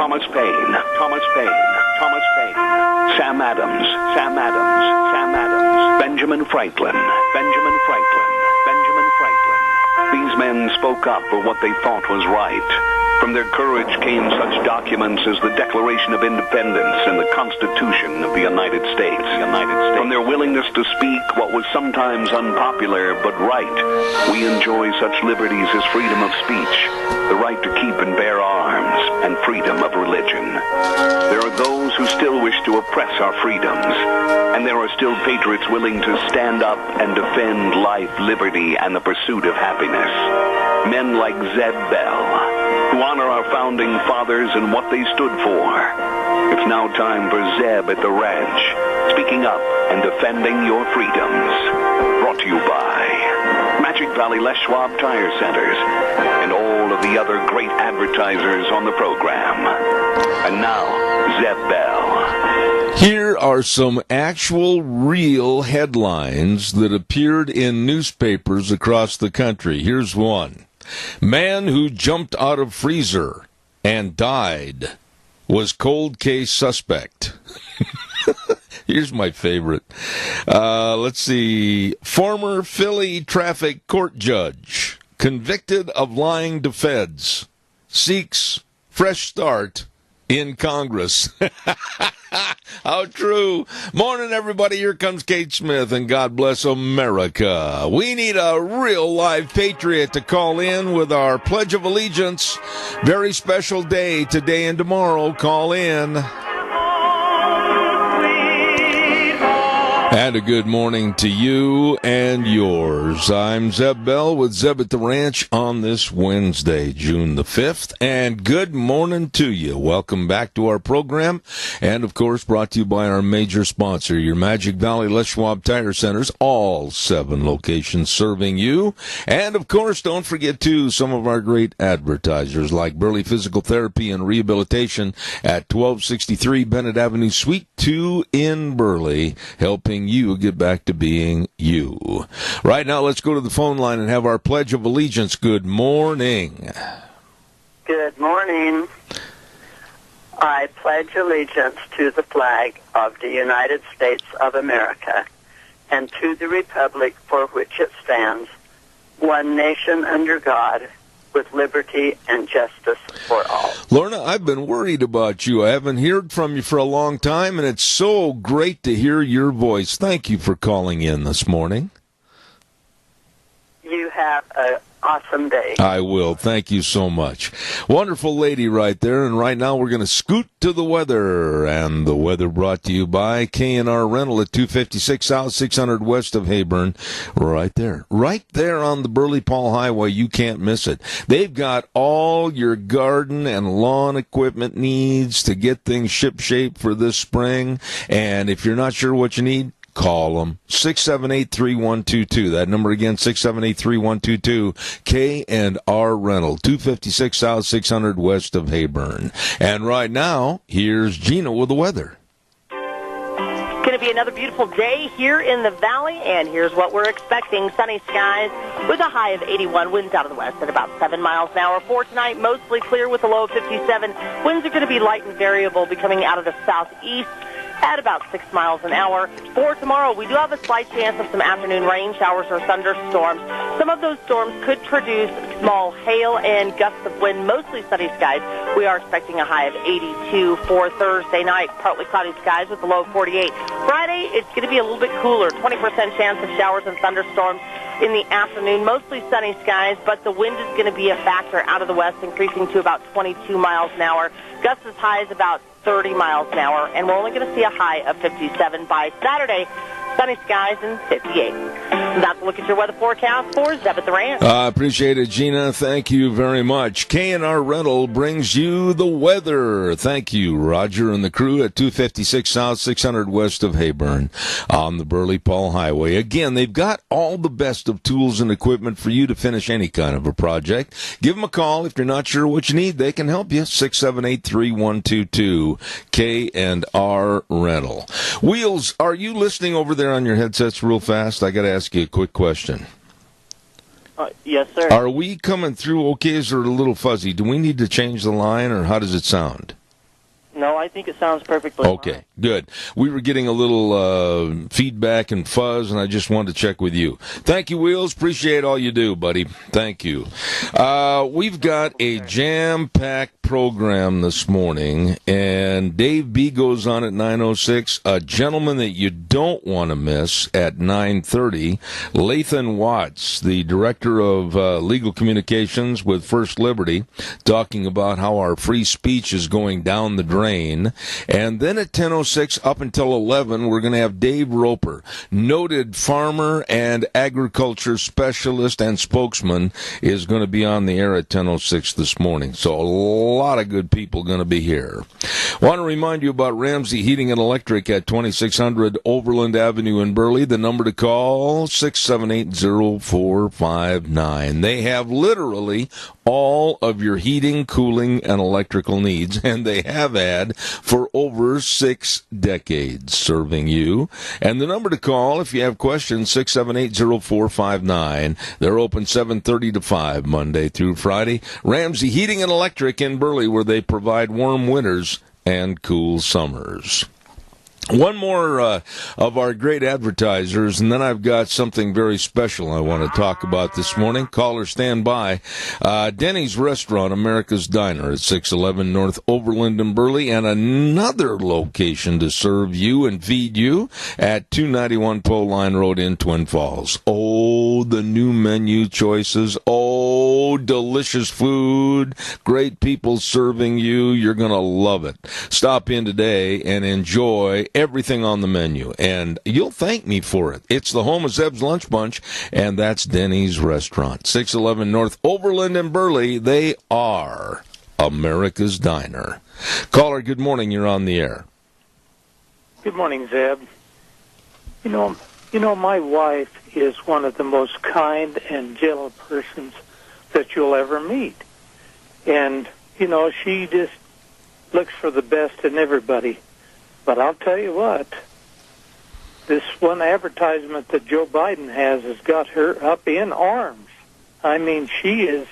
Thomas Paine, Thomas Paine, Thomas Paine, Sam Adams, Sam Adams, Sam Adams, Benjamin Franklin, Benjamin Franklin, Benjamin Franklin. These men spoke up for what they thought was right. From their courage came such documents as the Declaration of Independence and the Constitution of the United States. From their willingness to speak what was sometimes unpopular but right, we enjoy such liberties as freedom of speech, the right to keep and bear arms, and freedom of religion. There are those who still wish to oppress our freedoms, and there are still patriots willing to stand up and defend life, liberty, and the pursuit of happiness. Men like Zeb Bell, who honor our founding fathers and what they stood for. It's now time for Zeb at the ranch, speaking up and defending your freedoms. Brought to you by Magic Valley Les Schwab Tire Centers and all of the other great advertisers on the program. And now, Zeb Bell. Here are some actual real headlines that appeared in newspapers across the country. Here's one. Man who jumped out of freezer and died was cold case suspect. Here's my favorite. Let's see. Former Philly traffic court judge convicted of lying to feds seeks fresh start in Congress. How true. Morning, everybody. Here comes Kate Smith, and God bless America. We need a real live patriot to call in with our Pledge of Allegiance. Very special day today and tomorrow. Call in. And a good morning to you and yours. I'm Zeb Bell with Zeb at the Ranch on this Wednesday, June the 5th. And good morning to you. Welcome back to our program. And, of course, brought to you by our major sponsor, your Magic Valley Les Schwab Tire Centers, all 7 locations serving you. And, of course, don't forget, too, some of our great advertisers like Burley Physical Therapy and Rehabilitation at 1263 Bennett Avenue, Suite 2 in Burley, helping you get back to being you. Right now, let's go to the phone line and have our Pledge of Allegiance. Good morning. Good morning. I pledge allegiance to the flag of the United States of America and to the republic for which it stands, one nation under God, with liberty and justice for all. Lorna, I've been worried about you. I haven't heard from you for a long time, and it's so great to hear your voice. Thank you for calling in this morning. You have an awesome day. I will. Thank you so much. Wonderful lady right there, and right now we're going to scoot to the weather, and the weather brought to you by K&R Rental at 256 South, 600 west of Heyburn. Right there on the Burley Paul Highway. You can't miss it. They've got all your garden and lawn equipment needs to get things ship-shape for this spring, and if you're not sure what you need, call them, 678-3122. That number again, 678-3122. K&R Rental, 256 South, 600 west of Heyburn. And right now, here's Gina with the weather. It's going to be another beautiful day here in the valley, and here's what we're expecting. Sunny skies with a high of 81, winds out of the west at about 7 miles an hour. For tonight, mostly clear with a low of 57. Winds are going to be light and variable, becoming out of the southeast at about 6 miles an hour. For tomorrow, we do have a slight chance of some afternoon rain showers or thunderstorms. Some of those storms could produce small hail and gusts of wind, mostly sunny skies. We are expecting a high of 82 for Thursday night. Partly cloudy skies with a low of 48. Friday, it's going to be a little bit cooler, 20% chance of showers and thunderstorms in the afternoon, mostly sunny skies, but the wind is going to be a factor out of the west, increasing to about 22 miles an hour. Gusts as high as about 30 miles an hour, and we're only going to see a high of 57 by Saturday. Sunny skies and 58. That's a look at your weather forecast for Zeb at the Ranch. I appreciate it, Gina. Thank you very much. K&R Rental brings you the weather. Thank you, Roger and the crew at 256 South, 600 west of Heyburn on the Burley Paul Highway. Again, they've got all the best of tools and equipment for you to finish any kind of a project. Give them a call. If you're not sure what you need, they can help you. 678-3122, K&R Rental. Wheels, are you listening over there on your headsets real fast? I got to ask you a quick question. Yes, sir. Are we coming through okay? Is it a little fuzzy? Do we need to change the line, or how does it sound? No, I think it sounds perfectly Okay, fine. good. We were getting a little feedback and fuzz, and I just wanted to check with you. Thank you, Wheels. Appreciate all you do, buddy. Thank you. We've got a jam-packed program this morning, and Dave B. goes on at 9:06. A gentleman that you don't want to miss at 9:30, Lathan Watts, the Director of Legal Communications with First Liberty, talking about how our free speech is going down the drain. And then at 10:06 up until 11, we're going to have Dave Roper, noted farmer and agriculture specialist and spokesman, is going to be on the air at 10:06 this morning. So a lot of good people going to be here. Want to remind you about Ramsey Heating and Electric at 2600 Overland Avenue in Burley. The number to call, 678-0459. They have literally all of your heating, cooling, and electrical needs, and they have had for over 6 decades serving you. And the number to call if you have questions, 678-0459. They're open 7:30 to 5 Monday through Friday. Ramsey Heating and Electric in Burley, where they provide warm winters and cool summers. One more of our great advertisers, and then I've got something very special I want to talk about this morning. Caller, stand by. Denny's Restaurant, America's Diner at 611 North Overland in Burley, and another location to serve you and feed you at 291 Pole Line Road in Twin Falls. Oh, the new menu choices. Oh, delicious food. Great people serving you. You're going to love it. Stop in today and enjoy everything on the menu, and you'll thank me for it. It's the home of Zeb's Lunch Bunch, and that's Denny's Restaurant, 611 North Overland in Burley. They are America's Diner. Caller, good morning. You're on the air. Good morning, Zeb. You know, my wife is one of the most kind and gentle persons that you'll ever meet. And, she just looks for the best in everybody. But I'll tell you what, this one advertisement that Joe Biden has got her up in arms. I mean, she is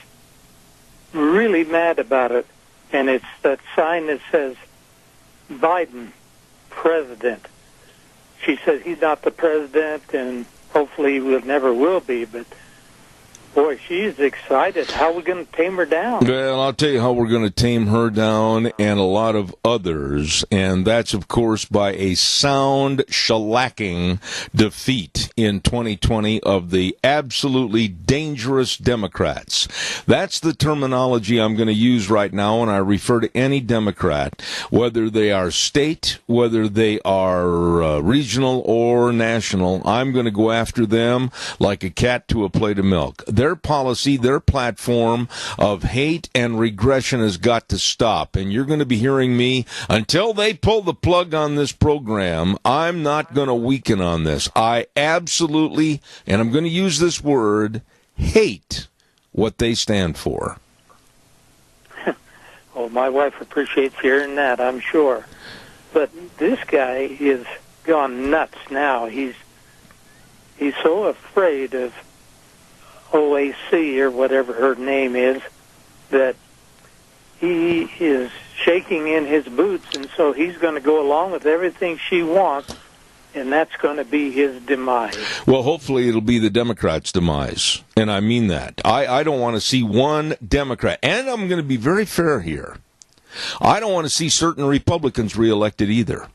really mad about it. And it's that sign that says, Biden, President. She says he's not the president, and hopefully he never will be, but boy, she's excited. How are we going to tame her down? Well, I'll tell you how we're going to tame her down and a lot of others, and that's, of course, by a sound shellacking defeat in 2020 of the absolutely dangerous Democrats. That's the terminology I'm going to use right now, and I refer to any Democrat, whether they are state, whether they are regional or national. I'm going to go after them like a cat to a plate of milk. Their policy, their platform of hate and regression has got to stop. And you're going to be hearing me until they pull the plug on this program. I'm not going to weaken on this. I absolutely, and I'm going to use this word, hate what they stand for. Oh, my wife appreciates hearing that, I'm sure. But this guy is gone nuts now. He's so afraid of OAC or whatever her name is, that he is shaking in his boots, and so he's going to go along with everything she wants, and that's going to be his demise. Well, hopefully it'll be the Democrats' demise, and I mean that. I don't want to see one Democrat, and I'm going to be very fair here. I don't want to see certain Republicans reelected either.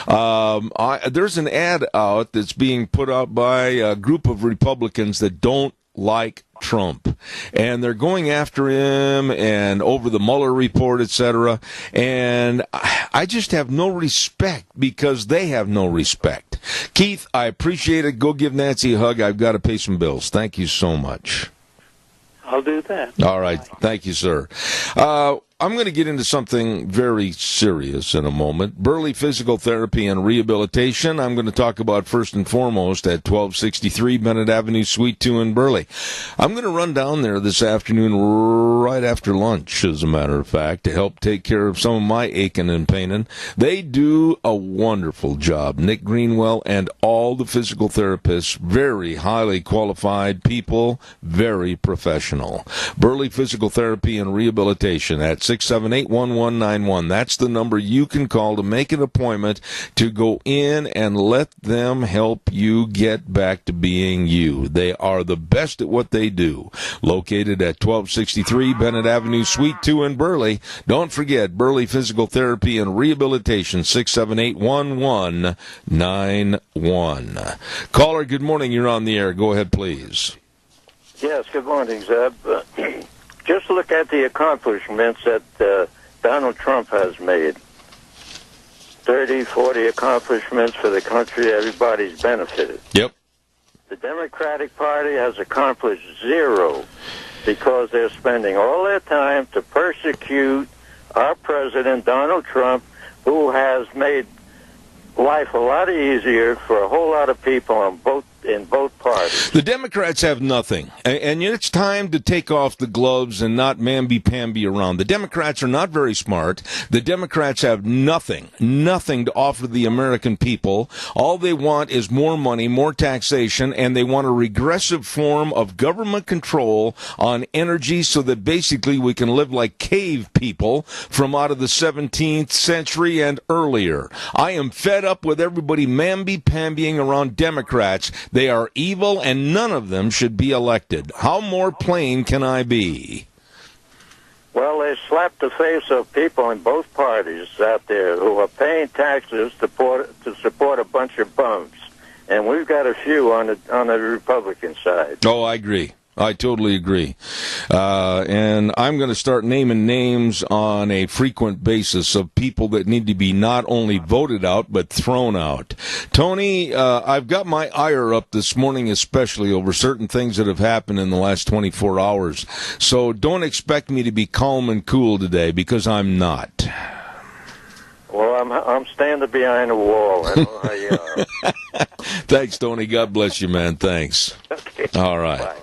There's an ad out that's being put out by a group of Republicans that don't like Trump, and they're going after him and over the Mueller report, etc. And I just have no respect because they have no respect. Keith, I appreciate it. Go give Nancy a hug. I've got to pay some bills. Thank you so much. I'll do that. All right. Thank you, sir. I'm going to get into something very serious in a moment. Burley Physical Therapy and Rehabilitation. I'm going to talk about first and foremost at 1263 Bennett Avenue, Suite 2 in Burley. I'm going to run down there this afternoon right after lunch, as a matter of fact, to help take care of some of my aching and paining. They do a wonderful job. Nick Greenwell and all the physical therapists, very highly qualified people, very professional. Burley Physical Therapy and Rehabilitation at 678-1191. That's the number you can call to make an appointment to go in and let them help you get back to being you. They are the best at what they do. Located at 1263 Bennett Avenue, Suite 2 in Burley. Don't forget, Burley Physical Therapy and Rehabilitation, 678-1191. Caller, good morning. You're on the air. Go ahead, please. Yes, good morning, Zeb. Just look at the accomplishments that Donald Trump has made. 30, 40 accomplishments for the country. Everybody's benefited. Yep. The Democratic Party has accomplished zero because they're spending all their time to persecute our president, Donald Trump, who has made life a lot easier for a whole lot of people in both parties. The Democrats have nothing, and it's time to take off the gloves and not mamby-pamby around. The Democrats are not very smart. The Democrats have nothing to offer the American people. All they want is more money, more taxation, and they want a regressive form of government control on energy so that basically we can live like cave people from out of the 17th century and earlier. I am fed up with everybody mamby-pambying around Democrats. They are evil, and none of them should be elected. How more plain can I be? Well, they slapped the face of people in both parties out there who are paying taxes to support a bunch of bums, and we've got a few on the Republican side. Oh, I agree. I totally agree. And I'm going to start naming names on a frequent basis of people that need to be not only voted out, but thrown out. Tony, I've got my ire up this morning, especially over certain things that have happened in the last 24 hours. So don't expect me to be calm and cool today, because I'm not. Well, I'm standing behind a wall. I know how you are. Thanks, Tony. God bless you, man. Thanks. Okay. All right. Bye.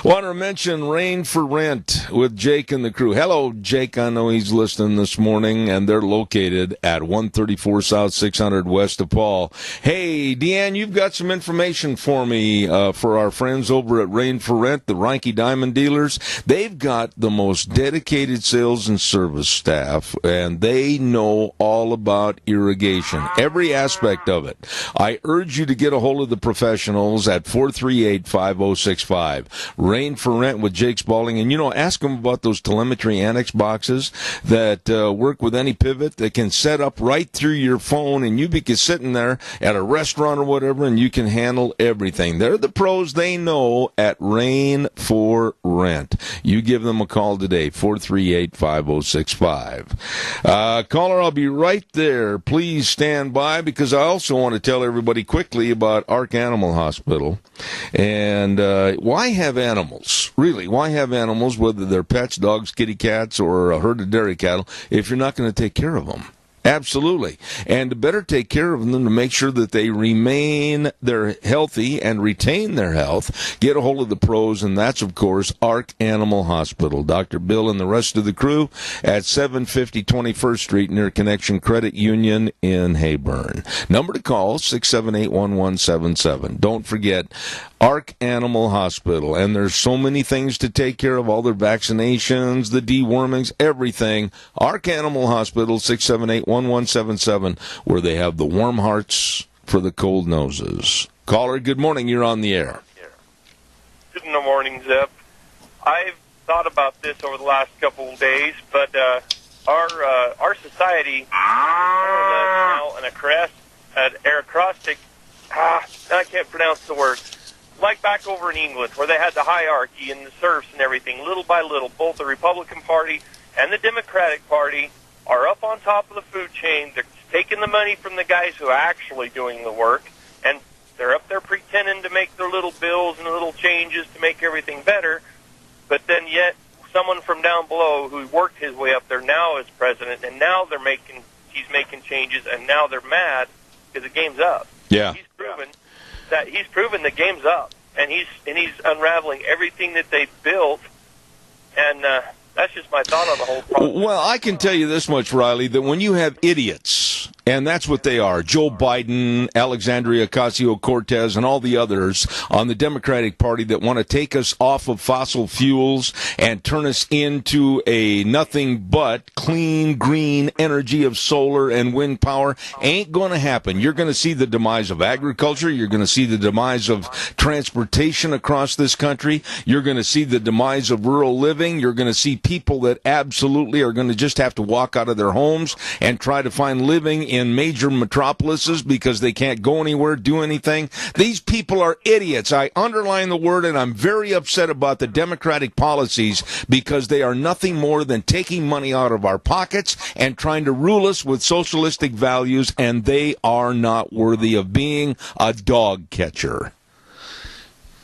Want to mention Rain for Rent with Jake and the crew. Hello, Jake. I know he's listening this morning, and they're located at 134 South 600 West of Paul. Hey, Deanne, you've got some information for me for our friends over at Rain for Rent, the Reinke Diamond Dealers. They've got the most dedicated sales and service staff, and they know all about irrigation, every aspect of it. I urge you to get a hold of the professionals at 438-5065. Rain for Rent with Jake Spalding. And, ask them about those telemetry annex boxes that work with any pivot that can set up right through your phone, and you be sitting there at a restaurant or whatever, and you can handle everything. They're the pros they know at Rain for Rent. You give them a call today, 438-5065. Caller, I'll be right there. Please stand by, because I also want to tell everybody quickly about Ark Animal Hospital. And why have animals? Really, why have animals, whether they're pets, dogs, kitty cats, or a herd of dairy cattle, if you're not going to take care of them? Absolutely. And to better take care of them, to make sure that they remain healthy and retain their health, get a hold of the pros, and that's, of course, Ark Animal Hospital. Dr. Bill and the rest of the crew at 750 21st Street near Connection Credit Union in Hayburn. Number to call, 678-1177. Don't forget, Ark Animal Hospital. And there's so many things to take care of, all their vaccinations, the dewormings, everything. Ark Animal Hospital, 678-1177, where they have the warm hearts for the cold noses. Caller, good morning. You're on the air. Good morning, Zeb. I've thought about this over the last couple of days, but our society is now an aristocratic. I can't pronounce the word. Like back over in England, where they had the hierarchy and the serfs and everything, little by little, both the Republican Party and the Democratic Party are up on top of the food chain. They're taking the money from the guys who are actually doing the work, and they're up there pretending to make their little bills and little changes to make everything better, but then yet someone from down below who worked his way up there now is president, and now he's making changes, and now they're mad because the game's up. Yeah. He's proven the game's up, and he's unraveling everything that they've built, and that's just my thought on the whole problem. Well, I can tell you this much, Riley, that when you have idiots And that's what they are. Joe Biden, Alexandria Ocasio-Cortez, and all the others on the Democratic Party that want to take us off of fossil fuels and turn us into a nothing but clean, green energy of solar and wind power ain't going to happen. You're going to see the demise of agriculture. You're going to see the demise of transportation across this country. You're going to see the demise of rural living. You're going to see people that absolutely are going to just have to walk out of their homes and try to find living in major metropolises because they can't go anywhere, do anything. These people are idiots. I underline the word, and I'm very upset about the Democratic policies because they are nothing more than taking money out of our pockets and trying to rule us with socialistic values, and they are not worthy of being a dog catcher.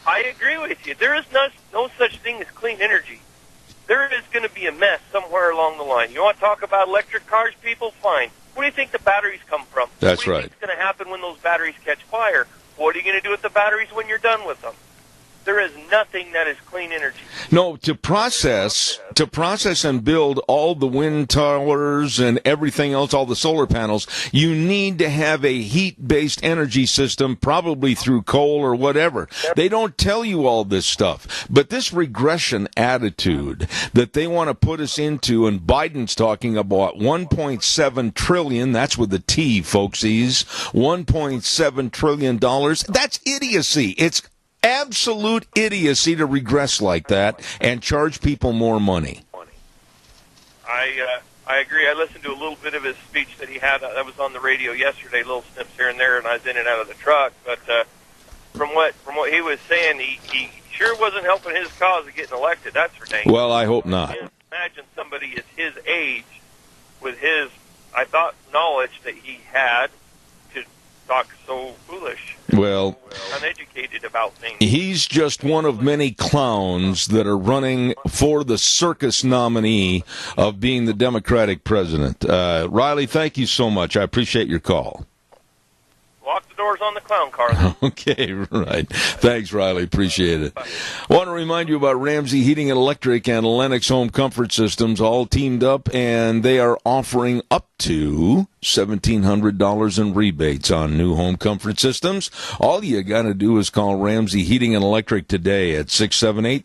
I agree with you. There is no such thing as clean energy. There is going to be a mess somewhere along the line. You want to talk about electric cars, people? Fine. Where do you think the batteries come from? That's right. What do you think is going to happen when those batteries catch fire? What are you going to do with the batteries when you're done with them? There is nothing that is clean energy. No, to process and build all the wind towers and everything else, all the solar panels, you need to have a heat-based energy system, probably through coal or whatever. They don't tell you all this stuff. But this regression attitude that they want to put us into, and Biden's talking about $1.7 trillion, that's with the T, folksies, $1.7 trillion, that's idiocy. It's absolute idiocy to regress like that and charge people more money. I agree. I listened to a little bit of his speech that he had. That was on the radio yesterday, little snips here and there, and I was in and out of the truck. But from what he was saying, he sure wasn't helping his cause of getting elected. That's for dang. Well, I hope not. Imagine somebody is his age with his, I thought, knowledge that he had to talk so foolish. Well, uneducated about things. He's just one of many clowns that are running for the circus nominee of being the Democratic president. Riley, thank you so much. I appreciate your call. Lock the doors on the clown car. Okay, right. Thanks, Riley. Appreciate it. I want to remind you about Ramsey Heating and Electric and Lennox Home Comfort Systems, all teamed up, and they are offering up to $1,700 in rebates on new home comfort systems. All you got to do is call Ramsey Heating and Electric today at 678-0459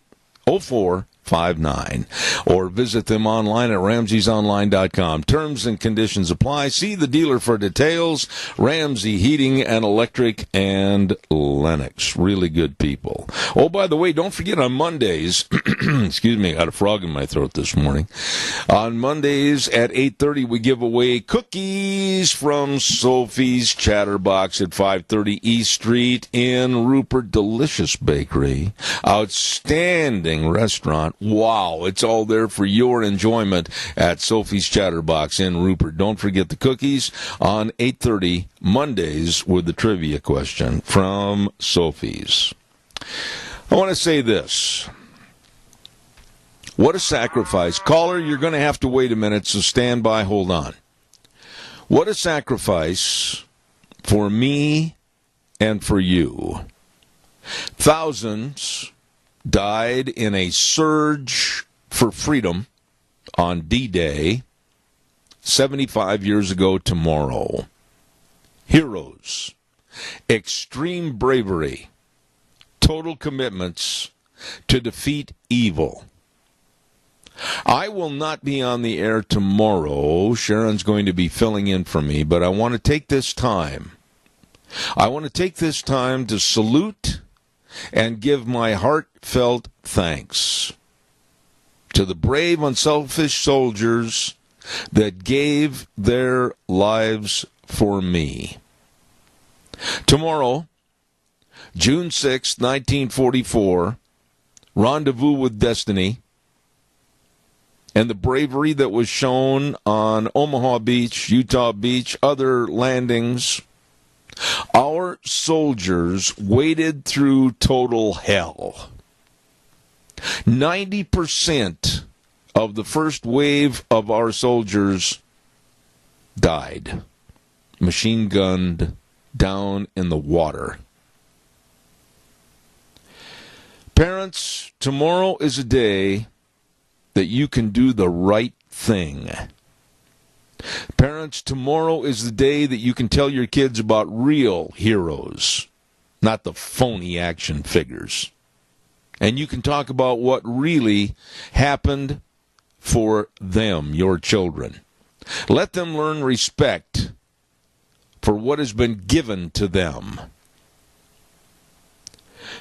or visit them online at ramseysonline.com. Terms and conditions apply. See the dealer for details. Ramsey Heating and Electric and Lennox. Really good people. Oh, by the way, don't forget on Mondays, excuse me, I got a frog in my throat this morning. On Mondays at 8:30, we give away cookies from Sophie's Chatterbox at 530 East Street in Rupert. Delicious bakery. Outstanding restaurant. Wow, it's all there for your enjoyment at Sophie's Chatterbox in Rupert. Don't forget the cookies on 8:30 Mondays with the trivia question from Sophie's. I want to say this. What a sacrifice. Caller, you're going to have to wait a minute, so stand by, hold on. What a sacrifice for me and for you. Thousands died in a surge for freedom on D-Day 75 years ago tomorrow. Heroes, extreme bravery, total commitments to defeat evil. I will not be on the air tomorrow. Sharon's going to be filling in for me, but I want to take this time. I want to take this time to salute and give my heartfelt thanks to the brave, unselfish soldiers that gave their lives for me. Tomorrow, June 6, 1944, Rendezvous with Destiny, and the bravery that was shown on Omaha Beach, Utah Beach, other landings. Our soldiers waded through total hell. 90% of the first wave of our soldiers died, machine gunned down in the water. Parents, tomorrow is a day that you can do the right thing. Parents, tomorrow is the day that you can tell your kids about real heroes, not the phony action figures. And you can talk about what really happened for them, your children. Let them learn respect for what has been given to them.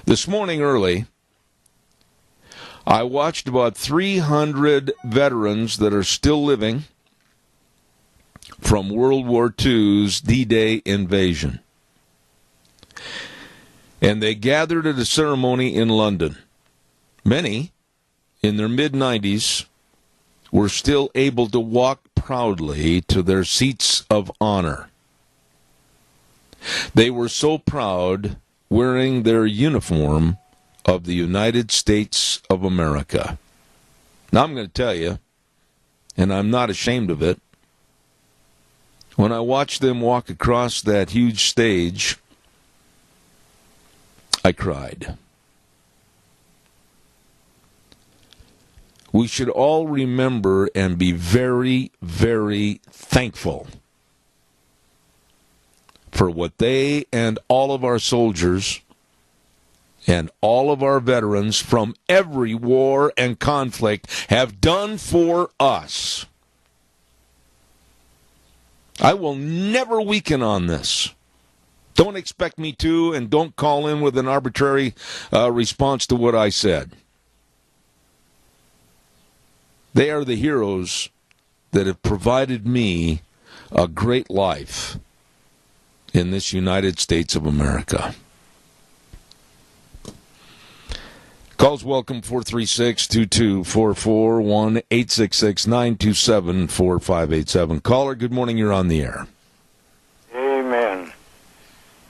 This morning early, I watched about 300 veterans that are still living from World War II's D-Day invasion. And they gathered at a ceremony in London. Many, in their mid-90s, were still able to walk proudly to their seats of honor. They were so proud wearing their uniform of the United States of America. Now I'm going to tell you, and I'm not ashamed of it, when I watched them walk across that huge stage, I cried. We should all remember and be very, very thankful for what they and all of our soldiers and all of our veterans from every war and conflict have done for us. I will never weaken on this. Don't expect me to, and don't call in with an arbitrary response to what I said. They are the heroes that have provided me a great life in this United States of America. Calls welcome, 436-2244, 1-866-927-4587. Caller, good morning, you're on the air. Amen.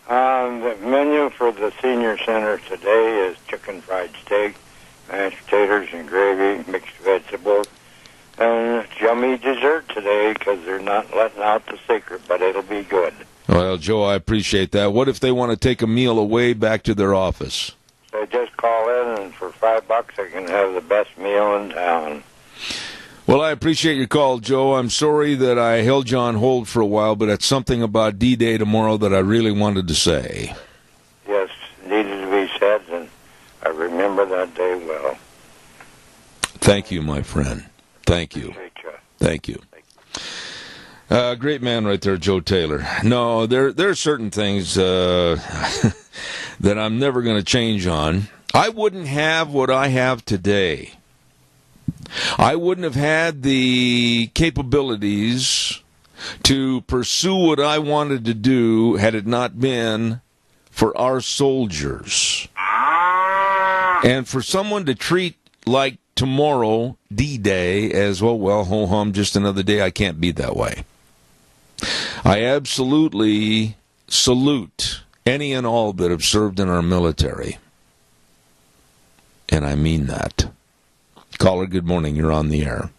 The menu for the senior center today is chicken fried steak, mashed potatoes and gravy, mixed vegetables, and yummy dessert today because they're not letting out the secret, but it'll be good. Well, Joe, I appreciate that. What if they want to take a meal away back to their office? So just call in, and for $5 I can have the best meal in town. Well, I appreciate your call, Joe. I'm sorry that I held you on hold for a while, but it's something about D-Day tomorrow that I really wanted to say. Yes, needed to be said, and I remember that day well. Thank you, my friend. Thank you. Thank you. Great man right there, Joe Taylor. No, there are certain things that I'm never going to change on. I wouldn't have what I have today. I wouldn't have had the capabilities to pursue what I wanted to do had it not been for our soldiers. And for someone to treat like tomorrow, D-Day, as, well, ho-hum, just another day, I can't be that way. I absolutely salute any and all that have served in our military. And I mean that. Caller, good morning. You're on the air.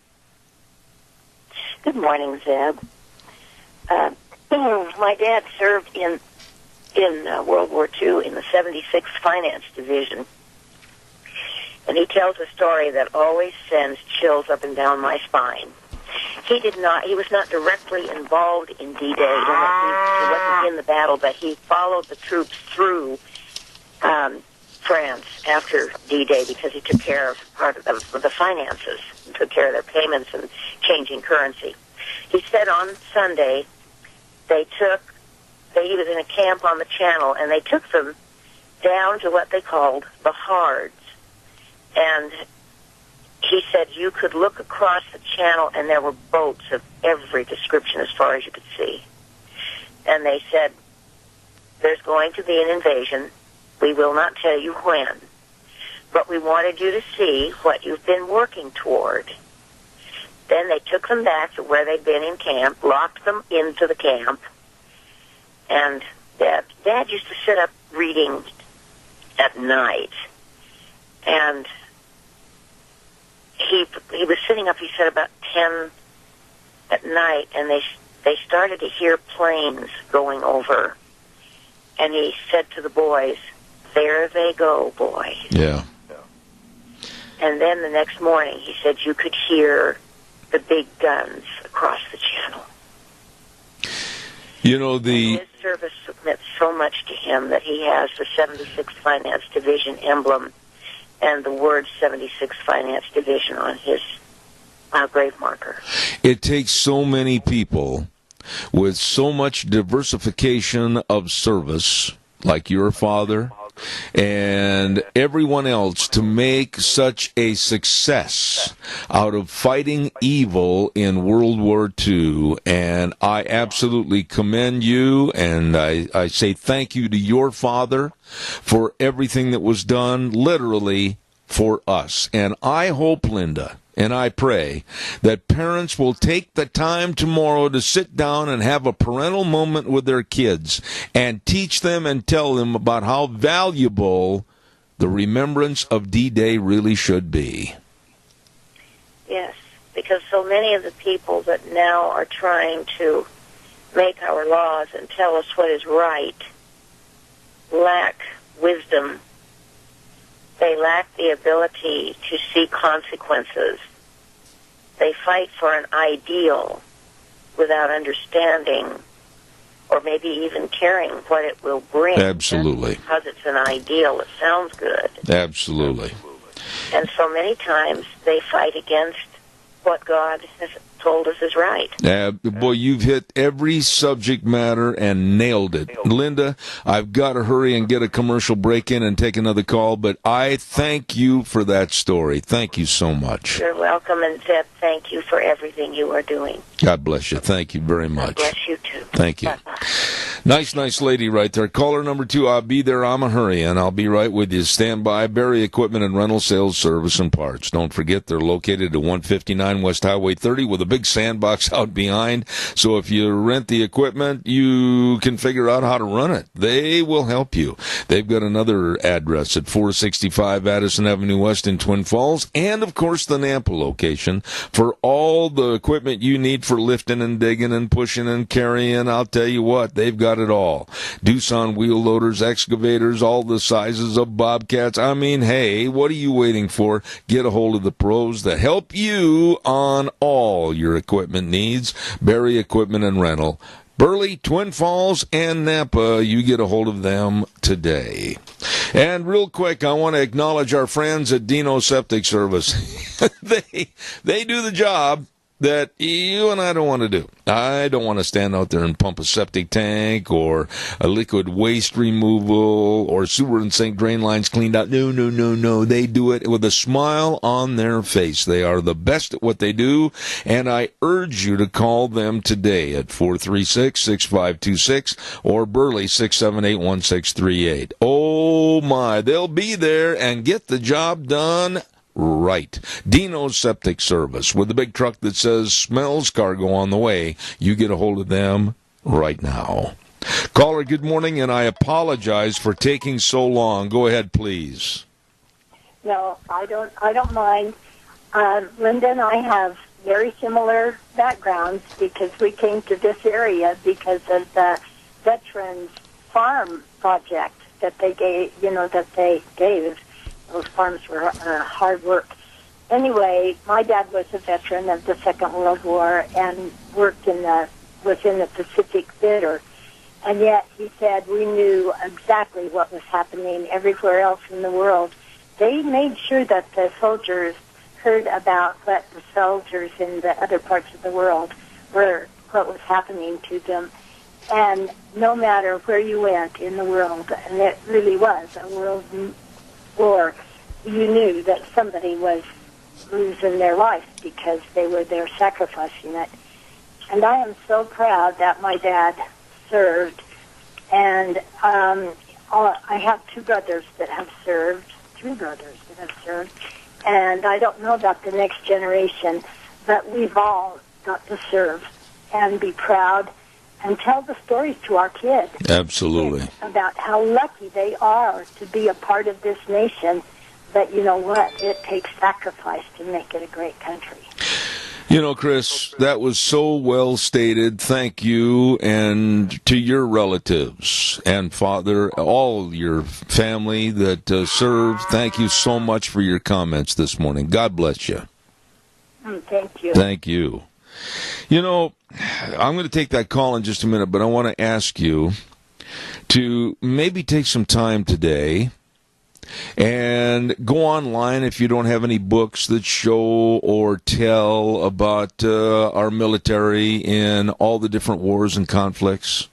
Good morning, Zeb. My dad served in World War II in the 76th Finance Division. And he tells a story that always sends chills up and down my spine. He was not directly involved in D-Day. He wasn't in the battle, but he followed the troops through France after D-Day because he took care of part of the finances, and took care of their payments and changing currency. He said on Sunday he was in a camp on the Channel, and they took them down to what they called the Hards. And he said you could look across the Channel, and there were boats of every description as far as you could see. And they said, there's going to be an invasion. We will not tell you when, but we wanted you to see what you've been working toward. Then they took them back to where they'd been in camp, locked them into the camp, and Dad used to sit up reading at night, and he was sitting up, he said, about 10 at night, and they started to hear planes going over. And he said to the boys, there they go, boys. Yeah. And then the next morning, he said you could hear the big guns across the Channel. You know, his service meant so much to him that he has the 76th Finance Division emblem and the word 76th Finance Division on his grave marker. It takes so many people with so much diversification of service, like your father and everyone else, to make such a success out of fighting evil in World War II. And I absolutely commend you, and I say thank you to your father for everything that was done, literally, for us. And I hope, Linda, and I pray that parents will take the time tomorrow to sit down and have a parental moment with their kids and teach them and tell them about how valuable the remembrance of D-Day really should be. Yes, because so many of the people that now are trying to make our laws and tell us what is right lack wisdom. They lack the ability to see consequences. They fight for an ideal without understanding or maybe even caring what it will bring. Absolutely. Because it's an ideal, it sounds good. Absolutely. And so many times they fight against what God has told us is right. Boy, you've hit every subject matter and nailed it. Linda, I've got to hurry and get a commercial break in and take another call, but I thank you for that story. Thank you so much. You're welcome, and Zeb, thank you for everything you are doing. God bless you. Thank you very much. God bless you, too. Thank you. Bye-bye. Nice lady right there. Caller number 2, I'll be there. I'm a hurry, and I'll be right with you. Stand by. Barry Equipment and Rental Sales, Service, and Parts. Don't forget, they're located at 159 West Highway 30 with a big sandbox out behind. So if you rent the equipment, you can figure out how to run it. They will help you. They've got another address at 465 Addison Avenue West in Twin Falls, and, of course, the Nampa location for all the equipment you need for lifting and digging and pushing and carrying. I'll tell you what, they've got it all. Doosan wheel loaders, excavators, all the sizes of bobcats. I mean, hey, what are you waiting for? Get a hold of the pros that help you on all your equipment needs. Barry Equipment and Rental. Burley, Twin Falls, and Nampa, you get a hold of them today. And real quick, I want to acknowledge our friends at Dino Septic Service. They do the job that you and I don't want to do. I don't want to stand out there and pump a septic tank or a liquid waste removal or sewer and sink drain lines cleaned out. No. They do it with a smile on their face. They are the best at what they do, and I urge you to call them today at 436-6526 or Burley 678-1638. Oh my, they'll be there and get the job done right. Dino's Septic Service, with the big truck that says smells cargo on the way. You get a hold of them right now. Caller, good morning, and I apologize for taking so long. Go ahead, please. No, I don't mind. Linda and I have very similar backgrounds because we came to this area because of the Veterans Farm project that they gave. Those farms were hard work. Anyway, my dad was a veteran of the Second World War and was in the Pacific Theater. And yet, he said, we knew exactly what was happening everywhere else in the world. They made sure that the soldiers heard about what the soldiers in the other parts of the world what was happening to them. And no matter where you went in the world, and it really was a world war, you knew that somebody was losing their life because they were there sacrificing it. And I am so proud that my dad served. And I have three brothers that have served. And I don't know about the next generation, but we've all got to serve and be proud and tell the stories to our kids. Absolutely. About how lucky they are to be a part of this nation. But you know what? It takes sacrifice to make it a great country. You know, Chris, that was so well stated. Thank you. And to your relatives and father, all your family that served, thank you so much for your comments this morning. God bless you. Thank you. Thank you. You know, I'm going to take that call in just a minute, but I want to ask you to maybe take some time today and go online if you don't have any books that show or tell about our military in all the different wars and conflicts.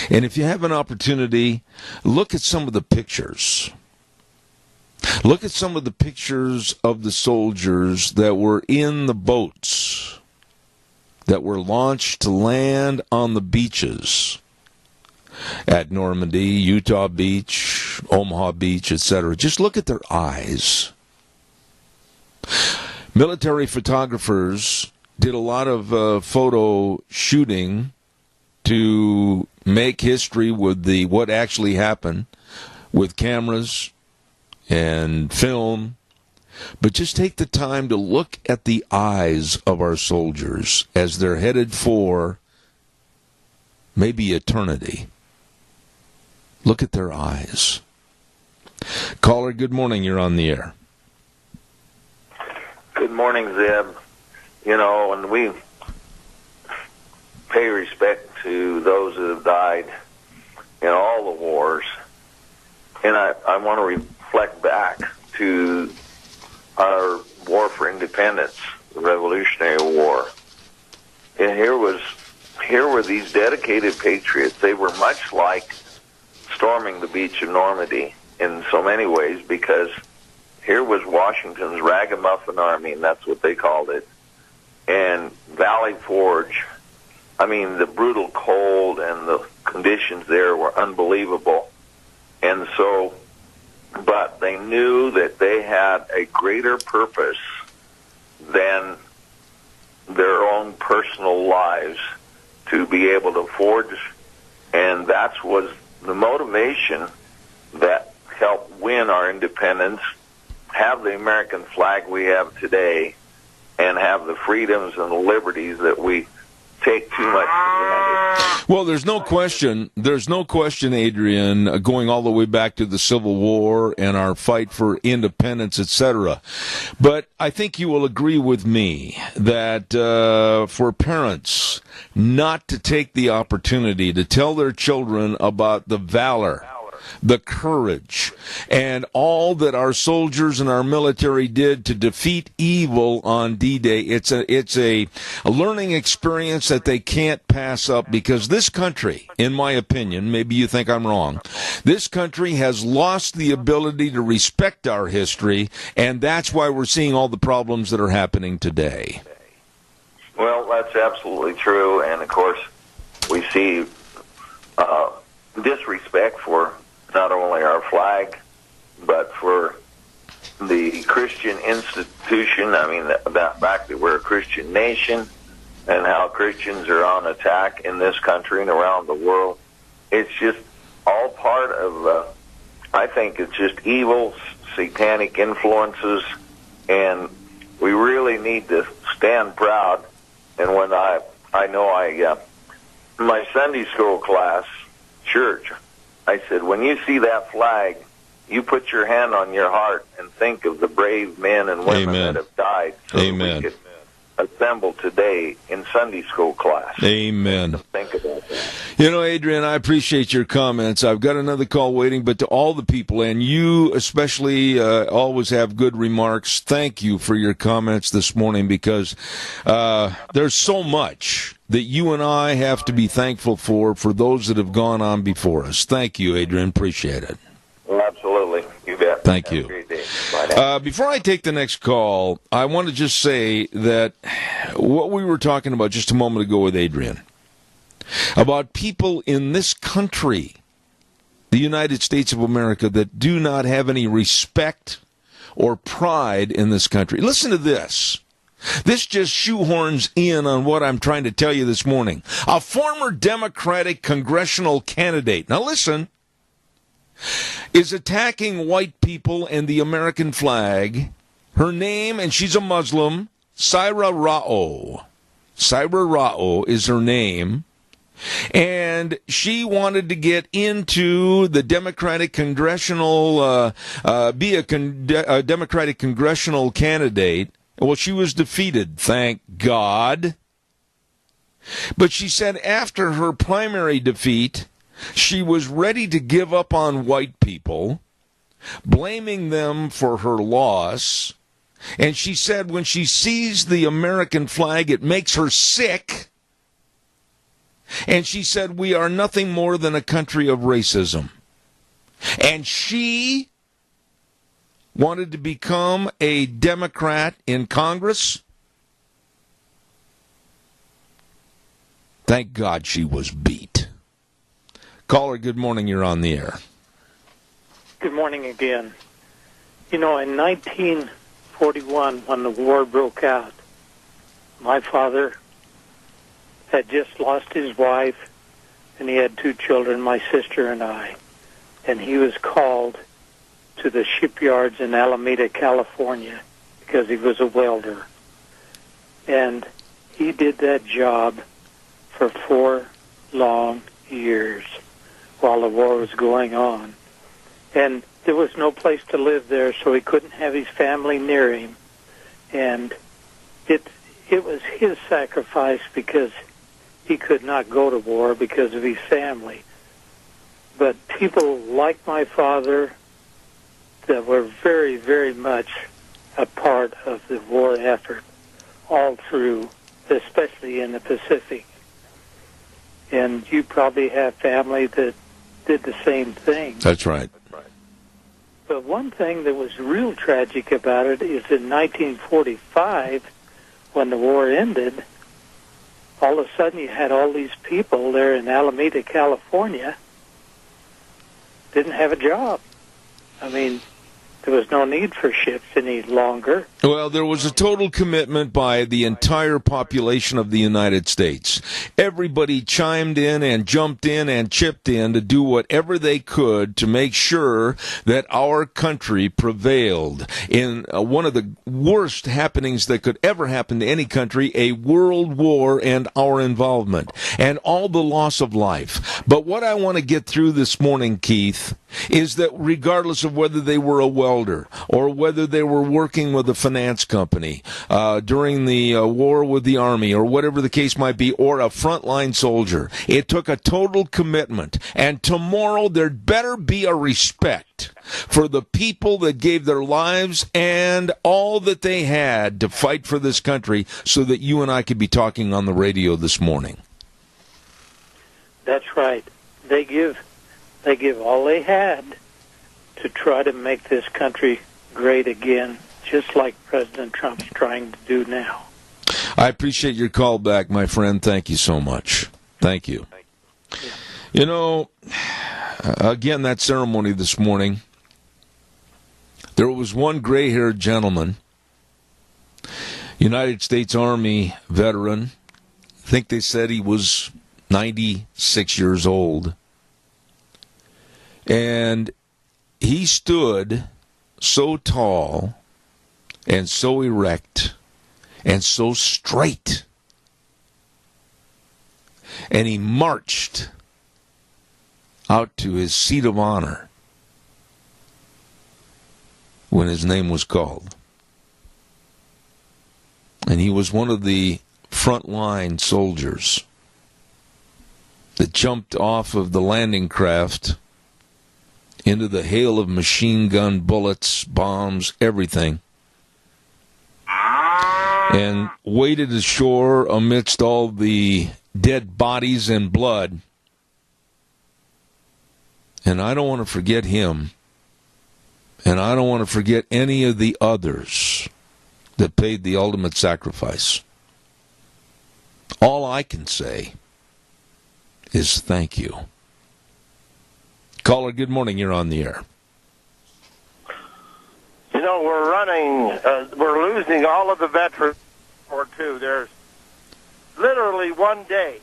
And if you have an opportunity, look at some of the pictures. Look at some of the pictures of the soldiers that were in the boats that were launched to land on the beaches at Normandy, Utah Beach, Omaha Beach, etc. Just look at their eyes. Military photographers did a lot of photo shooting to make history with what actually happened with cameras and film. But just take the time to look at the eyes of our soldiers as they're headed for maybe eternity. Look at their eyes. Caller, good morning. You're on the air. Good morning, Zeb. You know, and we pay respect to those that have died in all the wars. And I want to reflect back to our war for independence, the Revolutionary War. And here were these dedicated patriots. They were much like storming the beach of Normandy in so many ways, because here was Washington's ragamuffin army, and that's what they called it. And Valley Forge, I mean, the brutal cold and the conditions there were unbelievable. And so, but they knew that they had a greater purpose than their own personal lives to be able to forge, and that was the motivation that helped win our independence, have the American flag we have today, and have the freedoms and the liberties that we take too much for granted. Well, there's no question, Adrian, going all the way back to the Civil War and our fight for independence, etc. But I think you will agree with me that for parents not to take the opportunity to tell their children about the valor, the courage, and all that our soldiers and our military did to defeat evil on D-Day. It's a learning experience that they can't pass up, because this country, in my opinion, maybe you think I'm wrong, this country has lost the ability to respect our history, and that's why we're seeing all the problems that are happening today. Well, that's absolutely true, and of course, we see disrespect for not only our flag, but for the Christian institution. I mean, the fact that we're a Christian nation and how Christians are on attack in this country and around the world. It's just all part of, I think it's just evil, satanic influences, and we really need to stand proud. And when my Sunday school class, church, I said, when you see that flag, you put your hand on your heart and think of the brave men and women that have died so that we could assemble today in Sunday school class. Amen. Think about that. You know, Adrian, I appreciate your comments. I've got another call waiting, but to all the people, and you especially always have good remarks, thank you for your comments this morning, because there's so much that you and I have to be thankful for those that have gone on before us. Thank you, Adrian. Appreciate it. Well, absolutely. You bet. Thank Have you. a great day. Bye now. Before I take the next call, I want to just say that what we were talking about just a moment ago with Adrian, about people in this country, the United States of America, that do not have any respect or pride in this country. Listen to this. This just shoehorns in on what I'm trying to tell you this morning. A former Democratic congressional candidate, now listen, is attacking white people and the American flag. Her name, and she's a Muslim, Saira Rao. Saira Rao is her name. And she wanted to get into the Democratic congressional, be a Democratic congressional candidate. Well, she was defeated, thank God. But she said after her primary defeat, she was ready to give up on white people, blaming them for her loss. And she said when she sees the American flag, it makes her sick. And she said we are nothing more than a country of racism. And she wanted to become a Democrat in Congress. Thank God she was beat. Caller, good morning. You're on the air. Good morning again. You know, in 1941, when the war broke out, my father had just lost his wife, and he had 2 children, my sister and I. And he was called to the shipyards in Alameda, California, because he was a welder. And he did that job for 4 long years while the war was going on. And there was no place to live there, so he couldn't have his family near him. And it was his sacrifice because he could not go to war because of his family. But people like my father that were very, very much a part of the war effort all through, especially in the Pacific. And you probably have family that did the same thing. That's right. But one thing that was real tragic about it is in 1945, when the war ended, all of a sudden you had all these people there in Alameda, California, didn't have a job. I mean, there was no need for ships any longer. Well, there was a total commitment by the entire population of the United States. Everybody chimed in and jumped in and chipped in to do whatever they could to make sure that our country prevailed in one of the worst happenings that could ever happen to any country, a world war and our involvement and all the loss of life. But what I want to get through this morning, Keith, is that regardless of whether they were a welder or whether they were working with a finance company during the war with the Army or whatever the case might be, or a frontline soldier, it took a total commitment. And tomorrow there'd better be a respect for the people that gave their lives and all that they had to fight for this country so that you and I could be talking on the radio this morning. That's right. They give all they had to try to make this country great again, just like President Trump's trying to do now. I appreciate your call back, my friend. Thank you so much. Thank you. You know, again, that ceremony this morning, there was one gray-haired gentleman, United States Army veteran. I think they said he was 96 years old. And he stood so tall and so erect and so straight. And he marched out to his seat of honor when his name was called. And he was one of the frontline soldiers that jumped off of the landing craft into the hail of machine gun bullets, bombs, everything, and waded ashore amidst all the dead bodies and blood. And I don't want to forget him, and I don't want to forget any of the others that paid the ultimate sacrifice. All I can say is thank you. Caller, good morning. You're on the air. You know, we're losing all of the veterans or two. There's literally one day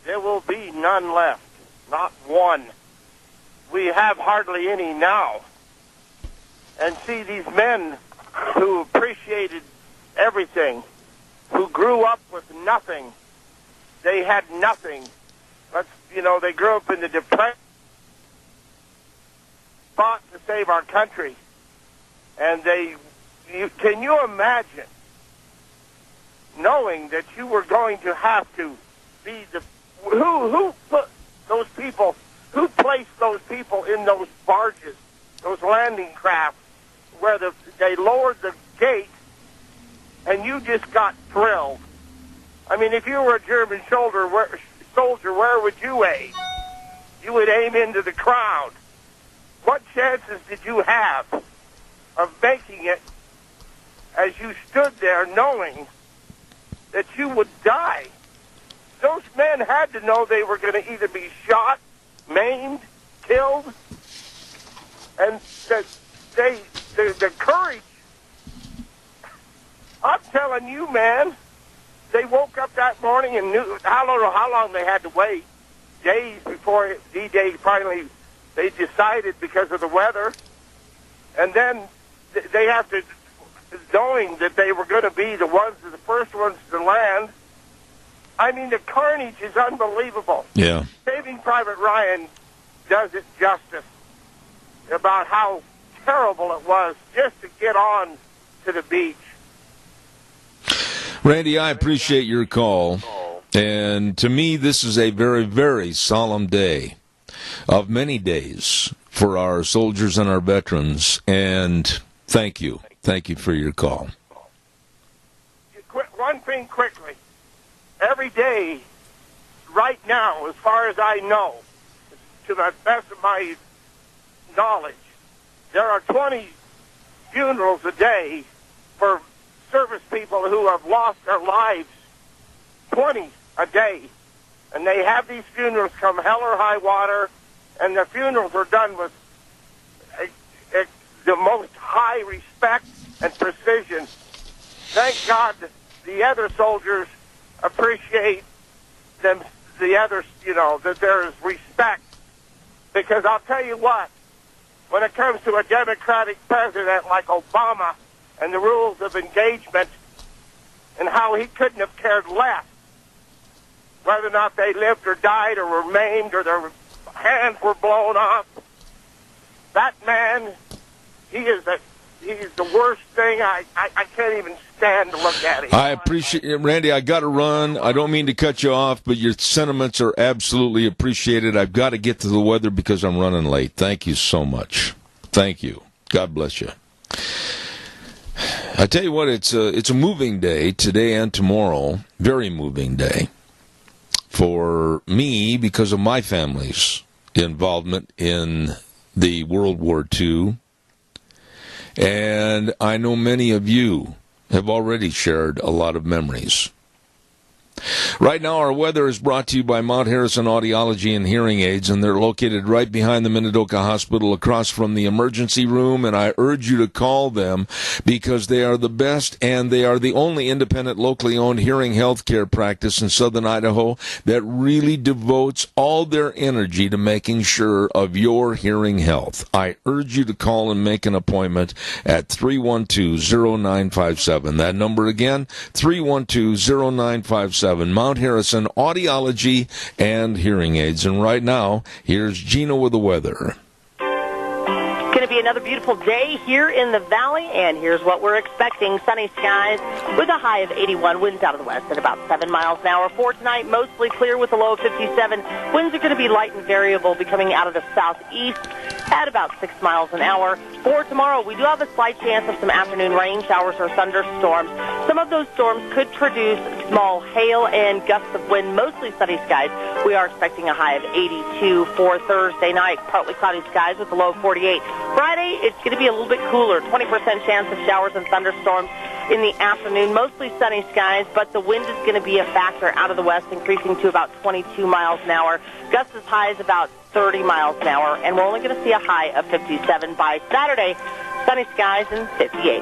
there will be none left, not one. We have hardly any now. And see, these men who appreciated everything, who grew up with nothing, they had nothing. They grew up in the Depression, fought to save our country, and can you imagine knowing that you were going to have to be the who put those people, who placed those people in those barges, those landing craft, where they lowered the gate, and you just got thrilled. I mean, if you were a German soldier, where would you aim? You would aim into the crowd. What chances did you have of making it as you stood there knowing that you would die? Those men had to know they were going to either be shot, maimed, killed, and the courage. I'm telling you, man, they woke up that morning and knew. I don't know how long they had to wait. Days before D-Day finally, they decided because of the weather. And then they have to, knowing that they were going to be the first ones to land. I mean, the carnage is unbelievable. Yeah. Saving Private Ryan does it justice about how terrible it was just to get on to the beach. Randy, I appreciate your call. And to me, this is a very, very solemn day of many days for our soldiers and our veterans. And thank you. Thank you for your call. One thing quickly. Every day, right now, as far as I know, to the best of my knowledge, there are 20 funerals a day for service people who have lost their lives. 20 a day. And they have these funerals come hell or high water, and the funerals are done with the most high respect and precision. Thank God the other soldiers appreciate them, the others, that there is respect. Because I'll tell you what, when it comes to a Democratic president like Obama and the rules of engagement and how he couldn't have cared less whether or not they lived or died or were maimed or their hands were blown off, that man, he's the worst thing. I can't even stand to look at him. I appreciate it, Randy. I got to run. I don't mean to cut you off, but your sentiments are absolutely appreciated. I've got to get to the weather because I'm running late. Thank you so much. Thank you. God bless you. I tell you what, it's a moving day today and tomorrow. Very moving day for me because of my family's involvement in the World War II. And I know many of you have already shared a lot of memories. Right now, our weather is brought to you by Mount Harrison Audiology and Hearing Aids, and they're located right behind the Minidoka Hospital across from the emergency room, and I urge you to call them because they are the best, and they are the only independent, locally owned hearing health care practice in southern Idaho that really devotes all their energy to making sure of your hearing health. I urge you to call and make an appointment at 312-0957. That number again, 312-0957. Mount Harrison Audiology and Hearing Aids. And right now, here's Gina with the weather. It's going to be another beautiful day here in the valley, and here's what we're expecting. Sunny skies with a high of 81, winds out of the west at about 7 miles an hour. For tonight, mostly clear with a low of 57. Winds are going to be light and variable, becoming out of the southeast at about 6 miles an hour. For tomorrow, we do have a slight chance of some afternoon rain showers or thunderstorms. Some of those storms could produce small hail and gusts of wind, mostly sunny skies. We are expecting a high of 82 for Thursday night. Partly cloudy skies with a low of 48. Friday, it's going to be a little bit cooler. 20% chance of showers and thunderstorms in the afternoon. Mostly sunny skies, but the wind is going to be a factor out of the west, increasing to about 22 miles an hour. Gusts as high as about 30 miles an hour, and we're only going to see a high of 57 by Saturday. Sunny skies and 58.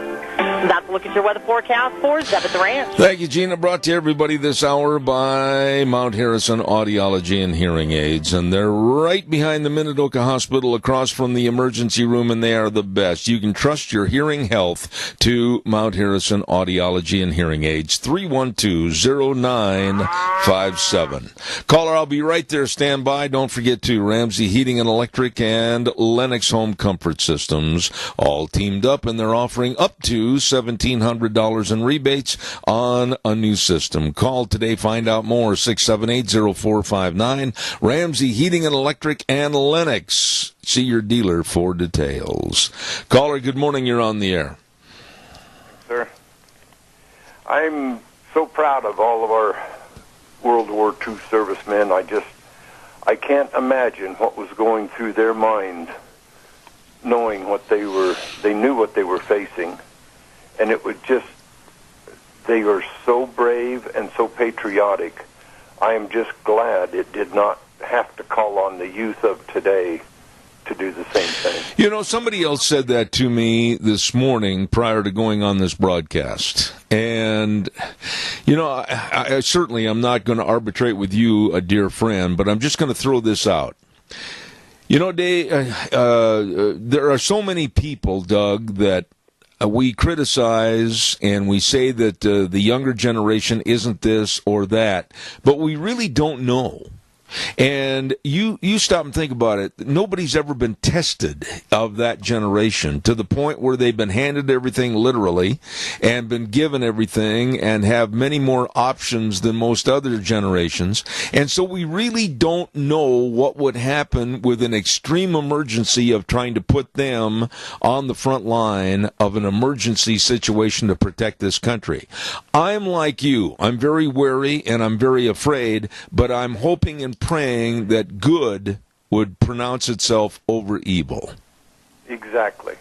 That's a look at your weather forecast for Zeb at the Ranch. Thank you, Gina. Brought to everybody this hour by Mount Harrison Audiology and Hearing Aids. And they're right behind the Minidoka Hospital across from the emergency room, and they are the best. You can trust your hearing health to Mount Harrison Audiology and Hearing Aids. 312-0957. Caller, I'll be right there. Stand by. Don't forget to Ramsey Heating and Electric and Lennox Home Comfort Systems, all teamed up, and they're offering up to $1,700 in rebates on a new system. Call today, find out more, 678-0459. Ramsey Heating and Electric and Lennox. See your dealer for details. Caller, good morning. You're on the air. Sir, I'm so proud of all of our World War II servicemen. I can't imagine what was going through their minds, knowing they knew what they were facing. And they were so brave and so patriotic. I am just glad it did not have to call on the youth of today to do the same thing. You know, somebody else said that to me this morning prior to going on this broadcast. And, you know, I certainly am not going to arbitrate with you, a dear friend, but I'm just going to throw this out. You know, there are so many people, Doug, that we criticize and we say that the younger generation isn't this or that, but we really don't know. And you stop and think about it. Nobody's ever been tested of that generation to the point where they've been handed everything literally and been given everything and have many more options than most other generations. And so we really don't know what would happen with an extreme emergency of trying to put them on the front line of an emergency situation to protect this country. I'm like you. I'm very wary and I'm very afraid, but I'm hoping and praying that good would pronounce itself over evil. Exactly.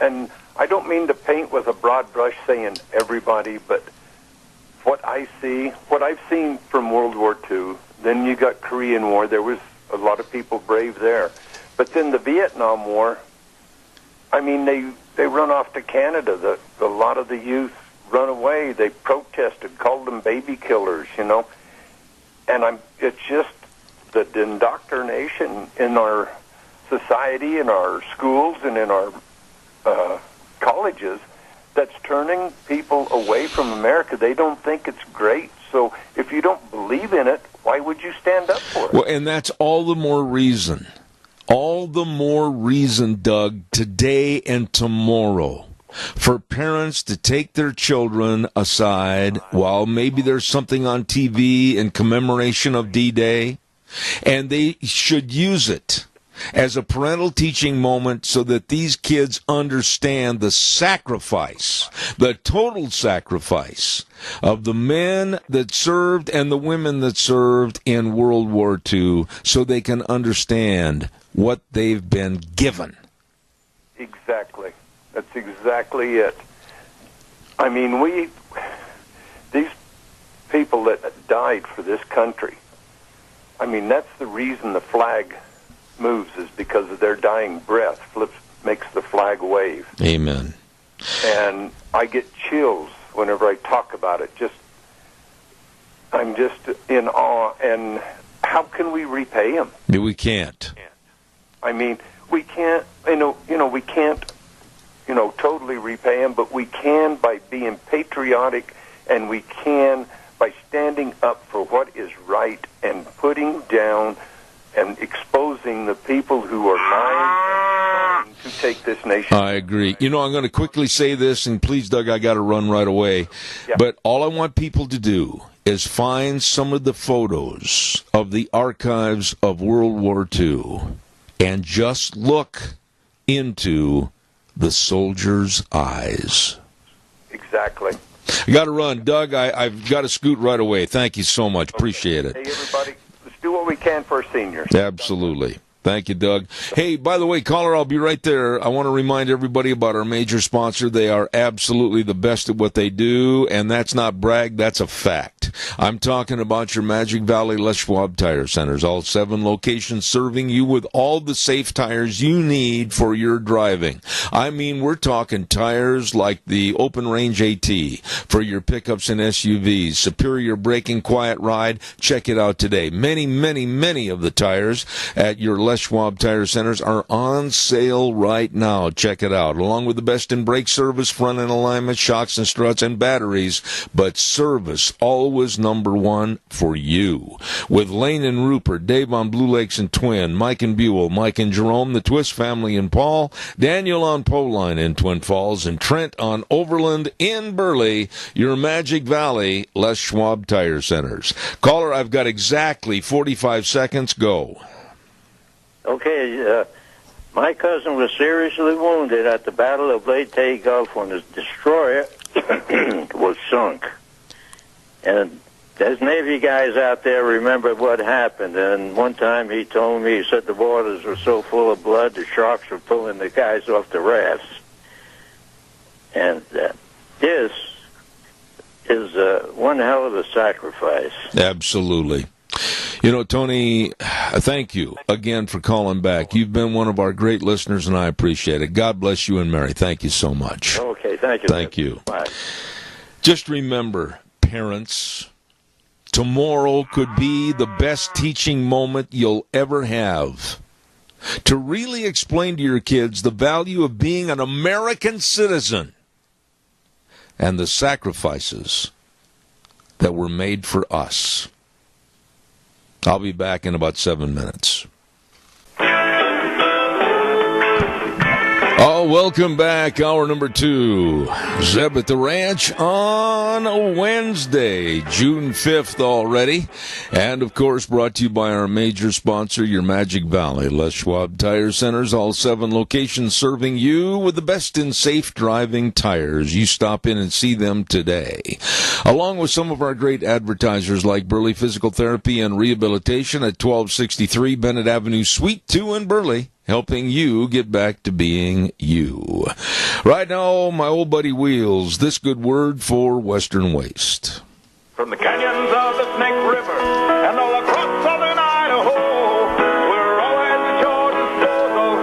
And I don't mean to paint with a broad brush saying everybody, but what I've seen from World War II, then you got Korean War, there was a lot of people brave there. But then the Vietnam War, I mean, they run off to Canada. A lot of the youth run away. They protested, called them baby killers, you know. And it's just the indoctrination in our society, in our schools, and in our colleges that's turning people away from America. They don't think it's great. So if you don't believe in it, why would you stand up for it? Well, and that's all the more reason, Doug, today and tomorrow, for parents to take their children aside while maybe there's something on TV in commemoration of D-Day, and they should use it as a parental teaching moment so that these kids understand the sacrifice, the total sacrifice of the men that served and the women that served in World War II, so they can understand what they've been given. Exactly. That's exactly it. I mean, these people that died for this country, I mean, that's the reason the flag moves, is because of their dying breath makes the flag wave. Amen. And I get chills whenever I talk about it. I'm just in awe. And how can we repay them? We can't. I mean, we can't, we can't, totally repay them, but we can by being patriotic, and we can by standing up for what is right and putting down and exposing the people who are lying and trying to take this nation. I agree. I'm going to quickly say this, and please, Doug, I got to run right away. Yeah. But all I want people to do is find some of the photos of the archives of World War II and just look into the soldiers' eyes. Exactly. I got to run. Doug, I've got to scoot right away. Thank you so much. Okay. Appreciate it. Hey, everybody, let's do what we can for our seniors. Absolutely. Thank you, Doug. Hey, by the way, caller, I'll be right there. I want to remind everybody about our major sponsor. They are absolutely the best at what they do, and that's not brag, that's a fact. I'm talking about your Magic Valley Les Schwab Tire Centers, all 7 locations serving you with all the safe tires you need for your driving. I mean, we're talking tires like the Open Range AT for your pickups and SUVs, Superior Braking Quiet Ride. Check it out today. Many, many, many of the tires at your Les Schwab Tire Centers are on sale right now. Check it out. Along with the best in brake service, front end alignment, shocks and struts, and batteries. But service always always number one for you. With Lane and Rupert, Dave on Blue Lakes and Twin, Mike and Buell, Mike and Jerome, the Twist family and Paul, Daniel on Poline in Twin Falls, and Trent on Overland in Burley, your Magic Valley Les Schwab Tire Centers. Caller, I've got exactly 45 seconds. Go. Okay, my cousin was seriously wounded at the Battle of Leyte Gulf when his destroyer was sunk. And there's Navy guys out there remember what happened. And one time he told me, he said the waters were so full of blood, the sharks were pulling the guys off the rafts. And this is one hell of a sacrifice. Absolutely. You know, Tony, thank you again for calling back. You've been one of our great listeners, and I appreciate it. God bless you and Mary. Thank you so much. Okay, thank you. Thank you. Bye. Just remember, parents, tomorrow could be the best teaching moment you'll ever have. To really explain to your kids the value of being an American citizen and the sacrifices that were made for us. I'll be back in about 7 minutes. Oh, welcome back. Hour number 2. Zeb at the Ranch on a Wednesday, June 5th already. And, of course, brought to you by our major sponsor, your Magic Valley, Les Schwab Tire Centers. All 7 locations serving you with the best in safe driving tires. You stop in and see them today. Along with some of our great advertisers like Burley Physical Therapy and Rehabilitation at 1263 Bennett Avenue, Suite 2 in Burley. Helping you get back to being you. Right now, my old buddy Wheels, this good word for Western Waste. From the canyons of the Snake River and all across southern Idaho, we're always at your disposal.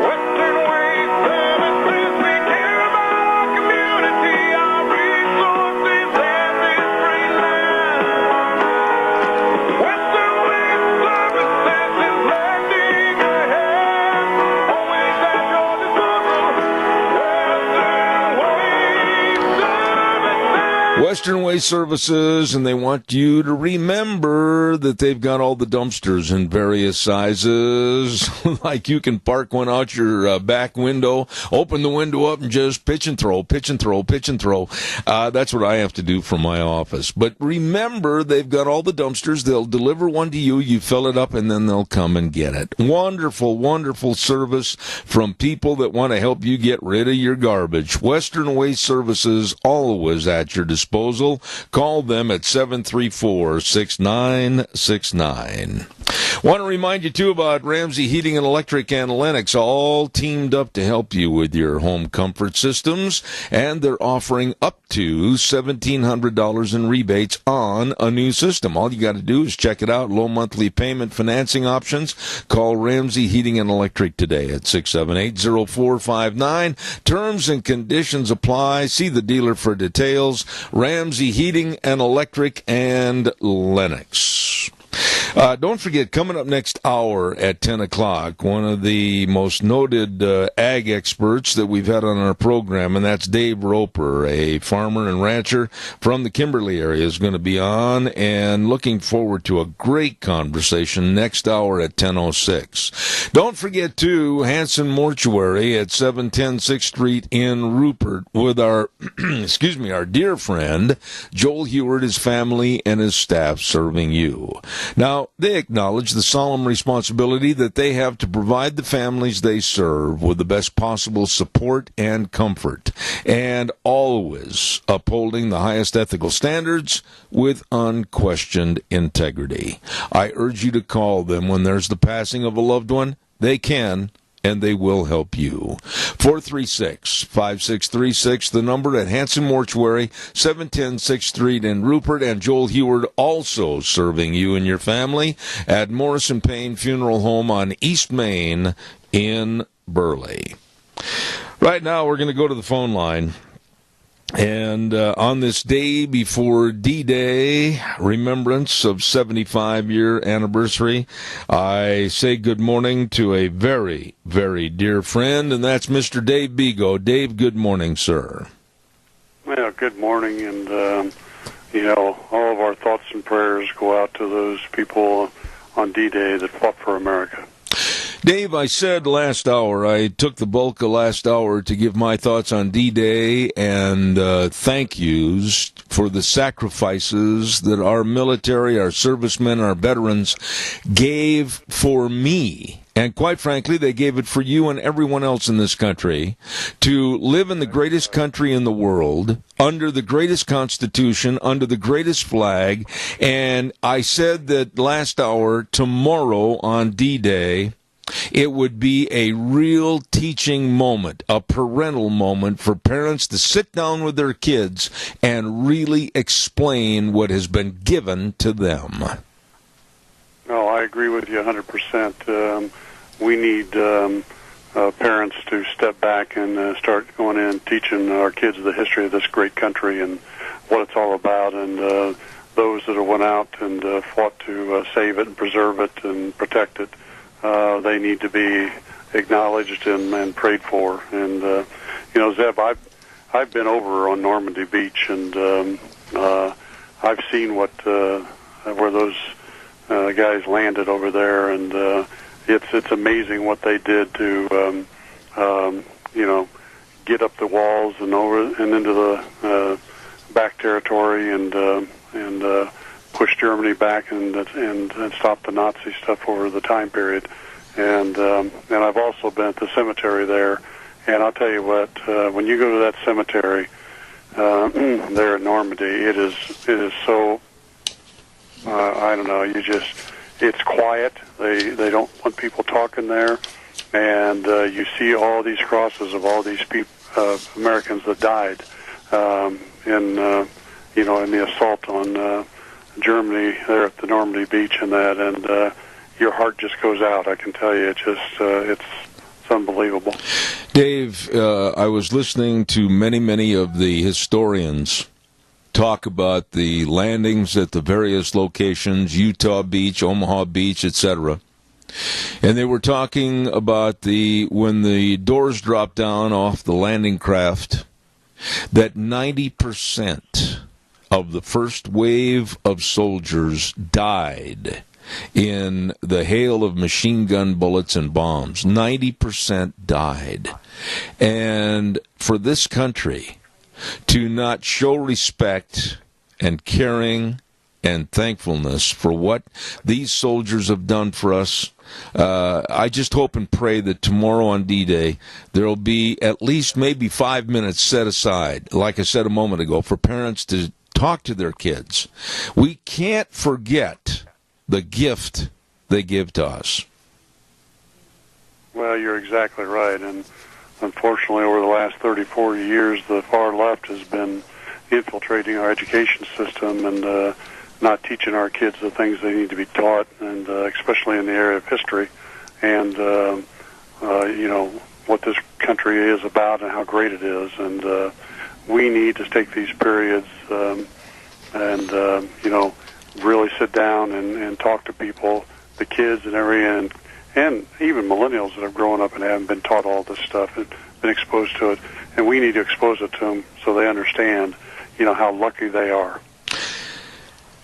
Western Waste Services, we care about our community, our resources, and this free land. Western Waste Services is lending a hand, always at your disposal. Western Waste Services, and they want you to remember that they've got all the dumpsters in various sizes. Like you can park one out your back window, open the window up, and just pitch and throw, pitch and throw, pitch and throw. That's what I have to do from my office. But remember, they've got all the dumpsters. They'll deliver one to you. You fill it up, and then they'll come and get it. Wonderful, wonderful service from people that want to help you get rid of your garbage. Western Waste Services, always at your disposal. Call them at 734-6969. Want to remind you, too, about Ramsey Heating and Electric and Lennox, all teamed up to help you with your home comfort systems, and they're offering up to $1,700 in rebates on a new system. All you got to do is check it out. Low monthly payment financing options. Call Ramsey Heating and Electric today at 678-0459. Terms and conditions apply. See the dealer for details. Ramsey Heating and Electric and Lennox. Don't forget, coming up next hour at 10 o'clock, one of the most noted ag experts that we've had on our program, and that's Dave Roper, a farmer and rancher from the Kimberly area, is going to be on, and looking forward to a great conversation next hour at 10:06. Don't forget, too, Hanson Mortuary at 710 6th Street in Rupert with our, our dear friend, Joel Heward, his family, and his staff serving you. Now, they acknowledge the solemn responsibility that they have to provide the families they serve with the best possible support and comfort, and always upholding the highest ethical standards with unquestioned integrity. I urge you to call them when there's the passing of a loved one. They can, and they will help you. 436-5636, the number at Hanson Mortuary, 710 6th Street in Rupert, and Joel Heward also serving you and your family at Morrison Payne Funeral Home on East Main in Burley. Right now, we're going to go to the phone line. And on this day before D-Day, remembrance of 75-year anniversary, I say good morning to a very, very dear friend, and that's Mr. Dave Bego. Dave, good morning, sir. Well, good morning, and all of our thoughts and prayers go out to those people on D-Day that fought for America. Dave, I said last hour, I took the bulk of last hour to give my thoughts on D-Day and thank yous for the sacrifices that our military, our servicemen, our veterans gave for me. And quite frankly, they gave it for you and everyone else in this country to live in the greatest country in the world, under the greatest constitution, under the greatest flag. And I said that last hour, tomorrow on D-Day, it would be a real teaching moment, a parental moment for parents to sit down with their kids and really explain what has been given to them. No, I agree with you 100%. We need parents to step back and start going in and teaching our kids the history of this great country and what it's all about, and those that have went out and fought to save it and preserve it and protect it. They need to be acknowledged and prayed for. And Zeb, I've been over on Normandy Beach, and I've seen where those guys landed over there, and it's amazing what they did to get up the walls and over and into the back territory and push Germany back and stop the Nazi stuff over the time period. And I've also been at the cemetery there, and I'll tell you what, when you go to that cemetery there in Normandy, it is so I don't know, it's quiet. They don't want people talking there, and you see all these crosses of all these Americans that died in the assault on Germany there at the Normandy Beach and that, and your heart just goes out. I can tell you, it's unbelievable. Dave, I was listening to many of the historians talk about the landings at the various locations, Utah Beach, Omaha Beach, etc. And they were talking about when the doors dropped down off the landing craft, that 90% of the first wave of soldiers died in the hail of machine gun bullets and bombs. 90% died. And for this country to not show respect and caring and thankfulness for what these soldiers have done for us, I just hope and pray that tomorrow on D-Day there will be at least maybe 5 minutes set aside, like I said a moment ago, for parents to talk to their kids. We can't forget the gift they give to us. Well, you're exactly right, and unfortunately over the last 30, 40 years, the far left has been infiltrating our education system and not teaching our kids the things they need to be taught, and especially in the area of history and what this country is about and how great it is. And we need to take these periods and really sit down and talk to people, the kids and everything, and even millennials that have grown up and haven't been taught all this stuff and been exposed to it. And we need to expose it to them so they understand, how lucky they are.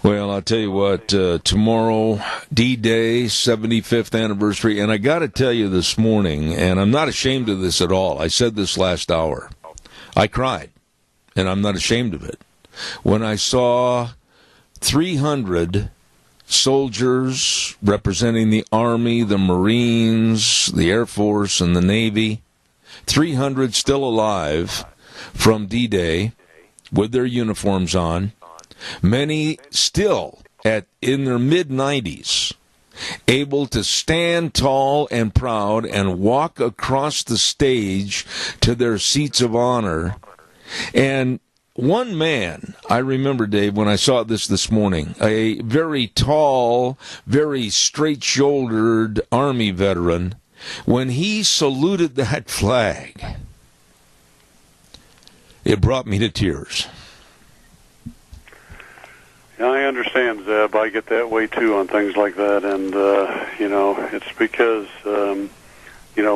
Well, I'll tell you what, tomorrow, D-Day, 75th anniversary, and I got to tell you this morning, and I'm not ashamed of this at all. I said this last hour. I cried, and I'm not ashamed of it. When I saw 300 soldiers representing the Army, the Marines, the Air Force, and the Navy, 300 still alive from D-Day with their uniforms on, many still in their mid-90s, able to stand tall and proud and walk across the stage to their seats of honor. And one man, I remember, Dave, when I saw this morning, a very tall, very straight-shouldered Army veteran, when he saluted that flag, it brought me to tears. I understand, Zeb. I get that way, too, on things like that. And, it's because,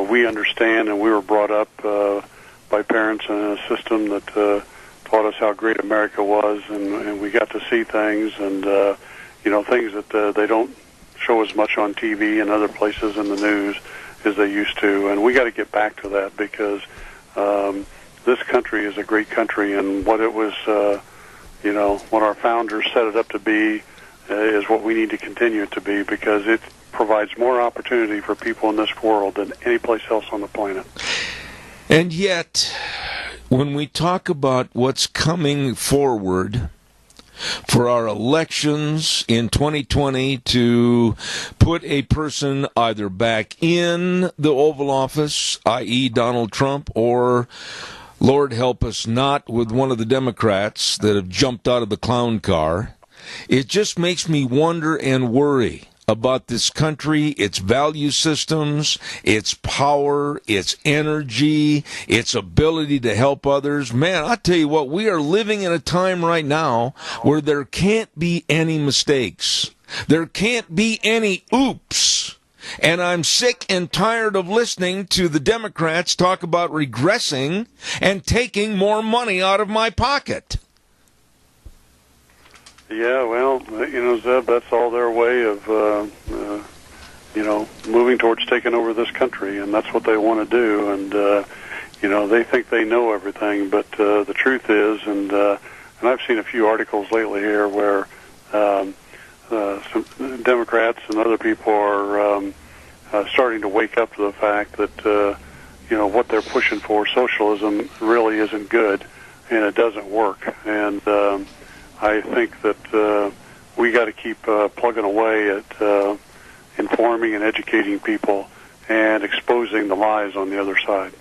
we understand and we were brought up by parents in a system that taught us how great America was, and we got to see things, and things that they don't show as much on TV and other places in the news as they used to. And we got to get back to that, because this country is a great country, and what it was, what our founders set it up to be is what we need to continue it to be, because it provides more opportunity for people in this world than any place else on the planet. And yet, when we talk about what's coming forward for our elections in 2020 to put a person either back in the Oval Office, i.e. Donald Trump, or, Lord help us, not with one of the Democrats that have jumped out of the clown car, it just makes me wonder and worry about this country, its value systems, its power, its energy, its ability to help others. Man, I'll tell you what, we are living in a time right now where there can't be any mistakes. There can't be any oops. And I'm sick and tired of listening to the Democrats talk about regressing and taking more money out of my pocket. Yeah, well, Zeb, that's all their way of, moving towards taking over this country, and that's what they want to do. And, they think they know everything, but the truth is, and I've seen a few articles lately here where some Democrats and other people are starting to wake up to the fact that, what they're pushing for, socialism, really isn't good, and it doesn't work. And I think that we got to keep plugging away at informing and educating people and exposing the lies on the other side.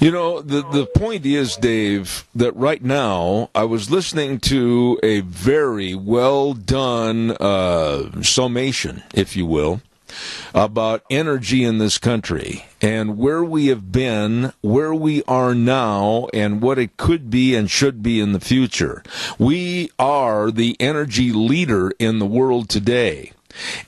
The point is, Dave, that right now I was listening to a very well done summation, if you will, about energy in this country and where we have been, where we are now, and what it could be and should be in the future. We are the energy leader in the world today.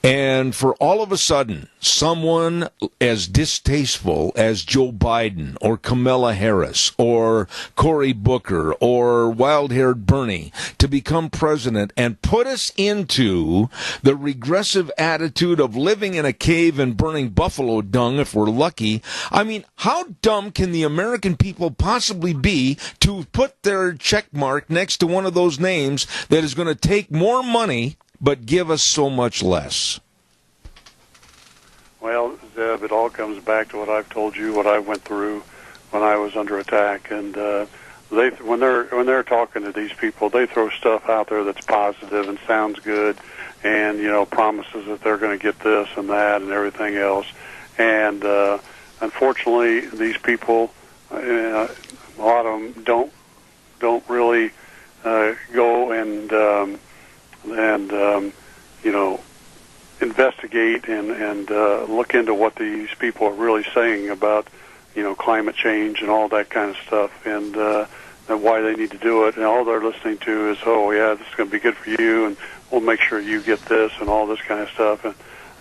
And for all of a sudden, someone as distasteful as Joe Biden or Kamala Harris or Cory Booker or wild-haired Bernie to become president and put us into the regressive attitude of living in a cave and burning buffalo dung if we're lucky. I mean, how dumb can the American people possibly be to put their check mark next to one of those names that is going to take more money but give us so much less? Well, Zeb, it all comes back to what I've told you, what I went through when I was under attack. And when they're talking to these people, they throw stuff out there that's positive and sounds good, and promises that they're going to get this and that and everything else. And unfortunately, these people, a lot of them don't really go and investigate and look into what these people are really saying about, climate change and all that kind of stuff, and why they need to do it. And all they're listening to is, oh, yeah, this is going to be good for you, and we'll make sure you get this and all this kind of stuff,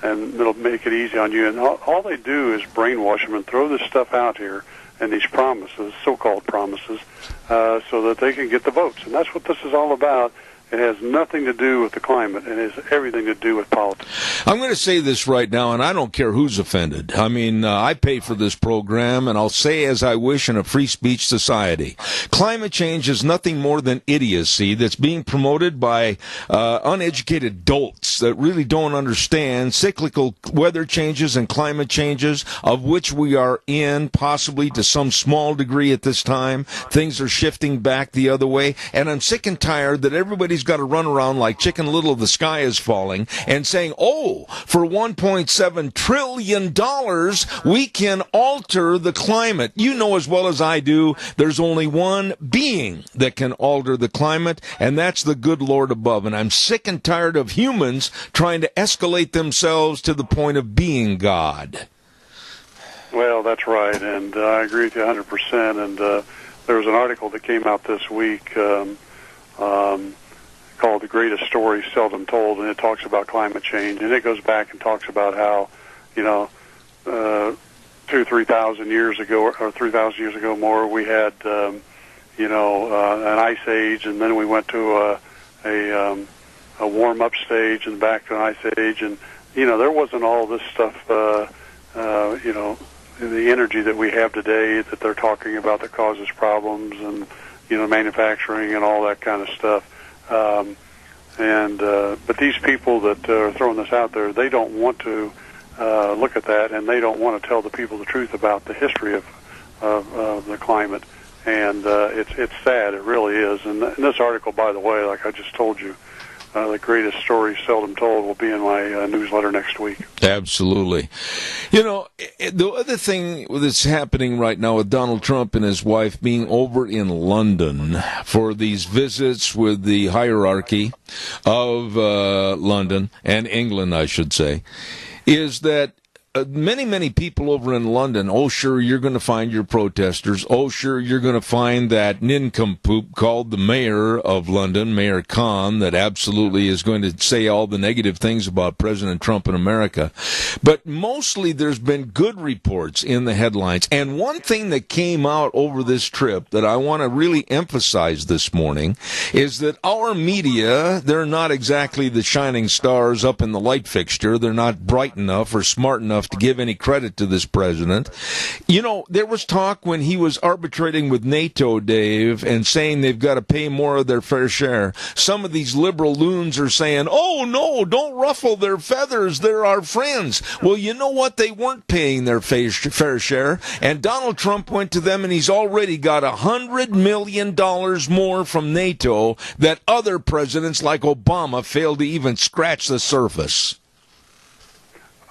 and it'll make it easy on you. And all they do is brainwash them and throw this stuff out here and these promises, so-called promises, so that they can get the votes. And that's what this is all about. It has nothing to do with the climate. It has everything to do with politics. I'm going to say this right now, and I don't care who's offended. I mean, I pay for this program, and I'll say as I wish in a free speech society. Climate change is nothing more than idiocy that's being promoted by uneducated dolts that really don't understand cyclical weather changes and climate changes, of which we are in, possibly to some small degree at this time. Things are shifting back the other way, and I'm sick and tired that everybody's got to run around like Chicken Little, the sky is falling, and saying, oh, for $1.7 trillion, we can alter the climate. You know as well as I do, there's only one being that can alter the climate, and that's the good Lord above. And I'm sick and tired of humans trying to escalate themselves to the point of being God. Well, that's right, and I agree with you 100%. And there was an article that came out this week called The Greatest Story Seldom Told, and it talks about climate change, and it goes back and talks about how, 2,000 or 3,000 years ago, or 3,000 years ago more, we had, an ice age, and then we went to a warm-up stage and back to an ice age, and there wasn't all this stuff, the energy that we have today that they're talking about that causes problems, and manufacturing and all that kind of stuff. But these people that are throwing this out there, they don't want to look at that, and they don't want to tell the people the truth about the history of the climate. And it's sad, it really is. And this article, by the way, like I just told you, the greatest story seldom told will be in my newsletter next week. Absolutely. The other thing that's happening right now with Donald Trump and his wife being over in London for these visits with the hierarchy of London and England, I should say, is that many people over in London, oh, sure, you're going to find your protesters. Oh, sure, you're going to find that nincompoop called the mayor of London, Mayor Khan, that absolutely is going to say all the negative things about President Trump in America. But mostly there's been good reports in the headlines. And one thing that came out over this trip that I want to really emphasize this morning is that our media, they're not exactly the shining stars up in the light fixture. They're not bright enough or smart enough to give any credit to this president. There was talk when he was arbitrating with NATO, Dave, and saying they've got to pay more of their fair share. Some of these liberal loons are saying, oh, no, don't ruffle their feathers. They're our friends. Well, you know what? They weren't paying their fair share. And Donald Trump went to them, and he's already got $100 million more from NATO that other presidents like Obama failed to even scratch the surface.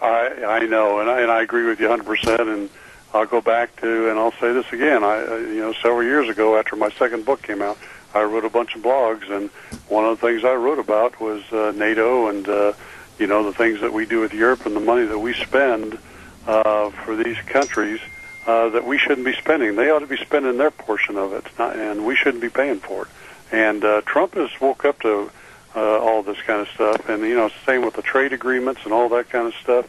I know, and I agree with you 100%, and I'll go back to, and I'll say this again, several years ago after my second book came out, I wrote a bunch of blogs, and one of the things I wrote about was NATO and, the things that we do with Europe and the money that we spend for these countries that we shouldn't be spending. They ought to be spending their portion of it, and we shouldn't be paying for it. And Trump has woke up to all this kind of stuff, and same with the trade agreements and all that kind of stuff.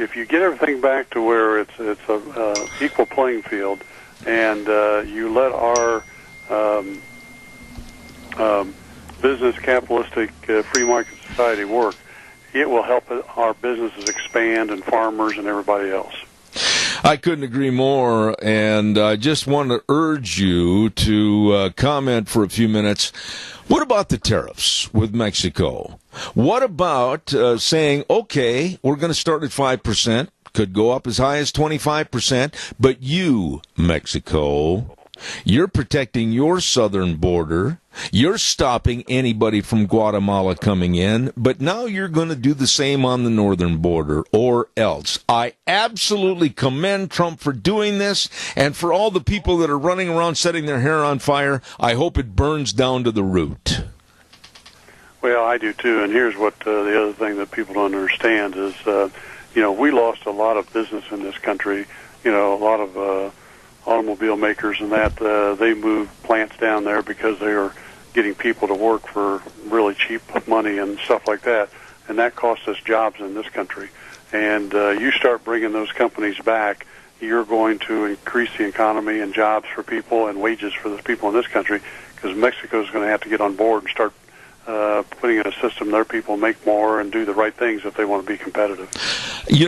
If you get everything back to where it's a equal playing field, and you let our business capitalistic free market society work, it will help our businesses expand and farmers and everybody else. I couldn't agree more, and I just want to urge you to comment for a few minutes. What about the tariffs with Mexico? What about saying, okay, we're going to start at 5%, could go up as high as 25%, but you, Mexico, you're protecting your southern border. You're stopping anybody from Guatemala coming in, but now you're going to do the same on the northern border, or else. I absolutely commend Trump for doing this, and for all the people that are running around setting their hair on fire, I hope it burns down to the root. Well, I do too, and here's what the other thing that people don't understand is, we lost a lot of business in this country, a lot of automobile makers and that, they moved plants down there because they were getting people to work for really cheap money and stuff like that, and that cost us jobs in this country. And you start bringing those companies back, you're going to increase the economy and jobs for people and wages for the people in this country, because Mexico is going to have to get on board and start putting in a system their people make more and do the right things if they want to be competitive.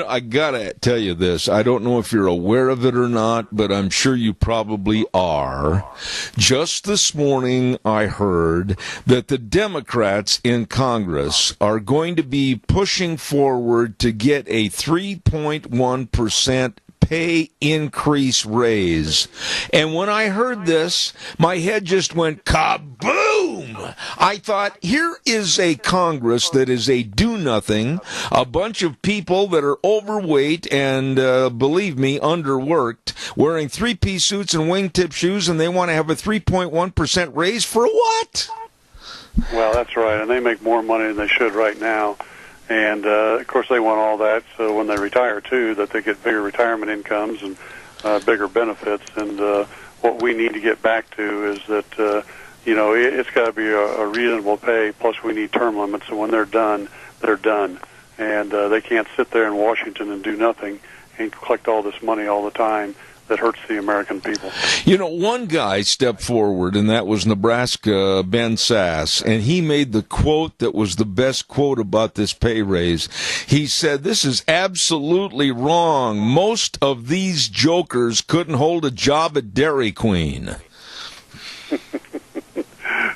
I gotta tell you this. I don't know if you're aware of it or not, but I'm sure you probably are. Just this morning, I heard that the Democrats in Congress are going to be pushing forward to get a 3.1% pay increase raise. And when I heard this, my head just went kaboom! I thought, here is a Congress that is a do-nothing, a bunch of people that are overweight and, believe me, underworked, wearing three-piece suits and wingtip shoes, and they want to have a 3.1% raise for what? Well, that's right, and they make more money than they should right now. And, of course, they want all that, so when they retire, too, that they get bigger retirement incomes and bigger benefits. And what we need to get back to is that, it's got to be a reasonable pay, plus we need term limits, so when they're done, they're done. And they can't sit there in Washington and do nothing and collect all this money all the time. that hurts the American people. You know, one guy stepped forward, and that was Nebraska Ben Sass, and he made the quote that was the best quote about this pay raise. He said, "This is absolutely wrong. Most of these jokers couldn't hold a job at Dairy Queen."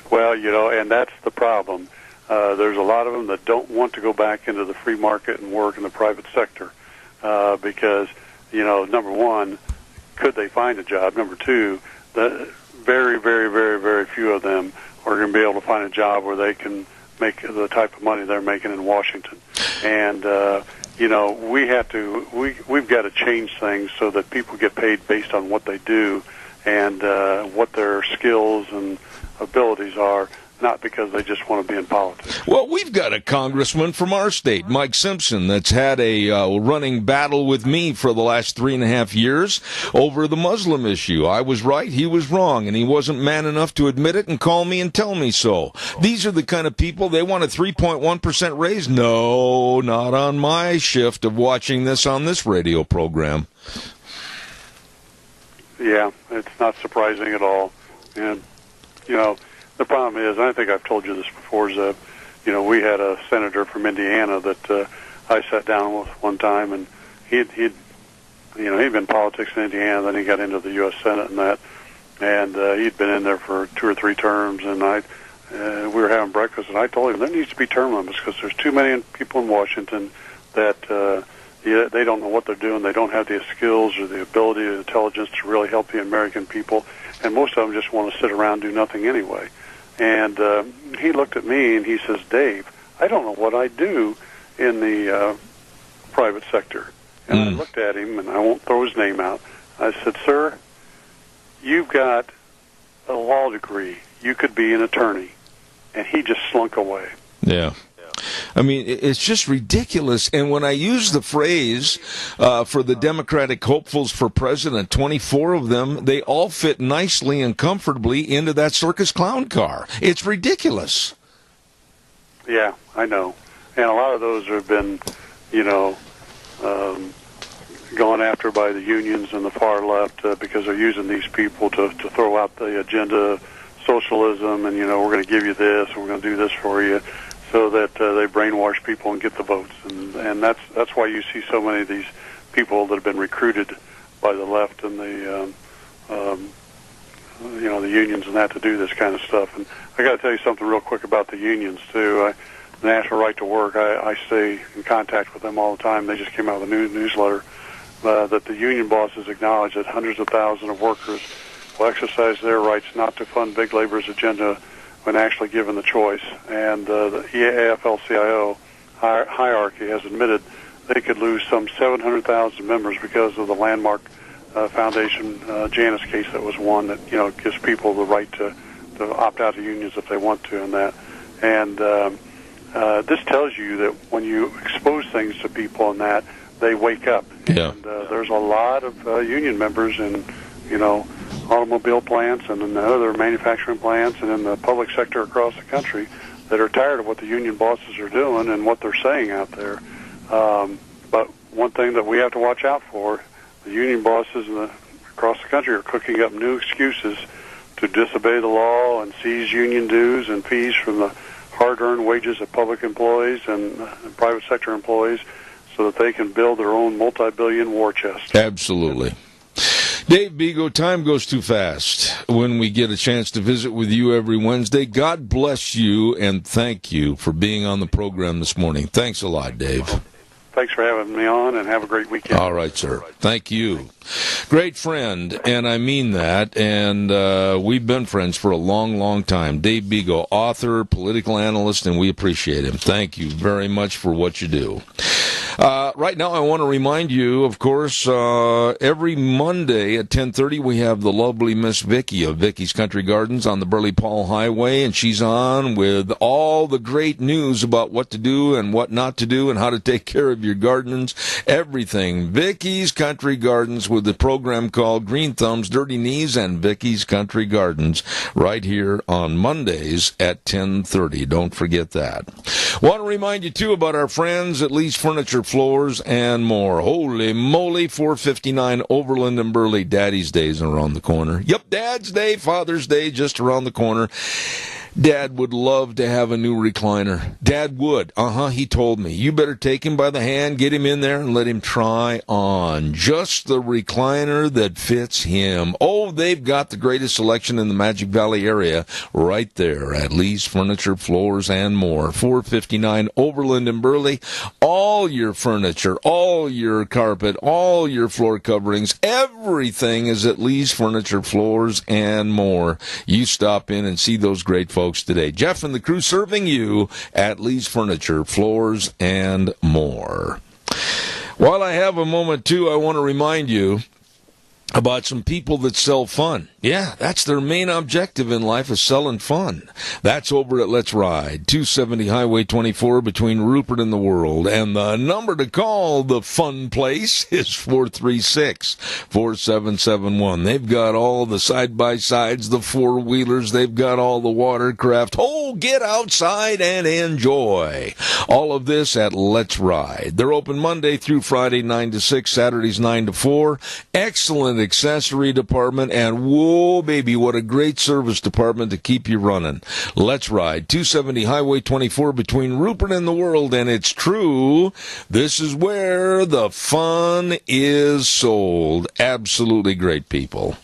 Well, you know, and that's the problem. There's a lot of them that don't want to go back into the free market and work in the private sector because, you know, number one, could they find a job? Number two, very, very, very, very few of them are going to be able to find a job where they can make the type of money they're making in Washington. And, you know, we've got to change things so that people get paid based on what they do and what their skills and abilities are, not because they just want to be in politics. Well, we've got a congressman from our state, Mike Simpson, that's had a running battle with me for the last 3.5 years over the Muslim issue. I was right, he was wrong, and he wasn't man enough to admit it and call me and tell me so. These are the kind of people, they want a 3.1% raise? No, not on my shift of watching this on this radio program. Yeah, it's not surprising at all. And, you know, the problem is, and I think I've told you this before, is that, you know, we had a senator from Indiana that I sat down with one time, and he'd been in politics in Indiana, then he got into the U.S. Senate and that, and he'd been in there for 2 or 3 terms, and we were having breakfast, and I told him there needs to be term limits because there's too many people in Washington that they don't know what they're doing, they don't have the skills or the ability or the intelligence to really help the American people, and most of them just want to sit around and do nothing anyway. And he looked at me and he says, "Dave, I don't know what I do in the private sector." And I looked at him, and I won't throw his name out. I said, "Sir, you've got a law degree. You could be an attorney." And he just slunk away. Yeah. I mean, it's just ridiculous. And when I use the phrase for the Democratic hopefuls for president, 24 of them, they all fit nicely and comfortably into that circus clown car. It's ridiculous. Yeah, I know. And a lot of those have been, you know, gone after by the unions and the far left because they're using these people to throw out the agenda, socialism, and, you know, we're going to give you this, and we're going to do this for you, so that they brainwash people and get the votes. And that's why you see so many of these people that have been recruited by the left and the you know, the unions and that to do this kind of stuff. And I got to tell you something real quick about the unions too. The National Right to Work, I stay in contact with them all the time. They just came out with a new newsletter that the union bosses acknowledge that hundreds of thousands of workers will exercise their rights not to fund big labor's agenda when actually given the choice. And the AFL-CIO hierarchy has admitted they could lose some 700,000 members because of the landmark Foundation Janus case that was one that, you know, gives people the right to opt out of unions if they want to and that. And this tells you that when you expose things to people and that, they wake up. Yeah. And there's a lot of union members in, you know, automobile plants and in the other manufacturing plants and in the public sector across the country that are tired of what the union bosses are doing and what they're saying out there. But one thing that we have to watch out for, the union bosses across the country are cooking up new excuses to disobey the law and seize union dues and fees from the hard-earned wages of public employees and private sector employees so that they can build their own multi-billion war chest. Absolutely. Dave Bego, time goes too fast when we get a chance to visit with you every Wednesday. God bless you, and thank you for being on the program this morning. Thanks a lot, Dave. Thanks for having me on, and have a great weekend. All right, sir. Thank you. Great friend, and I mean that, and we've been friends for a long, long time. Dave Bego, author, political analyst, and we appreciate him. Thank you very much for what you do. Right now, I want to remind you, of course, every Monday at 10:30, we have the lovely Miss Vicki of Vicky's Country Gardens on the Burley Paul Highway, and she's on with all the great news about what to do and what not to do and how to take care of your gardens, everything. Vicky's Country Gardens with the program called Green Thumbs, Dirty Knees, and Vicky's Country Gardens right here on Mondays at 10:30. Don't forget that. Want to remind you, too, about our friends at Lee's Furniture Floors and More. Holy moly, 459 Overland and Burley. Daddy's Day's around the corner. Yep, Dad's Day, Father's Day, just around the corner. Dad would love to have a new recliner. Dad would. He told me. You better take him by the hand, get him in there, and let him try on just the recliner that fits him. Oh, they've got the greatest selection in the Magic Valley area right there at Lee's Furniture, Floors, and More. 459 Overland and Burley. All your furniture, all your carpet, all your floor coverings, everything is at Lee's Furniture, Floors, and More. You stop in and see those great folks today. Jeff and the crew serving you at Lee's Furniture, Floors, and More. While I have a moment, too, I want to remind you about some people that sell fun. Yeah, that's their main objective in life, is selling fun. That's over at Let's Ride, 270 Highway 24 between Rupert and the World. And the number to call the fun place is 436-4771. They've got all the side-by-sides, the four-wheelers. They've got all the watercraft. Oh, get outside and enjoy. All of this at Let's Ride. They're open Monday through Friday, 9 to 6, Saturdays, 9 to 4. Excellent accessory department, and whoa, baby, what a great service department to keep you running. Let's Ride, 270 Highway 24 between Rupert and the World, and it's true, this is where the fun is sold. Absolutely great people.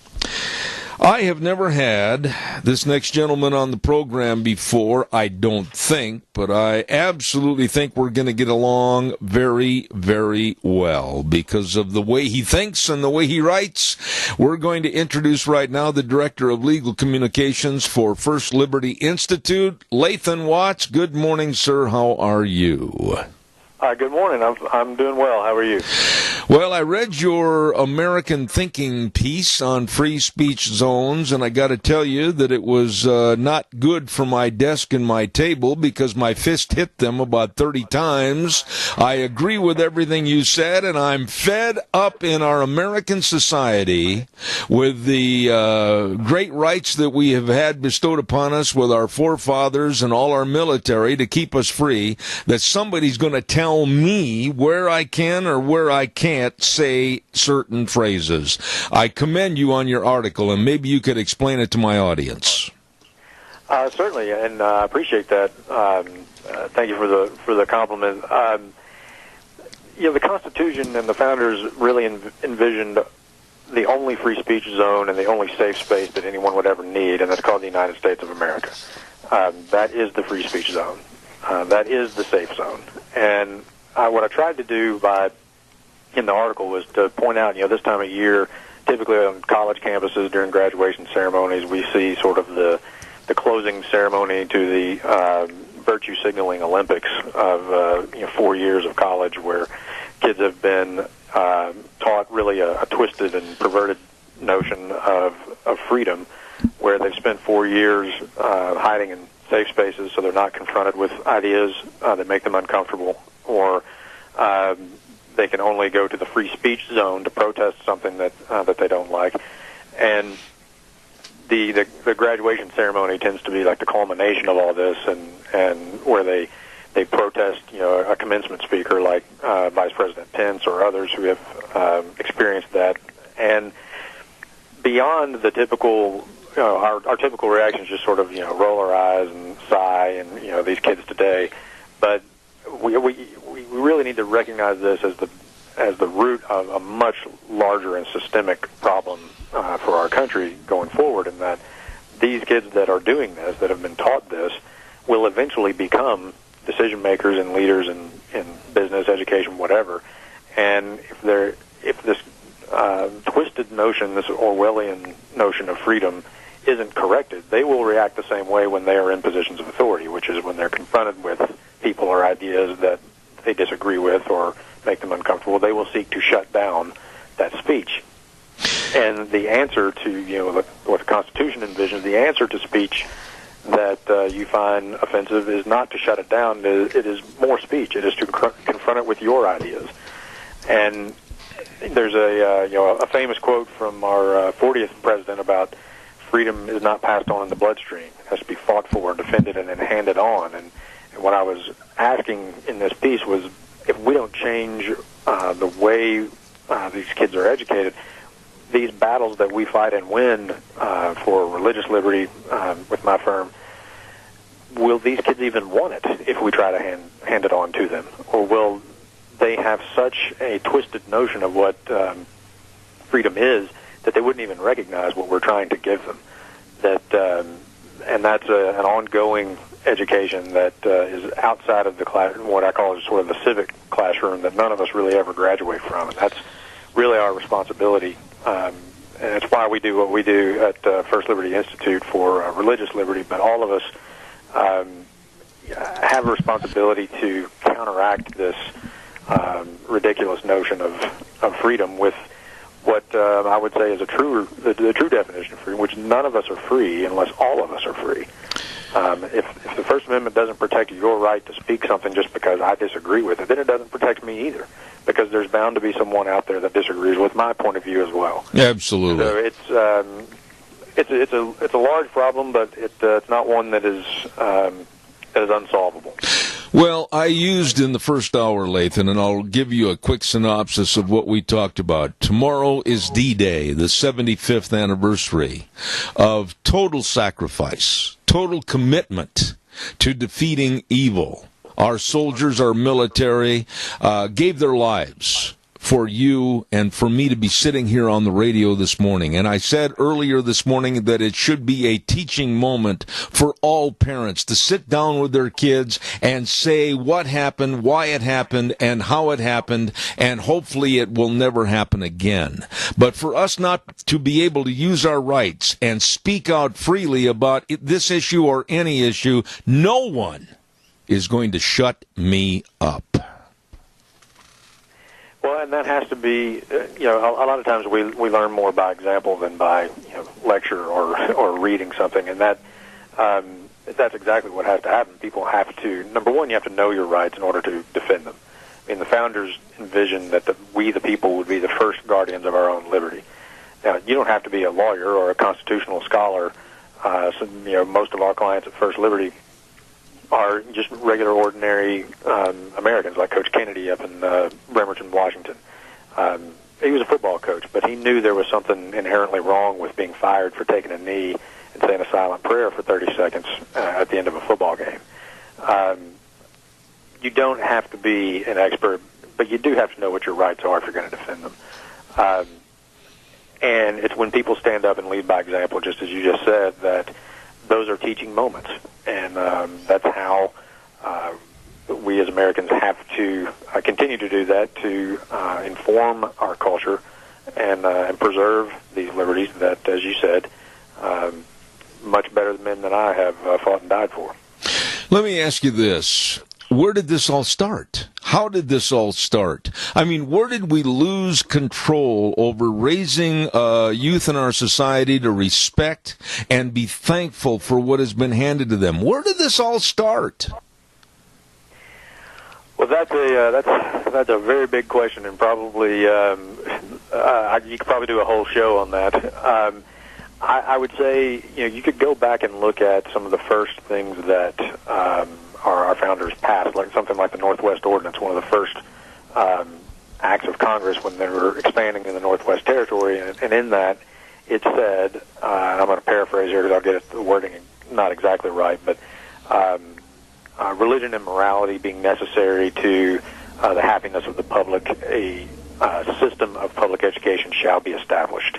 I have never had this next gentleman on the program before, I don't think, but I absolutely think we're going to get along very, very well because of the way he thinks and the way he writes. We're going to introduce right now the Director of Legal Communications for First Liberty Institute, Lathan Watts. Good morning, sir. How are you? Good morning. I'm doing well. How are you? Well, I read your American Thinking piece on free speech zones, and I got to tell you that it was not good for my desk and my table because my fist hit them about 30 times. I agree with everything you said, and I'm fed up in our American society with the great rights that we have had bestowed upon us with our forefathers and all our military to keep us free, that somebody's going to tell me where I can or where I can't say certain phrases. I commend you on your article, and maybe you could explain it to my audience. Certainly, and I appreciate that. Thank you for the compliment. The Constitution and the founders really envisioned the only free speech zone and the only safe space that anyone would ever need, and that's called the United States of America. That is the free speech zone. That is the safe zone. And what I tried to do in the article was to point out, this time of year, typically on college campuses during graduation ceremonies, we see sort of the closing ceremony to the virtue signaling Olympics of 4 years of college, where kids have been taught really a twisted and perverted notion of freedom, where they've spent 4 years hiding in safe spaces so they're not confronted with ideas that make them uncomfortable, or they can only go to the free speech zone to protest something that they don't like. And the graduation ceremony tends to be like the culmination of all this, and where they protest a commencement speaker like Vice President Pence or others who have experienced that. And beyond the typical our typical reaction is just sort of roll our eyes and sigh and these kids today, but we really need to recognize this as the root of a much larger and systemic problem for our country going forward, and that these kids that are doing this, that have been taught this, will eventually become decision makers and leaders in business, education, whatever. And if this twisted notion, this Orwellian notion of freedom, isn't corrected, they will react the same way when they are in positions of authority, which is when they're confronted with people or ideas that they disagree with or make them uncomfortable. They will seek to shut down that speech. And the answer to what the Constitution envisions, the answer to speech that you find offensive is not to shut it down. It is more speech. It is to confront it with your ideas. And there's a famous quote from our 40th president about freedom is not passed on in the bloodstream. It has to be fought for, defended, and then handed on. And what I was asking in this piece was if we don't change the way these kids are educated, these battles that we fight and win for religious liberty with my firm, will these kids even want it if we try to hand it on to them? Or will they have such a twisted notion of what freedom is that they wouldn't even recognize what we're trying to give them? And that's an ongoing education that is outside of the class, what I call sort of the civic classroom, that none of us really ever graduate from. And that's really our responsibility. And it's why we do what we do at First Liberty Institute for religious liberty. But all of us have a responsibility to counteract this ridiculous notion of freedom with what I would say is the true definition of freedom, which none of us are free unless all of us are free. If the First Amendment doesn't protect your right to speak something just because I disagree with it, then it doesn't protect me either, because there's bound to be someone out there that disagrees with my point of view as well. Absolutely. So it's a large problem, but it's not one that is unsolvable. Well, I used in the first hour, Lathan, and I'll give you a quick synopsis of what we talked about. Tomorrow is D-Day, the 75th anniversary of total sacrifice, total commitment to defeating evil. Our soldiers, our military, gave their lives for you and for me to be sitting here on the radio this morning. And I said earlier this morning that it should be a teaching moment for all parents to sit down with their kids and say what happened, why it happened, and how it happened, and hopefully it will never happen again. But for us not to be able to use our rights and speak out freely about this issue or any issue, no one is going to shut me up. Well, and that has to be, a lot of times we learn more by example than by lecture or reading something, and that's exactly what has to happen. People have to, number one, you have to know your rights in order to defend them. I mean, the founders envisioned that we, the people, would be the first guardians of our own liberty. Now, you don't have to be a lawyer or a constitutional scholar. Most of our clients at First Liberty are just regular, ordinary Americans, like Coach Kennedy up in Bremerton, Washington. He was a football coach, but he knew there was something inherently wrong with being fired for taking a knee and saying a silent prayer for 30 seconds at the end of a football game. You don't have to be an expert, but you do have to know what your rights are if you're going to defend them. And it's when people stand up and lead by example, just as you just said, that those are teaching moments, and that's how we as Americans have to continue to do that to inform our culture and preserve these liberties that, as you said, much better men than I have fought and died for. Let me ask you this. Where did this all start? How did this all start? I mean, where did we lose control over raising youth in our society to respect and be thankful for what has been handed to them? Where did this all start? Well, that's a very big question, and probably you could probably do a whole show on that. I would say you could go back and look at some of the first things that our founders passed, like something like the Northwest Ordinance, one of the first acts of Congress when they were expanding in the Northwest Territory, and in that it said, and I'm going to paraphrase here because I'll get the wording not exactly right, but religion and morality being necessary to the happiness of the public, a system of public education shall be established.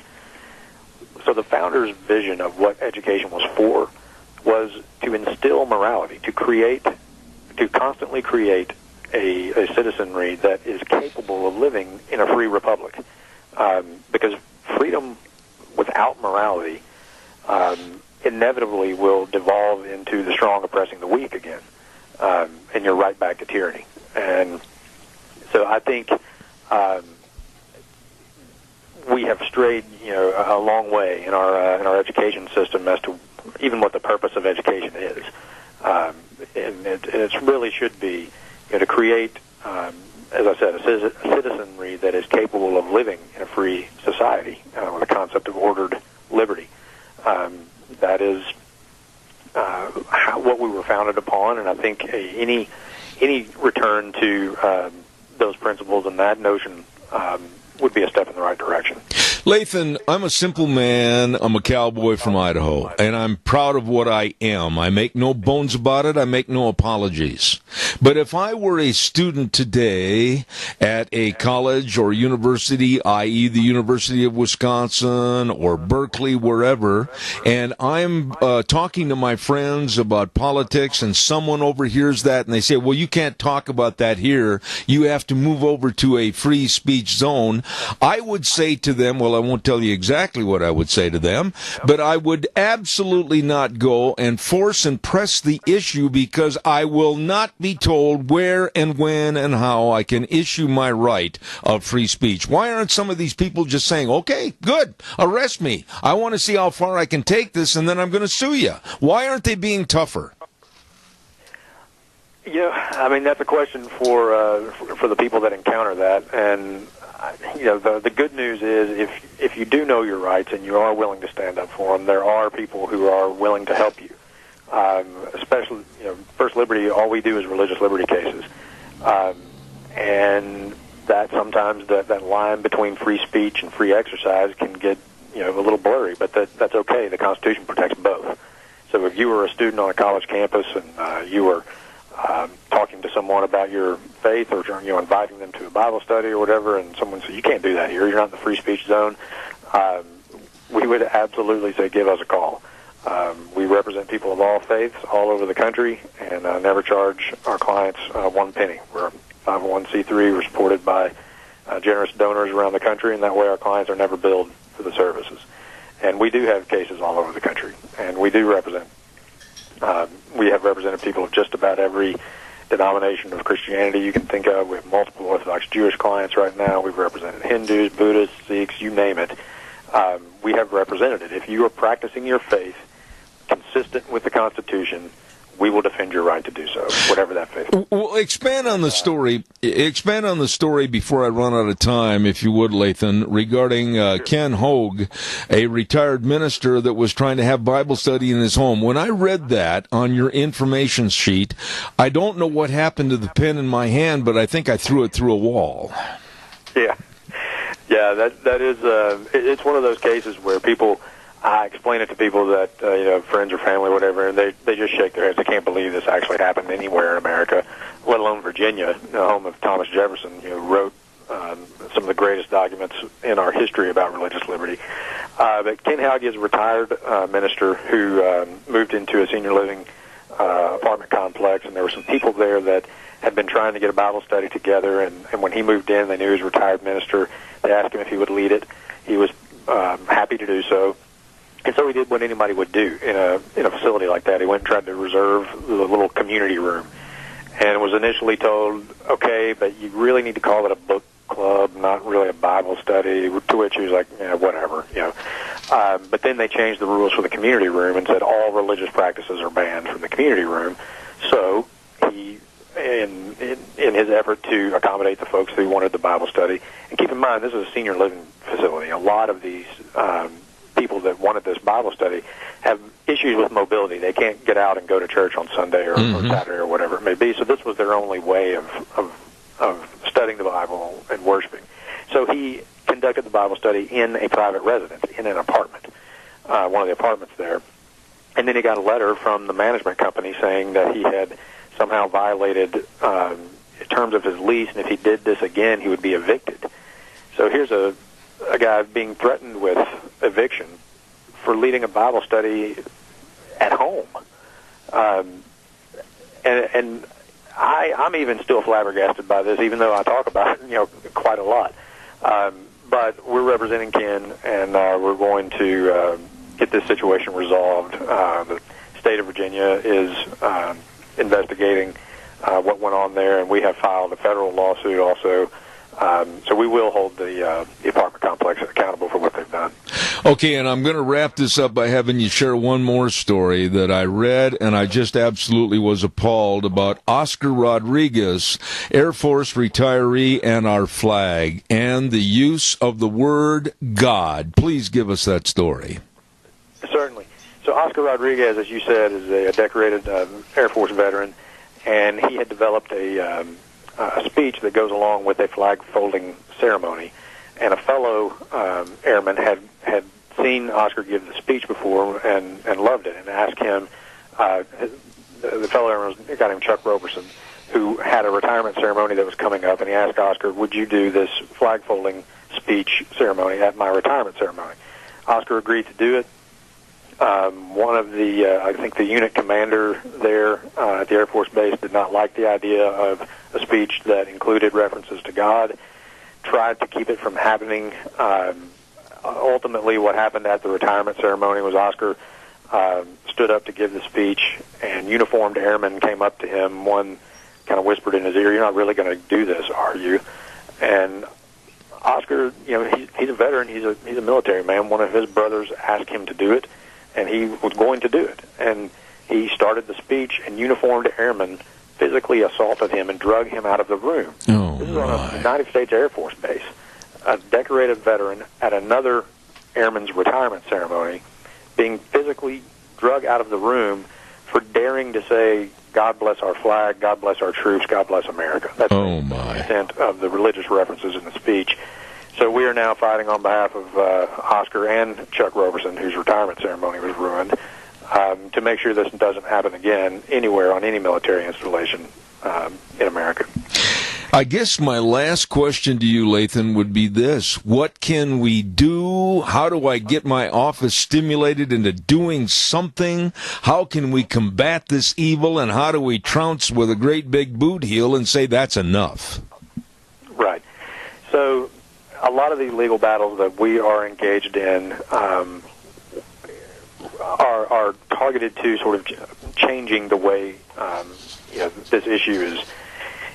So the founders' vision of what education was for was to instill morality, to constantly create a citizenry that is capable of living in a free republic. Because freedom without morality inevitably will devolve into the strong oppressing the weak again, and you're right back to tyranny. And so I think we have strayed, a long way in our education system as to even what the purpose of education is. And it really should be to create, as I said, a citizenry that is capable of living in a free society with a concept of ordered liberty. That is what we were founded upon, and I think any return to those principles and that notion would be a step in the right direction. Lathan, I'm a simple man. I'm a cowboy from Idaho, and I'm proud of what I am. I make no bones about it. I make no apologies. But if I were a student today at a college or university, i.e. the University of Wisconsin or Berkeley, wherever, and I'm talking to my friends about politics, and someone overhears that, and they say, well, you can't talk about that here. You have to move over to a free speech zone. I would say to them, well, I won't tell you exactly what I would say to them, but I would absolutely not go and force and press the issue, because I will not be told where and when and how I can issue my right of free speech. Why aren't some of these people just saying, okay, good, arrest me. I want to see how far I can take this, and then I'm going to sue you. Why aren't they being tougher? Yeah, I mean, that's a question for the people that encounter that. And the good news is if you do know your rights and you are willing to stand up for them, there are people who are willing to help you. Especially, First Liberty, all we do is religious liberty cases. And that sometimes that line between free speech and free exercise can get a little blurry, but that's okay. The Constitution protects both. So if you were a student on a college campus and you were talking to someone about your faith, or inviting them to a Bible study or whatever, and someone said, you can't do that here, you're not in the free speech zone, we would absolutely say, give us a call. We represent people of all faiths all over the country, and never charge our clients one penny. We're a 501c3. We're supported by generous donors around the country, and that way our clients are never billed for the services. And we do have cases all over the country, and we do represent. We have represented people of just about every denomination of Christianity you can think of. We have multiple Orthodox Jewish clients right now. We've represented Hindus, Buddhists, Sikhs, you name it. We have represented it. If you are practicing your faith consistent with the Constitution, we will defend your right to do so, whatever that faith is. Well, expand on the story. Expand on the story before I run out of time, if you would, Lathan, regarding Ken Hogue, a retired minister that was trying to have Bible study in his home. When I read that on your information sheet, I don't know what happened to the pen in my hand, but I think I threw it through a wall. Yeah, that is. It's one of those cases where people. I explain it to people that, friends or family or whatever, and they just shake their heads. They can't believe this actually happened anywhere in America, let alone Virginia, the home of Thomas Jefferson, who wrote some of the greatest documents in our history about religious liberty. But Ken Hogue is a retired minister who moved into a senior living apartment complex, and there were some people there that had been trying to get a Bible study together, and when he moved in, they knew he was a retired minister. They asked him if he would lead it. He was happy to do so. And so he did what anybody would do in a facility like that. He went and tried to reserve the little community room, and was initially told, okay, but you really need to call it a book club, not really a Bible study. To which he was like, whatever, But then they changed the rules for the community room and said all religious practices are banned from the community room. So he, in his effort to accommodate the folks who wanted the Bible study, and keep in mind this is a senior living facility. A lot of these people that wanted this Bible study have issues with mobility. They can't get out and go to church on Sunday or Saturday or whatever it may be. So this was their only way of studying the Bible and worshiping. So he conducted the Bible study in a private residence, in an apartment, one of the apartments there. And then he got a letter from the management company saying that he had somehow violated terms of his lease, and if he did this again, he would be evicted. So here's a guy being threatened with eviction for leading a Bible study at home. And I'm even still flabbergasted by this, even though I talk about it, quite a lot. But we're representing Ken, and we're going to get this situation resolved. The state of Virginia is investigating what went on there, and we have filed a federal lawsuit also. So we will hold the apartment complex accountable for what they've done. Okay, and I'm going to wrap this up by having you share one more story that I read, and I just absolutely was appalled about Oscar Rodriguez, Air Force retiree, and our flag, and the use of the word God. Please give us that story. Certainly. So Oscar Rodriguez, as you said, is a decorated Air Force veteran, and he had developed a a speech that goes along with a flag folding ceremony. And a fellow airman had seen Oscar give the speech before and loved it, and asked him, the fellow airman was a guy named Chuck Roberson, who had a retirement ceremony that was coming up, and he asked Oscar, would you do this flag folding speech ceremony at my retirement ceremony? Oscar agreed to do it. One of the, I think the unit commander there at the Air Force Base did not like the idea of a speech that included references to God, tried to keep it from happening. Ultimately, what happened at the retirement ceremony was Oscar stood up to give the speech, and uniformed airmen came up to him. One kind of whispered in his ear, "You're not really going to do this, are you?" And Oscar, he's a veteran. He's a military man. One of his brothers asked him to do it, and he was going to do it. And he started the speech, and uniformed airmen physically assaulted him and drug him out of the room. This is on a United States Air Force base. A decorated veteran at another airman's retirement ceremony being physically drug out of the room for daring to say, "God bless our flag, God bless our troops, God bless America." That's the extent of the religious references in the speech. So we are now fighting on behalf of Oscar and Chuck Roberson, whose retirement ceremony was ruined, to make sure this doesn't happen again anywhere on any military installation in America. I guess my last question to you, Lathan, would be this. What can we do? How do I get my office stimulated into doing something? How can we combat this evil? And how do we trounce with a great big boot heel and say that's enough? Right. So a lot of these legal battles that we are engaged in are targeted to sort of changing the way this issue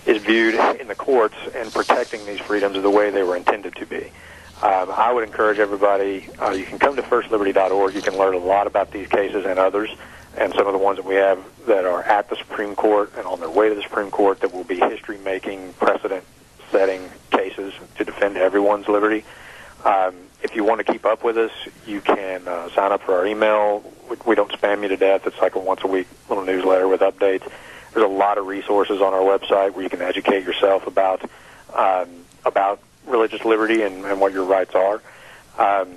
is viewed in the courts and protecting these freedoms the way they were intended to be. I would encourage everybody, you can come to firstliberty.org. You can learn a lot about these cases and others, and some of the ones that we have that are at the Supreme Court and on their way to the Supreme Court that will be history-making, precedent-setting cases to defend everyone's liberty. If you want to keep up with us, you can sign up for our email. We don't spam you to death. It's like a once-a-week little newsletter with updates. There's a lot of resources on our website where you can educate yourself about religious liberty and what your rights are. As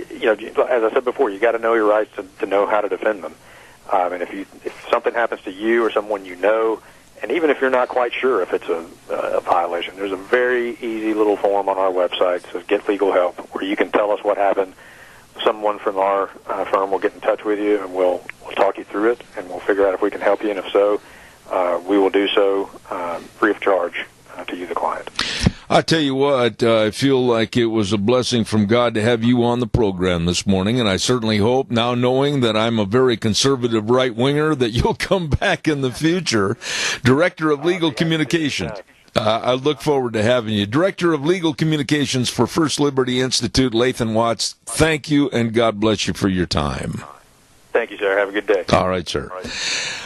I said before, you got to know your rights to know how to defend them. And if something happens to you or someone you know, and even if you're not quite sure if it's a violation, there's a very easy little form on our website that says "Get Legal Help," where you can tell us what happened. Someone from our firm will get in touch with you, and we'll talk you through it, and we'll figure out if we can help you. And if so, we will do so free of charge to you, the client. I tell you what, I feel like it was a blessing from God to have you on the program this morning, and I certainly hope, now knowing that I'm a very conservative right-winger, that you'll come back in the future. Director of Legal Communications. I look forward to having you. Director of Legal Communications for First Liberty Institute, Lathan Watts, thank you, and God bless you for your time. Thank you, sir. Have a good day. All right, sir. All right.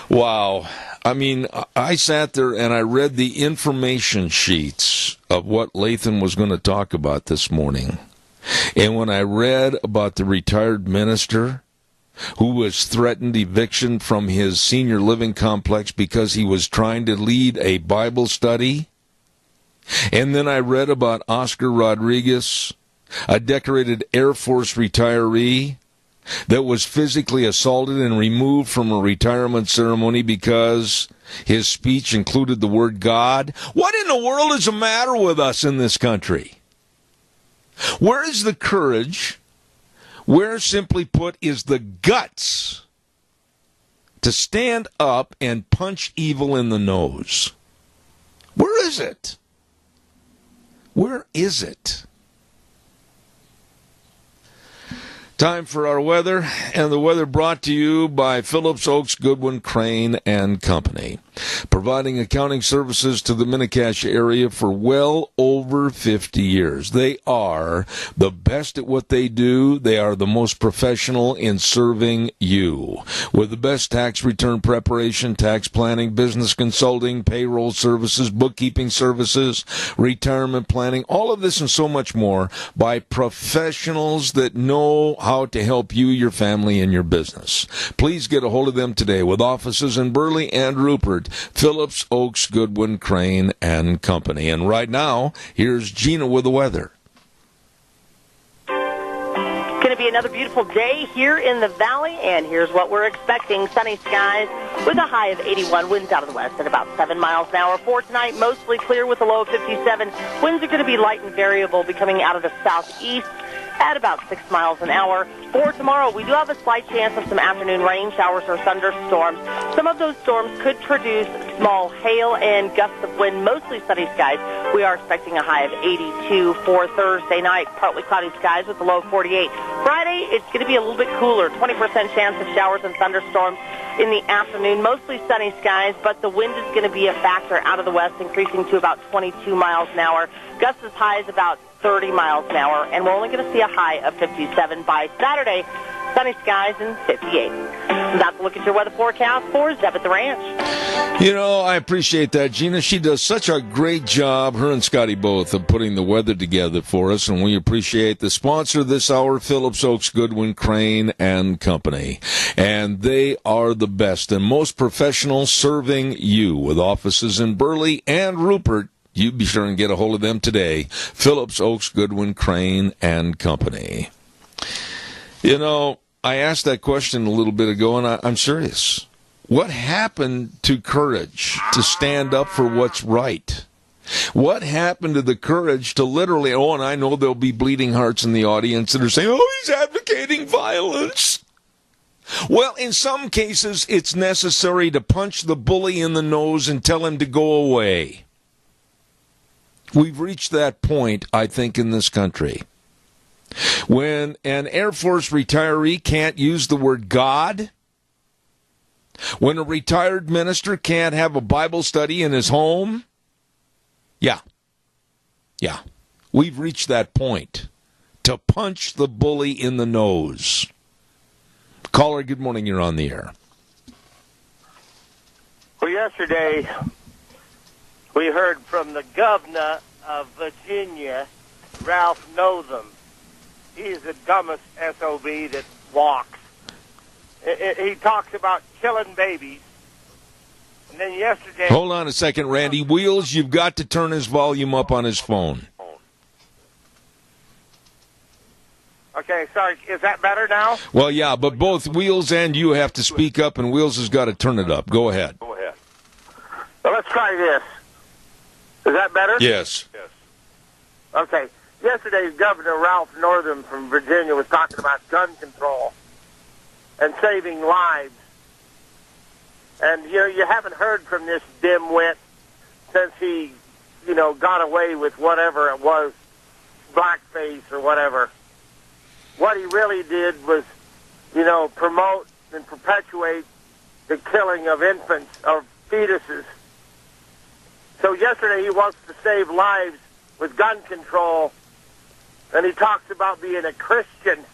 Wow. I mean, I sat there and I read the information sheets of what Lathan was going to talk about this morning. And when I read about the retired minister who was threatened eviction from his senior living complex because he was trying to lead a Bible study, and then I read about Oscar Rodriguez, a decorated Air Force retiree that was physically assaulted and removed from a retirement ceremony because his speech included the word God. What in the world is the matter with us in this country? Where is the courage? Where, simply put, is the guts to stand up and punch evil in the nose? Where is it? Where is it? Time for our weather, and the weather brought to you by Phillips Oaks, Goodwin, Crane, and Company, providing accounting services to the Mini-Cash area for well over 50 years. They are the best at what they do. They are the most professional in serving you. With the best tax return preparation, tax planning, business consulting, payroll services, bookkeeping services, retirement planning, all of this and so much more by professionals that know how to help you, your family, and your business. Please get a hold of them today with offices in Burley and Rupert. support Phillips, Oaks, Goodwin, Crane, and Company. And right now, here's Gina with the weather. Going to be another beautiful day here in the valley, and here's what we're expecting. Sunny skies with a high of 81, winds out of the west at about 7 miles an hour. For tonight, mostly clear with a low of 57. Winds are going to be light and variable, be coming out of the southeast at about 6 miles an hour. For tomorrow, we do have a slight chance of some afternoon rain showers or thunderstorms. Some of those storms could produce small hail and gusts of wind, mostly sunny skies. We are expecting a high of 82 for Thursday night. Partly cloudy skies with a low of 48. Friday, it's going to be a little bit cooler. 20% chance of showers and thunderstorms in the afternoon. Mostly sunny skies, but the wind is going to be a factor out of the west, increasing to about 22 miles an hour. Gusts as high as about 30 miles an hour, and we're only going to see a high of 57 by Saturday. Sunny skies and 58. That's a look at your weather forecast for Zeb at the Ranch. You know, I appreciate that, Gina. She does such a great job, her and Scotty both, of putting the weather together for us, and we appreciate the sponsor this hour, Phillips, Oaks, Goodwin, Crane, and Company. And they are the best and most professional serving you, with offices in Burley and Rupert. You be sure and get a hold of them today. Phillips, Oaks, Goodwin, Crane, and Company. You know, I asked that question a little bit ago, and I'm serious. What happened to courage to stand up for what's right? What happened to the courage to literally, and I know there'll be bleeding hearts in the audience that are saying, oh, he's advocating violence. Well, in some cases, it's necessary to punch the bully in the nose and tell him to go away. We've reached that point, I think, in this country. When an Air Force retiree can't use the word God, when a retired minister can't have a Bible study in his home, yeah, we've reached that point to punch the bully in the nose. Caller, good morning, you're on the air. Well, yesterday we heard from the governor of Virginia, Ralph Northam. He's the dumbest SOB that walks. He talks about killing babies. And then yesterday... Hold on a second, Randy. Wheels, you've got to turn his volume up on his phone. Okay, sorry. Is that better now? Well, yeah, but both Wheels and you have to speak up, and Wheels has got to turn it up. Go ahead. Well, let's try this. Is that better? Yes. Okay. Yesterday's Governor Ralph Northam from Virginia was talking about gun control and saving lives. And, you haven't heard from this dimwit since he, got away with whatever it was, blackface or whatever. What he really did was, promote and perpetuate the killing of infants, of fetuses. So yesterday he wants to save lives with gun control, and he talks about being a Christian.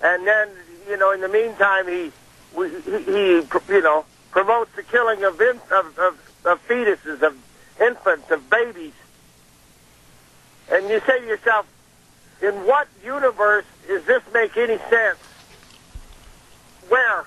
And then, in the meantime, he promotes the killing of fetuses, of infants, of babies. And you say to yourself, in what universe does this make any sense? Where?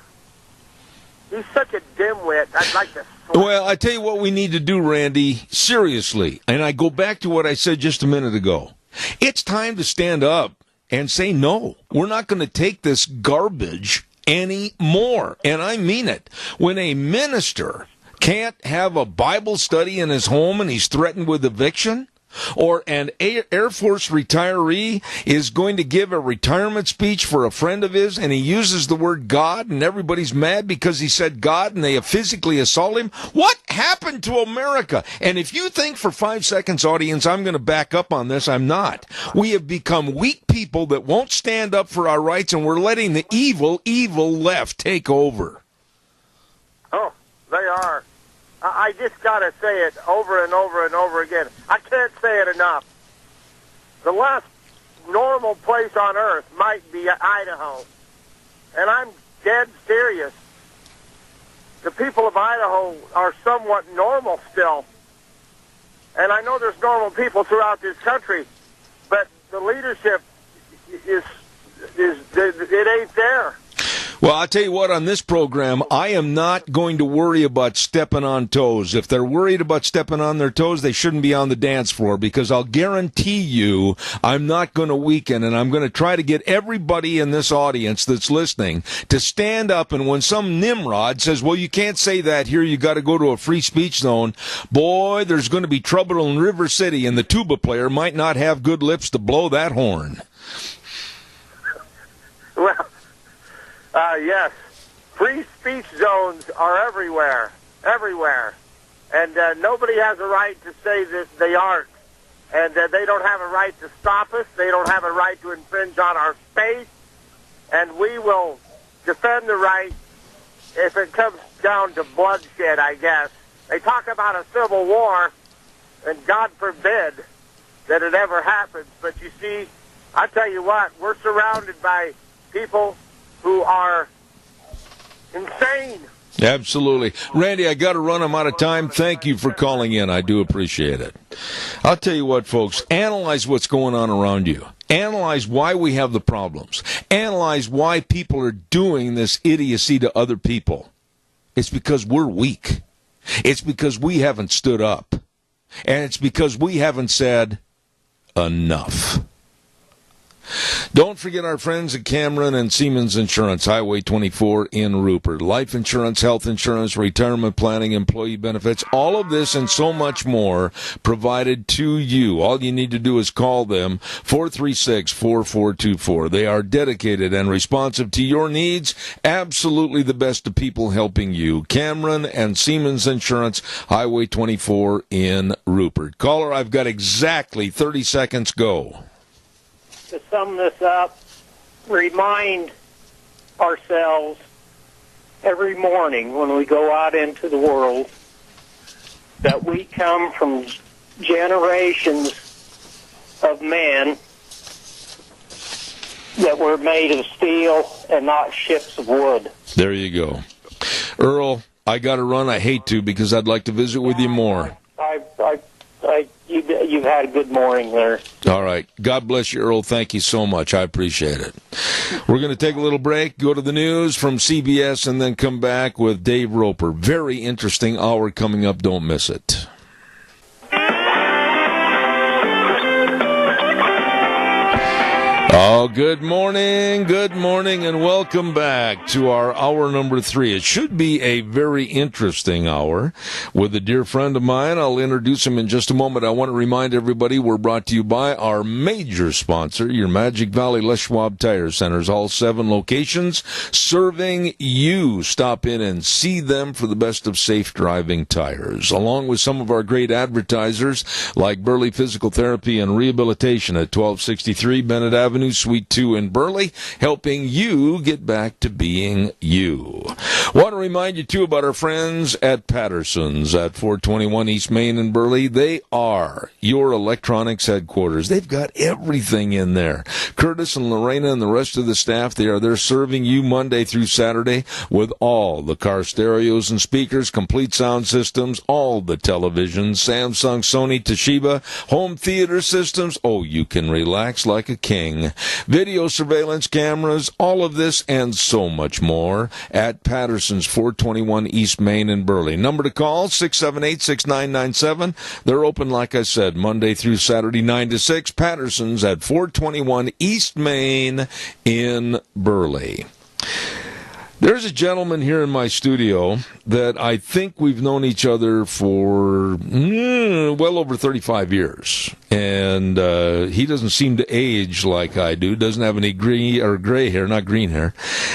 He's such a dimwit. I'd like to... Well, I tell you what we need to do, Randy, seriously, and I go back to what I said just a minute ago. It's time to stand up and say, no, we're not going to take this garbage anymore. And I mean it. When a minister can't have a Bible study in his home and he's threatened with eviction, or an Air Force retiree is going to give a retirement speech for a friend of his and he uses the word God and everybody's mad because he said God and they physically assault him. What happened to America? And if you think for 5 seconds, audience, I'm going to back up on this, I'm not. We have become weak people that won't stand up for our rights, and we're letting the evil left take over. Oh, they are. I just got to say it over and over and over again. I can't say it enough. The last normal place on earth might be Idaho. And I'm dead serious. The people of Idaho are somewhat normal still. And I know there's normal people throughout this country, but the leadership it ain't there. Well, I'll tell you what, on this program, I am not going to worry about stepping on toes. If they're worried about stepping on their toes, they shouldn't be on the dance floor, because I'll guarantee you I'm not going to weaken, and I'm going to try to get everybody in this audience that's listening to stand up, and when some Nimrod says, well, you can't say that here, you got to go to a free speech zone, boy, there's going to be trouble in River City, and the tuba player might not have good lips to blow that horn. Well, yes, free speech zones are everywhere, and nobody has a right to say that they aren't, and they don't have a right to stop us. They don't have a right to infringe on our space, and we will defend the right if it comes down to bloodshed, I guess. They talk about a civil war, and God forbid that it ever happens, but you see, I tell you what, we're surrounded by people who are insane. Absolutely. Randy, I got to run. I'm out of time. Thank you for calling in. I do appreciate it. I'll tell you what, folks, analyze what's going on around you. Analyze why we have the problems. Analyze why people are doing this idiocy to other people. It's because we're weak. It's because we haven't stood up. And it's because we haven't said enough. Don't forget our friends at Cameron and Siemens Insurance, Highway 24 in Rupert. Life insurance, health insurance, retirement planning, employee benefits, all of this and so much more provided to you. All you need to do is call them, 436-4424. They are dedicated and responsive to your needs. Absolutely the best of people helping you. Cameron and Siemens Insurance, Highway 24 in Rupert. Caller, I've got exactly 30 seconds. Go. To sum this up, remind ourselves every morning when we go out into the world that we come from generations of men that were made of steel and not ships of wood. There you go. Earl, I got to run. I hate to, because I'd like to visit with you more. You've had a good morning there. All right. God bless you, Earl. Thank you so much. I appreciate it. We're going to take a little break, go to the news from CBS, and then come back with Dave Roper. Very interesting hour coming up. Don't miss it. Oh, good morning, and welcome back to our hour number 3. It should be a very interesting hour with a dear friend of mine. I'll introduce him in just a moment. I want to remind everybody we're brought to you by our major sponsor, your Magic Valley Les Schwab Tire Centers, all 7 locations serving you. Stop in and see them for the best of safe driving tires, along with some of our great advertisers like Burley Physical Therapy and Rehabilitation at 1263 Bennett Avenue, Suite 2 in Burley, helping you get back to being you. Want to remind you, too, about our friends at Patterson's at 421 East Main in Burley. They are your electronics headquarters. They've got everything in there. Curtis and Lorena and the rest of the staff, they're serving you Monday through Saturday with all the car stereos and speakers, complete sound systems, all the televisions, Samsung, Sony, Toshiba, home theater systems. Oh, you can relax like a king. Video surveillance cameras, all of this and so much more at Patterson's, 421 East Main in Burley. Number to call, 678-6997. They're open, like I said, Monday through Saturday, 9 to 6. Patterson's at 421 East Main in Burley. There's a gentleman here in my studio that I think we've known each other for well over 35 years. And he doesn't seem to age like I do. Doesn't have any gray hair, not green hair.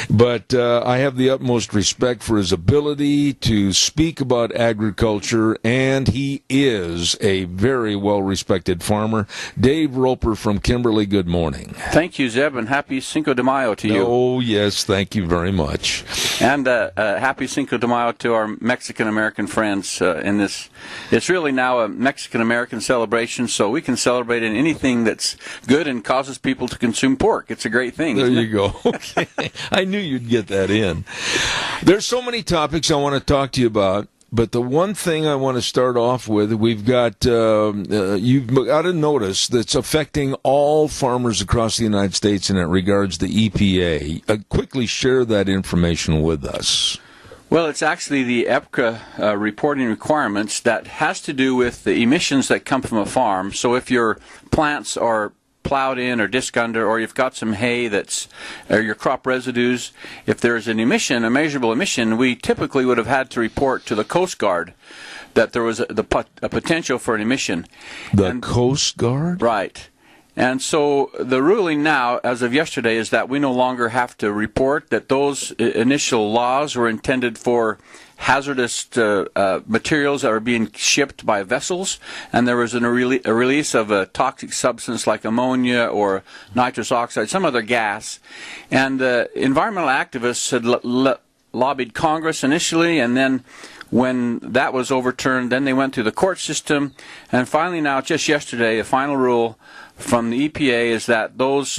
But I have the utmost respect for his ability to speak about agriculture, and he is a very well-respected farmer. Dave Roper from Kimberly, good morning. Thank you, Zeb, and happy Cinco de Mayo to you. Oh, yes, thank you very much. And happy Cinco de Mayo to our Mexican-American friends in this. It's really now a Mexican-American celebration, so we can celebrate in anything that's good and causes people to consume pork. It's a great thing. There you go. Okay. I knew you'd get that in. There's so many topics I want to talk to you about. But the one thing I want to start off with, we've got, you've got a notice that's affecting all farmers across the United States, and it regards the EPA. Quickly share that information with us. Well, it's actually the EPCA reporting requirements that has to do with the emissions that come from a farm. So if your plants are plowed in or disc under, or you've got some hay or your crop residues, if there's an emission, a measurable emission, we typically would have had to report to the Coast Guard that there was a potential for an emission. Coast Guard? Right. And so the ruling now, as of yesterday, is that we no longer have to report, that those initial laws were intended for hazardous materials that are being shipped by vessels, and there was a release of a toxic substance like ammonia or nitrous oxide, some other gas. And environmental activists had lobbied Congress initially, and then when that was overturned, then they went through the court system, and finally now, just yesterday, a final rule from the EPA is that those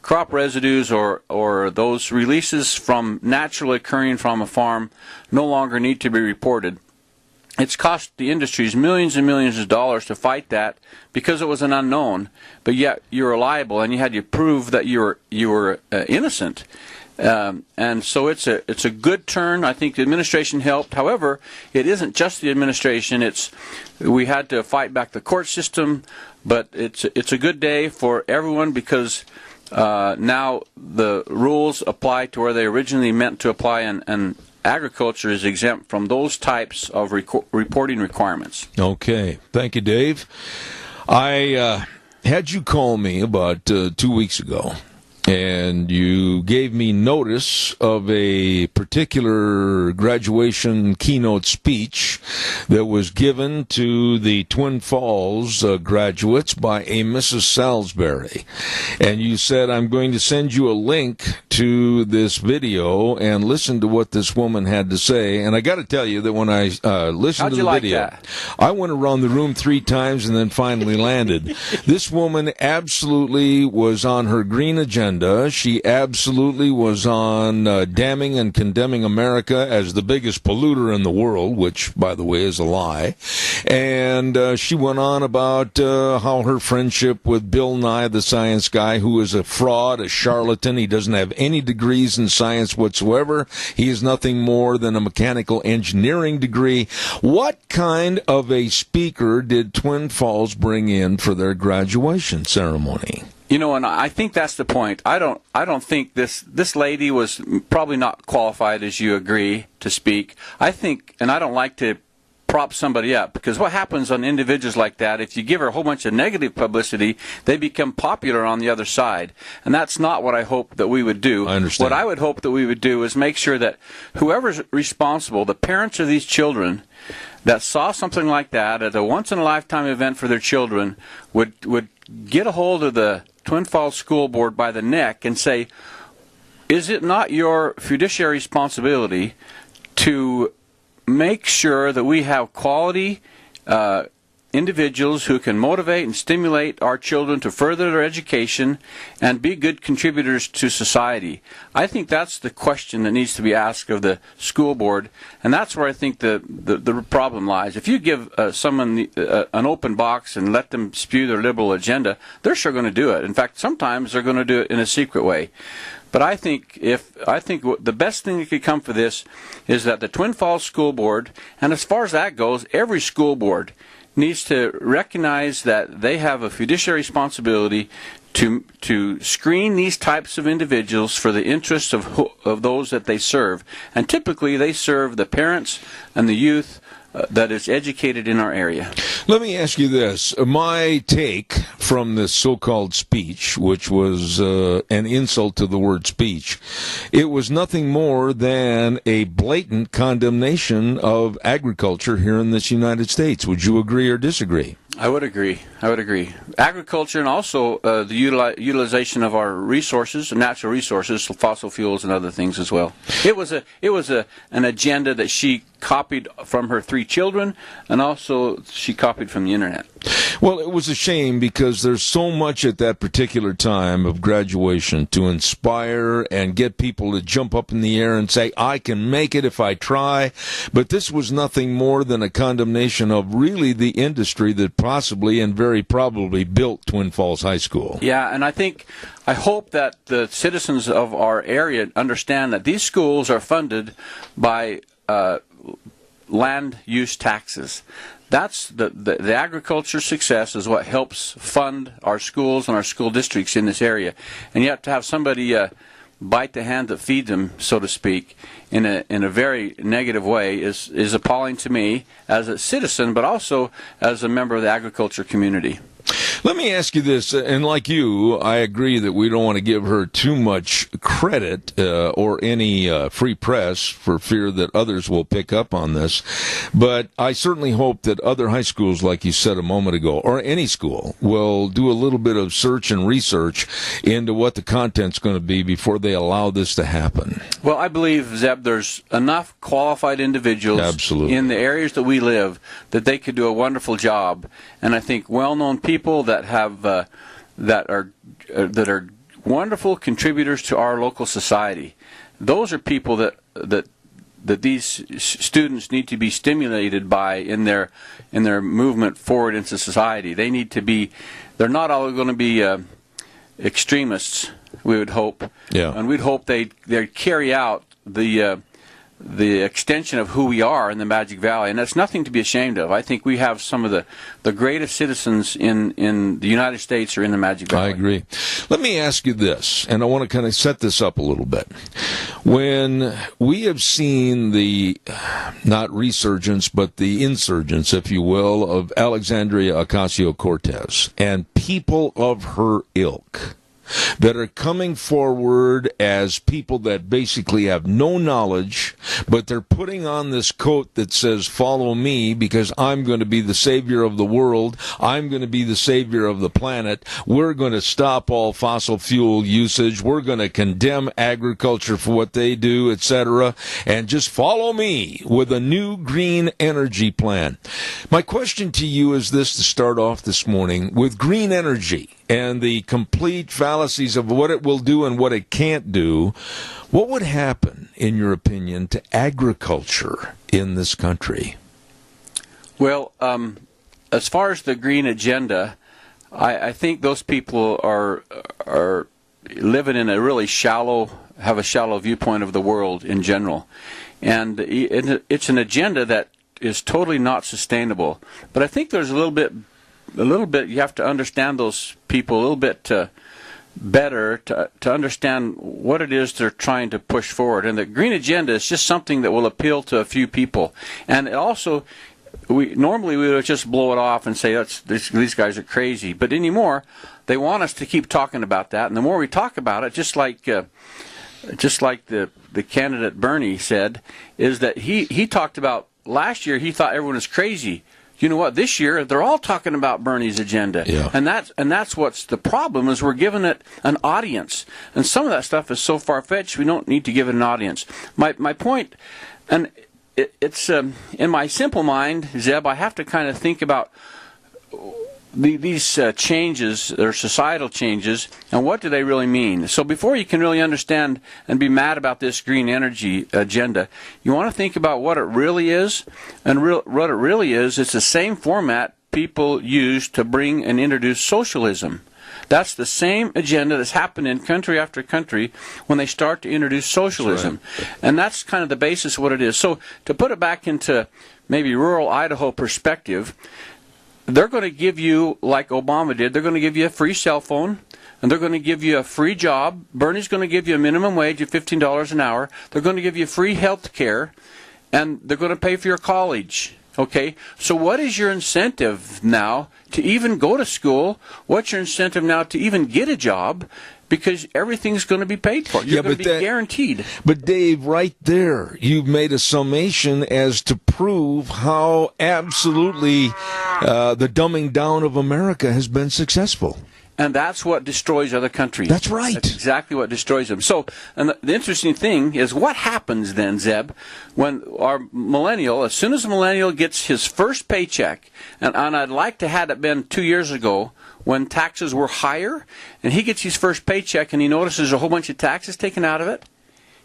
crop residues or those releases from naturally occurring from a farm no longer need to be reported. It's cost the industries millions and millions of dollars to fight that because it was an unknown, but yet you were liable and you had to prove that you were innocent. And so it's a good turn. I think the administration helped. However, it isn't just the administration. We had to fight back the court system, but it's a good day for everyone because now the rules apply to where they originally meant to apply, and agriculture is exempt from those types of reporting requirements. Okay. Thank you, Dave. I had you call me about 2 weeks ago, and you gave me notice of a particular graduation keynote speech that was given to the Twin Falls graduates by a Mrs. Salisbury. And you said, I'm going to send you a link to this video and listen to what this woman had to say. And I got to tell you that when I listened to the video, I went around the room 3 times and then finally landed. This woman absolutely was on her green agenda. She absolutely was on damning and condemning America as the biggest polluter in the world, which, by the way, is a lie. And she went on about how her friendship with Bill Nye, the science guy, who is a fraud, a charlatan. He doesn't have any degrees in science whatsoever. He is nothing more than a mechanical engineering degree. What kind of a speaker did Twin Falls bring in for their graduation ceremony? You know, and I think that's the point. I don't think this lady was probably not qualified, as you agree, to speak. I think, and I don't like to prop somebody up, because what happens on individuals like that, if you give her a whole bunch of negative publicity, they become popular on the other side. And that's not what I hope that we would do. I understand. What I would hope that we would do is make sure that whoever's responsible, the parents of these children that saw something like that at a once-in-a-lifetime event for their children, would get a hold of the Twin Falls School Board by the neck and say, is it not your fiduciary responsibility to make sure that we have quality individuals who can motivate and stimulate our children to further their education and be good contributors to society? I think that's the question that needs to be asked of the school board, and that's where I think the problem lies. If you give someone an open box and let them spew their liberal agenda, they're sure going to do it. In fact, sometimes they're going to do it in a secret way. But I think the best thing that could come for this is that the Twin Falls School Board, and as far as that goes, every school board needs to recognize that they have a fiduciary responsibility to screen these types of individuals for the interests of those that they serve. And typically they serve the parents and the youth that is educated in our area. Let me ask you this. My take from this so-called speech, which was an insult to the word speech, it was nothing more than a blatant condemnation of agriculture here in this United States. Would you agree or disagree? I would agree. Agriculture and also the utilization of our resources, natural resources, fossil fuels and other things as well. It was an agenda that she copied from her 3 children, and also she copied from the internet. Well, it was a shame because there's so much at that particular time of graduation to inspire and get people to jump up in the air and say, I can make it if I try. But this was nothing more than a condemnation of really the industry that possibly and very probably built Twin Falls High School. Yeah, and I hope that the citizens of our area understand that these schools are funded by land use taxes. That's the agriculture success is what helps fund our schools and our school districts in this area. And you have to have somebody bite the hand that feeds them, so to speak, in a very negative way is appalling to me as a citizen, but also as a member of the agriculture community. Let me ask you this, and like you, I agree that we don't want to give her too much credit or any free press for fear that others will pick up on this, but I certainly hope that other high schools, like you said a moment ago, or any school, will do a little bit of search and research into what the content's going to be before they allow this to happen. Well, I believe, Zeb, there's enough qualified individuals in the areas that we live that they could do a wonderful job, and I think well-known people that have that are wonderful contributors to our local society. Those are people that these students need to be stimulated by in their movement forward into society. They need to be. They're not all going to be extremists. We would hope. Yeah. And we'd hope they carry out the extension of who we are in the Magic Valley, and that's nothing to be ashamed of. I think we have some of the greatest citizens in the United States are in the Magic Valley. I agree. Let me ask you this, and I want to kind of set this up a little bit. When we have seen the, not resurgence, but the insurgence, if you will, of Alexandria Ocasio-Cortez and people of her ilk, that are coming forward as people that basically have no knowledge, but they're putting on this coat that says, follow me because I'm going to be the savior of the world. I'm going to be the savior of the planet. We're going to stop all fossil fuel usage. We're going to condemn agriculture for what they do, etc. And just follow me with a new green energy plan. My question to you is this to start off this morning. With green energy and the complete fallacies of what it will do and what it can't do, what would happen, in your opinion, to agriculture in this country? Well, as far as the green agenda, I think those people are living in a really have a shallow viewpoint of the world in general. And it's an agenda that is totally not sustainable. But I think there's a little bit you have to understand those people a little bit better to understand what it is they're trying to push forward. And the green agenda is just something that will appeal to a few people. And it also, we would just blow it off and say these guys are crazy. But anymore, they want us to keep talking about that. And the more we talk about it, just like the candidate Bernie said, is that he talked about last year. He thought everyone was crazy. You know what? This year they're all talking about Bernie's agenda, and that's what's the problem is we're giving it an audience, and some of that stuff is so far-fetched we don't need to give it an audience. My point, and it's in my simple mind, Zeb, I have to kind of think about these changes, or societal changes, and what do they really mean? So before you can really understand and be mad about this green energy agenda, you want to think about what it really is. And what it really is, it's the same format people use to bring and introduce socialism. That's the same agenda that's happened in country after country when they start to introduce socialism. That's right. And that's kind of the basis of what it is. So to put it back into maybe rural Idaho perspective, they're going to give you, like Obama did, they're going to give you a free cell phone, and they're going to give you a free job. Bernie's going to give you a minimum wage of $15 an hour. They're going to give you free health care, and they're going to pay for your college. Okay? So what is your incentive now to even go to school? What's your incentive now to even get a job? Because everything's going to be paid for. You're going to be guaranteed. But Dave, right there, you've made a summation as to prove how absolutely the dumbing down of America has been successful. And that's what destroys other countries. That's right. That's exactly what destroys them. So, and the interesting thing is what happens then, Zeb, when our millennial, as soon as a millennial gets his first paycheck, and I'd like to have it been 2 years ago when taxes were higher, and he gets his first paycheck and he notices a whole bunch of taxes taken out of it,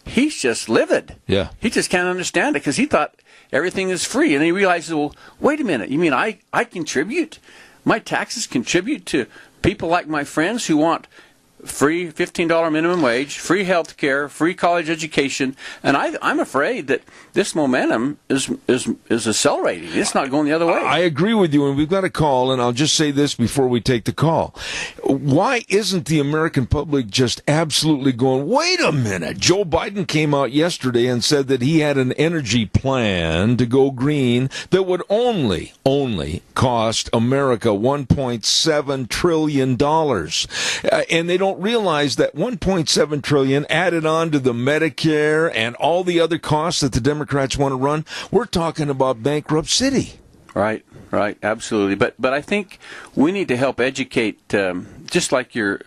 he's just livid. Yeah. He just can't understand it because he thought everything is free. And he realizes, well, wait a minute, you mean I contribute? My taxes contribute to people like my friends who want free $15 minimum wage, free health care, free college education, and I'm afraid that this momentum is accelerating. It's not going the other way. I agree with you, and we've got a call, and I'll just say this before we take the call. Why isn't the American public just absolutely going, wait a minute? Joe Biden came out yesterday and said that he had an energy plan to go green that would only cost America $1.7 trillion. And they don't realize that $1.7 trillion added on to the Medicare and all the other costs that the Democrats want to run, we're talking about bankrupt city. Right, absolutely. But I think we need to help educate, just like your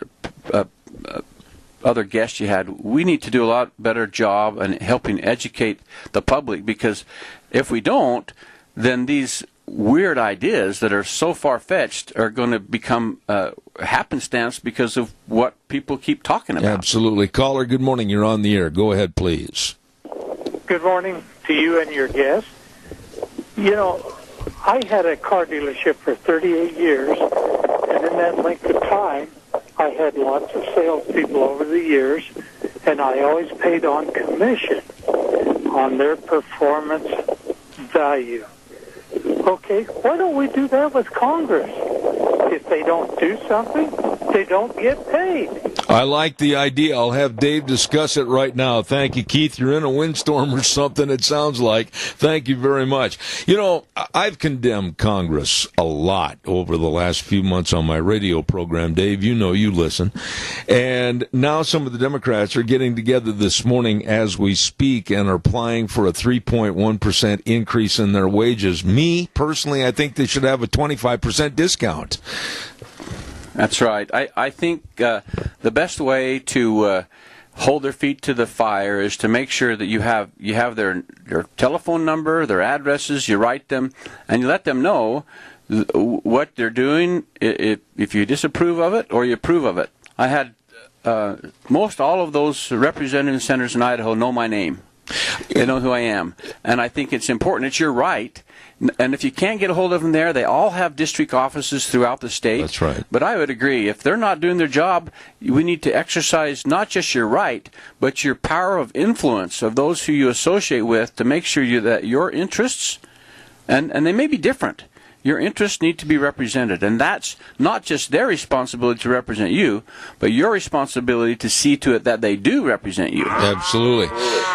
other guest you had, we need to do a lot better job in helping educate the public, because if we don't, then these weird ideas that are so far-fetched are going to become happenstance because of what people keep talking about. Absolutely. Caller, good morning. You're on the air. Go ahead, please. Good morning to you and your guest. You know, I had a car dealership for 38 years, and in that length of time, I had lots of salespeople over the years, and I always paid on commission on their performance value. Okay, why don't we do that with Congress? If they don't do something, they don't get paid. I like the idea. I'll have Dave discuss it right now. Thank you, Keith. You're in a windstorm or something, it sounds like. Thank you very much. You know, I've condemned Congress a lot over the last few months on my radio program. Dave, you know, you listen. And now some of the Democrats are getting together this morning as we speak and are applying for a 3.1% increase in their wages. Me, personally, I think they should have a 25% discount. That's right. I think the best way to hold their feet to the fire is to make sure that you have their telephone number, their addresses, you write them, and you let them know what they're doing, if you disapprove of it or you approve of it. I had most all of those representative senators in Idaho know my name. They know who I am. And I think it's important. It's your right. And if you can't get a hold of them there, they all have district offices throughout the state. That's right. But I would agree, if they're not doing their job, we need to exercise not just your right, but your power of influence of those who you associate with to make sure that your interests, and they may be different, your interests need to be represented. And that's not just their responsibility to represent you, but your responsibility to see to it that they do represent you. Absolutely.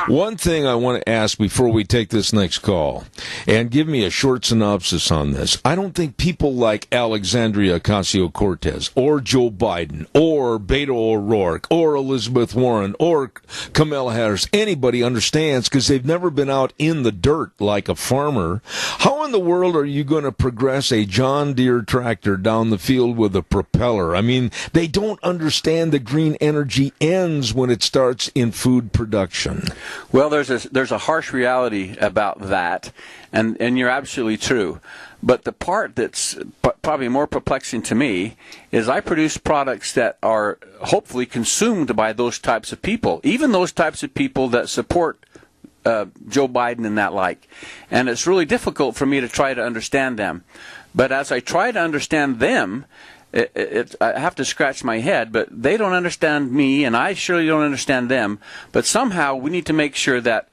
One thing I want to ask before we take this next call, and give me a short synopsis on this. I don't think people like Alexandria Ocasio-Cortez or Joe Biden or Beto O'Rourke or Elizabeth Warren or Kamala Harris, anybody understands, because they've never been out in the dirt like a farmer. How in the world are you going to progress a John Deere tractor down the field with a propeller? I mean, they don't understand that green energy ends when it starts in food production. Well, there's a harsh reality about that, and you're absolutely true. But the part that's probably more perplexing to me is I produce products that are hopefully consumed by those types of people, even those types of people that support Joe Biden and that like. And it's really difficult for me to try to understand them. But as I try to understand them, I have to scratch my head, but they don't understand me, and I surely don't understand them. But somehow we need to make sure that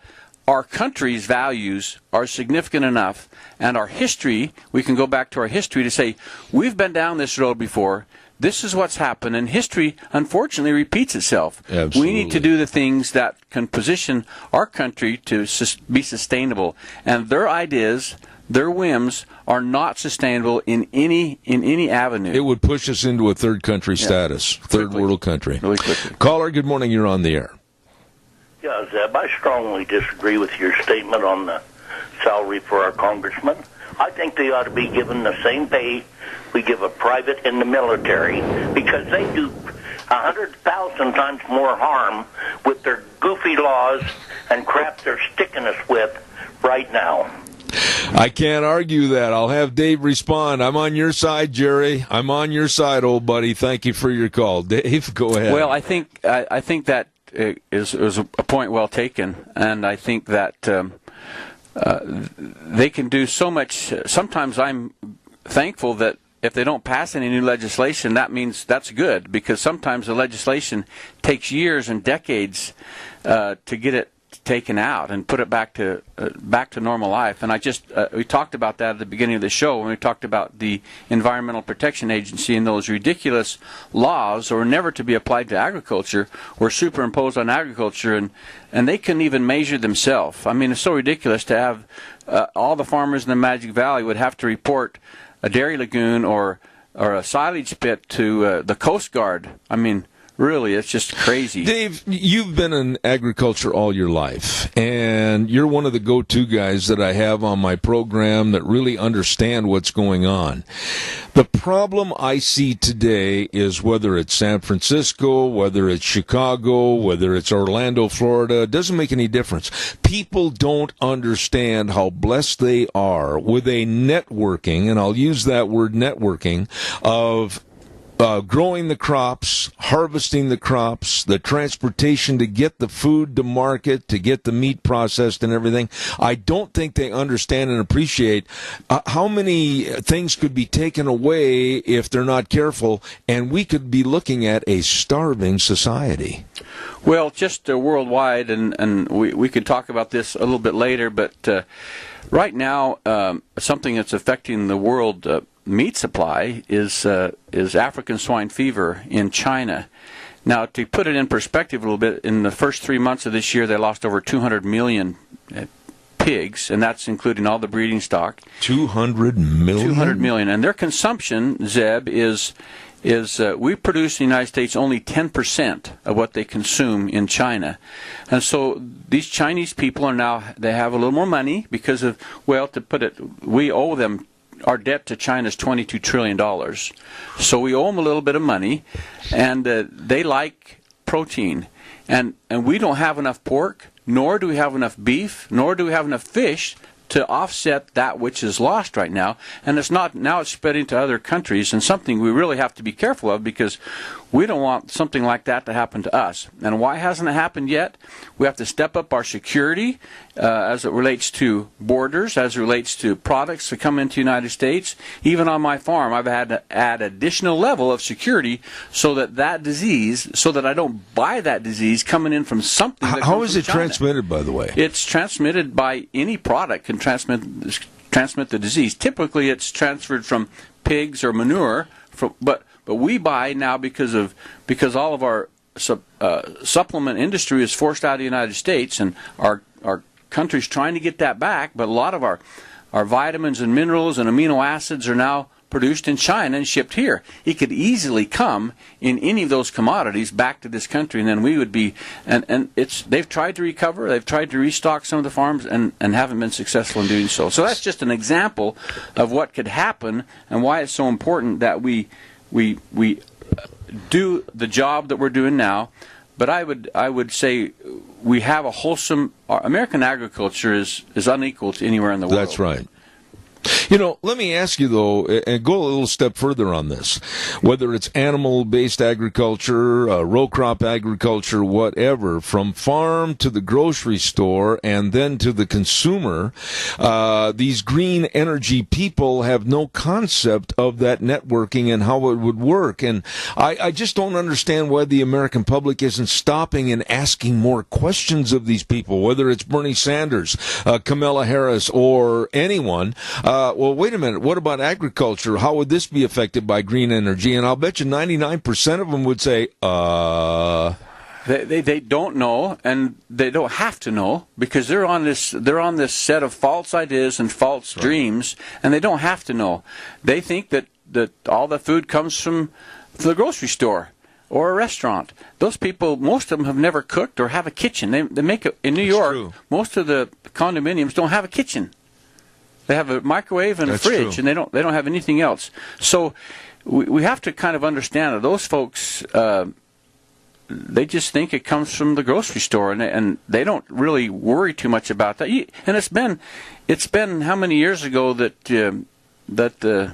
our country's values are significant enough, and our history, we can go back to our history to say, we've been down this road before, this is what's happened, and history, unfortunately, repeats itself. Absolutely. We need to do the things that can position our country to be sustainable, and their ideas, their whims, are not sustainable in any avenue. It would push us into a third country status, third world country. Really quickly. Caller, good morning. You're on the air. Yeah, Zeb, I strongly disagree with your statement on the salary for our congressman. I think they ought to be given the same pay we give a private in the military, because they do 100,000 times more harm with their goofy laws and crap they're sticking us with right now. I can't argue that. I'll have Dave respond. I'm on your side, Jerry. I'm on your side, old buddy. Thank you for your call. Dave, go ahead. Well, I think that is a point well taken, and I think that they can do so much. Sometimes I'm thankful that if they don't pass any new legislation, that means that's good, because sometimes the legislation takes years and decades to get it taken out and put it back to normal life. And we talked about that at the beginning of the show when we talked about the Environmental Protection Agency and those ridiculous laws that were never to be applied to agriculture were superimposed on agriculture, and they couldn't even measure themselves. I mean, it's so ridiculous to have all the farmers in the Magic Valley would have to report a dairy lagoon or a silage pit to the Coast Guard. I mean, really, it's just crazy. Dave, you've been in agriculture all your life, and you're one of the go-to guys that I have on my program that really understand what's going on. The problem I see today is whether it's San Francisco, whether it's Chicago, whether it's Orlando, Florida, it doesn't make any difference. People don't understand how blessed they are with a networking, and I'll use that word networking, of growing the crops, harvesting the crops, the transportation to get the food to market, to get the meat processed and everything. I don't think they understand and appreciate how many things could be taken away if they're not careful, and we could be looking at a starving society. Well, just worldwide, and we could talk about this a little bit later, but right now, something that's affecting the world meat supply is African swine fever in China. Now, to put it in perspective a little bit, in the first 3 months of this year, they lost over 200 million pigs, and that's including all the breeding stock. 200 million? 200 million. And their consumption, Zeb, is we produce in the United States only 10% of what they consume in China. And so these Chinese people they have a little more money because of, well, to put it, we owe them. Our debt to China is $22 trillion. So we owe them a little bit of money, and they like protein. And we don't have enough pork, nor do we have enough beef, nor do we have enough fish to offset that which is lost right now. And it's spreading to other countries, and something we really have to be careful of, because we don't want something like that to happen to us. And why hasn't it happened yet? We have to step up our security as it relates to borders, as it relates to products that come into the United States. Even on my farm, I've had to add additional level of security so that I don't buy that disease coming in from something that How comes is it from China. transmitted, by the way? It's transmitted by any product can transmit the disease. Typically, it's transferred from pigs or manure, but we buy now because all of our supplement industry is forced out of the United States, and our country's trying to get that back. But a lot of our vitamins and minerals and amino acids are now produced in China and shipped here. It could easily come in any of those commodities back to this country, and then we would be. And they've tried to recover, they've tried to restock some of the farms, and haven't been successful in doing so. So that's just an example of what could happen and why it's so important that we do the job that we're doing now. But I would say we have a wholesome. American agriculture is unequal to anywhere in the world. That's right. You know, let me ask you, though, and go a little step further on this. Whether it's animal-based agriculture, row crop agriculture, whatever, from farm to the grocery store and then to the consumer, these green energy people have no concept of that networking and how it would work. And I just don't understand why the American public isn't stopping and asking more questions of these people, whether it's Bernie Sanders, Kamala Harris, or anyone. Well, wait a minute. What about agriculture? How would this be affected by green energy? And I'll bet you 99% of them would say, They don't know, and they don't have to know, because they're on this set of false ideas and false dreams, and they don't have to know. They think that all the food comes from the grocery store or a restaurant. Those people, most of them have never cooked or have a kitchen. They make it in New York. True. Most of the condominiums don't have a kitchen. They have a microwave and That's a fridge, true. and they don't have anything else. So we have to kind of understand that those folks, they just think it comes from the grocery store, and they don't really worry too much about that. And it's been how many years ago that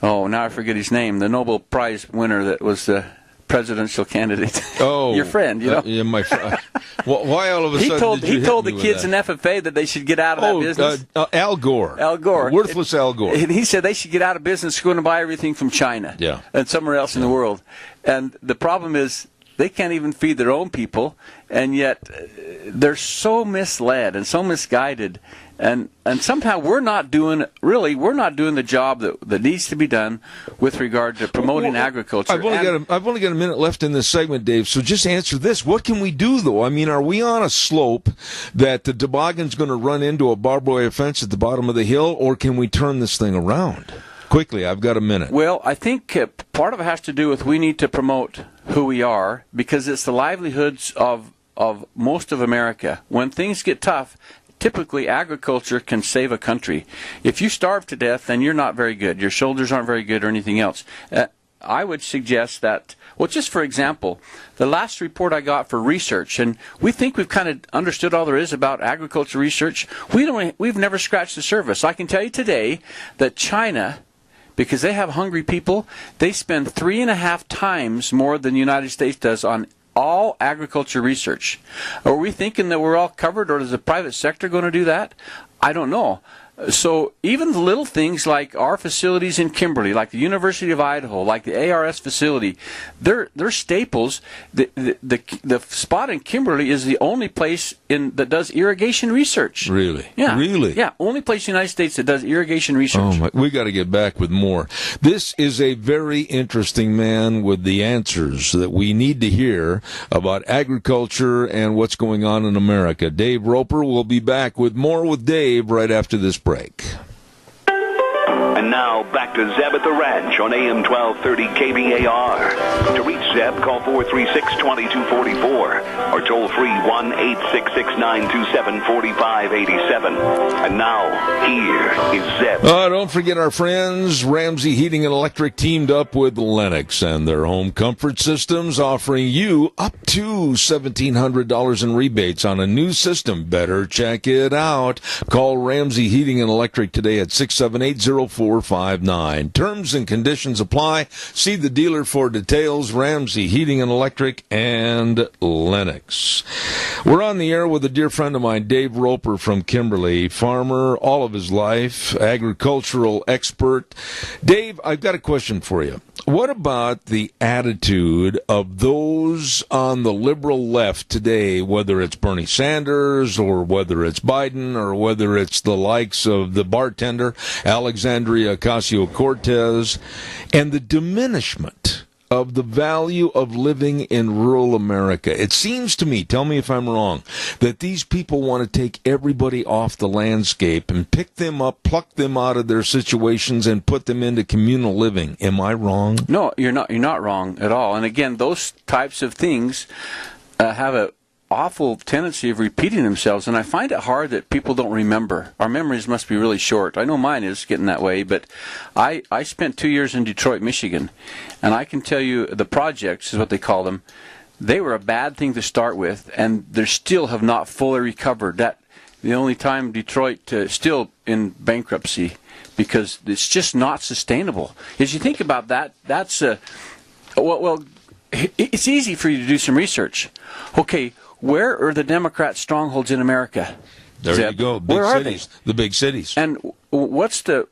oh, now I forget his name, the Nobel Prize winner that was the presidential candidate. Oh, your friend, you know. Yeah, my friend. Why all of a sudden he told the kids in FFA that they should get out of that business. Al Gore. Al Gore. Worthless Al Gore. And he said they should get out of business, going to buy everything from China. Yeah. And somewhere else in the world. And the problem is they can't even feed their own people, and yet they're so misled and so misguided. And somehow we're not doing the job that needs to be done with regard to promoting agriculture. I've only got a minute left in this segment, Dave, so just answer this. What can we do, though? I mean, are we on a slope that the toboggan's going to run into a barbed wire fence at the bottom of the hill, or can we turn this thing around? Quickly, I've got a minute. Well, I think part of it has to do with we need to promote who we are, because it's the livelihoods of most of America. When things get tough, typically agriculture can save a country. If you starve to death, then you're not very good. Your shoulders aren't very good or anything else. I would suggest that, well, just for example, the last report I got for research, and we think we've kind of understood all there is about agriculture research. We've never scratched the surface. I can tell you today that China, because they have hungry people, they spend 3.5 times more than the United States does on all agriculture research. Are we thinking that we're all covered, or is the private sector going to do that? I don't know. So even the little things like our facilities in Kimberly, like the University of Idaho, like the ARS facility, they're staples. The spot in Kimberly is the only place that does irrigation research. Really? Yeah. Really? Yeah, only place in the United States that does irrigation research. Oh my, we got to get back with more. This is a very interesting man with the answers that we need to hear about agriculture and what's going on in America. Dave Roper will be back with more with Dave right after this break. And now back to Zeb at the Ranch on AM 1230 KBAR. To reach Zeb, call 436-2244 or toll free 1-866-927-4587. And now, here is Zeb. Don't forget our friends, Ramsey Heating and Electric teamed up with Lennox and their home comfort systems, offering you up to $1,700 in rebates on a new system. Better check it out. Call Ramsey Heating and Electric today at 678-0459. Terms and conditions apply. See the dealer for details. Ramsey Heating and Electric and Lennox. We're on the air with a dear friend of mine, Dave Roper from Kimberly, farmer all of his life, agricultural expert. Dave, I've got a question for you. What about the attitude of those on the liberal left today, whether it's Bernie Sanders or whether it's Biden or whether it's the likes of the bartender, Alexandria Ocasio-Cortez, and the diminishment of the value of living in rural America? It seems to me, tell me if I'm wrong, that these people want to take everybody off the landscape and pick them up, pluck them out of their situations, and put them into communal living. Am I wrong? No, you're not. You're not wrong at all. And again, those types of things have a awful tendency of repeating themselves, and I find it hard that people don't remember. Our memories must be really short. I know mine is getting that way, but I spent 2 years in Detroit, Michigan, and I can tell you the projects is what they call them. They were a bad thing to start with, and they still have not fully recovered. That the only time Detroit still in bankruptcy, because it's just not sustainable. As you think about that, that's well, it's easy for you to do some research. Okay, where are the Democrat strongholds in America? There Zeb? you go. Big Where are cities. The big cities. And what's the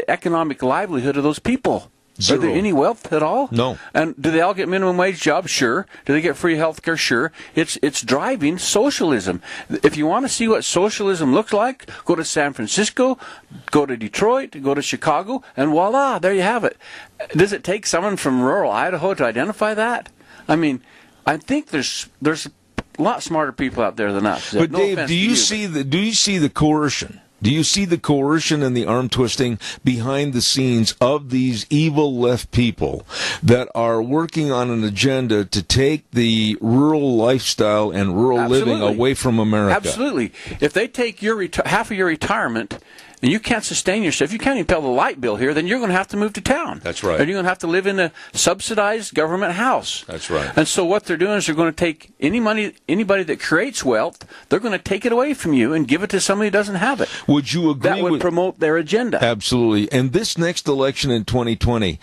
economic livelihood of those people? Zero. Are there any wealth at all? No. And do they all get minimum wage jobs? Sure. Do they get free health care? Sure. It's driving socialism. If you want to see what socialism looks like, go to San Francisco, go to Detroit, go to Chicago, and voila, there you have it. Does it take someone from rural Idaho to identify that? I mean, I think there's a lot smarter people out there than us. But no Dave, do you see the coercion? Do you see the coercion and the arm twisting behind the scenes of these evil left people that are working on an agenda to take the rural lifestyle and rural living away from America? Absolutely. If they take your half of your retirement and you can't sustain yourself, you can't even pay the light bill here, then you're going to have to move to town. That's right. And you're going to have to live in a subsidized government house. That's right. And so what they're doing is they're going to take anybody that creates wealth, they're going to take it away from you and give it to somebody who doesn't have it. Would you agree that would promote their agenda? Absolutely. And this next election in 2020,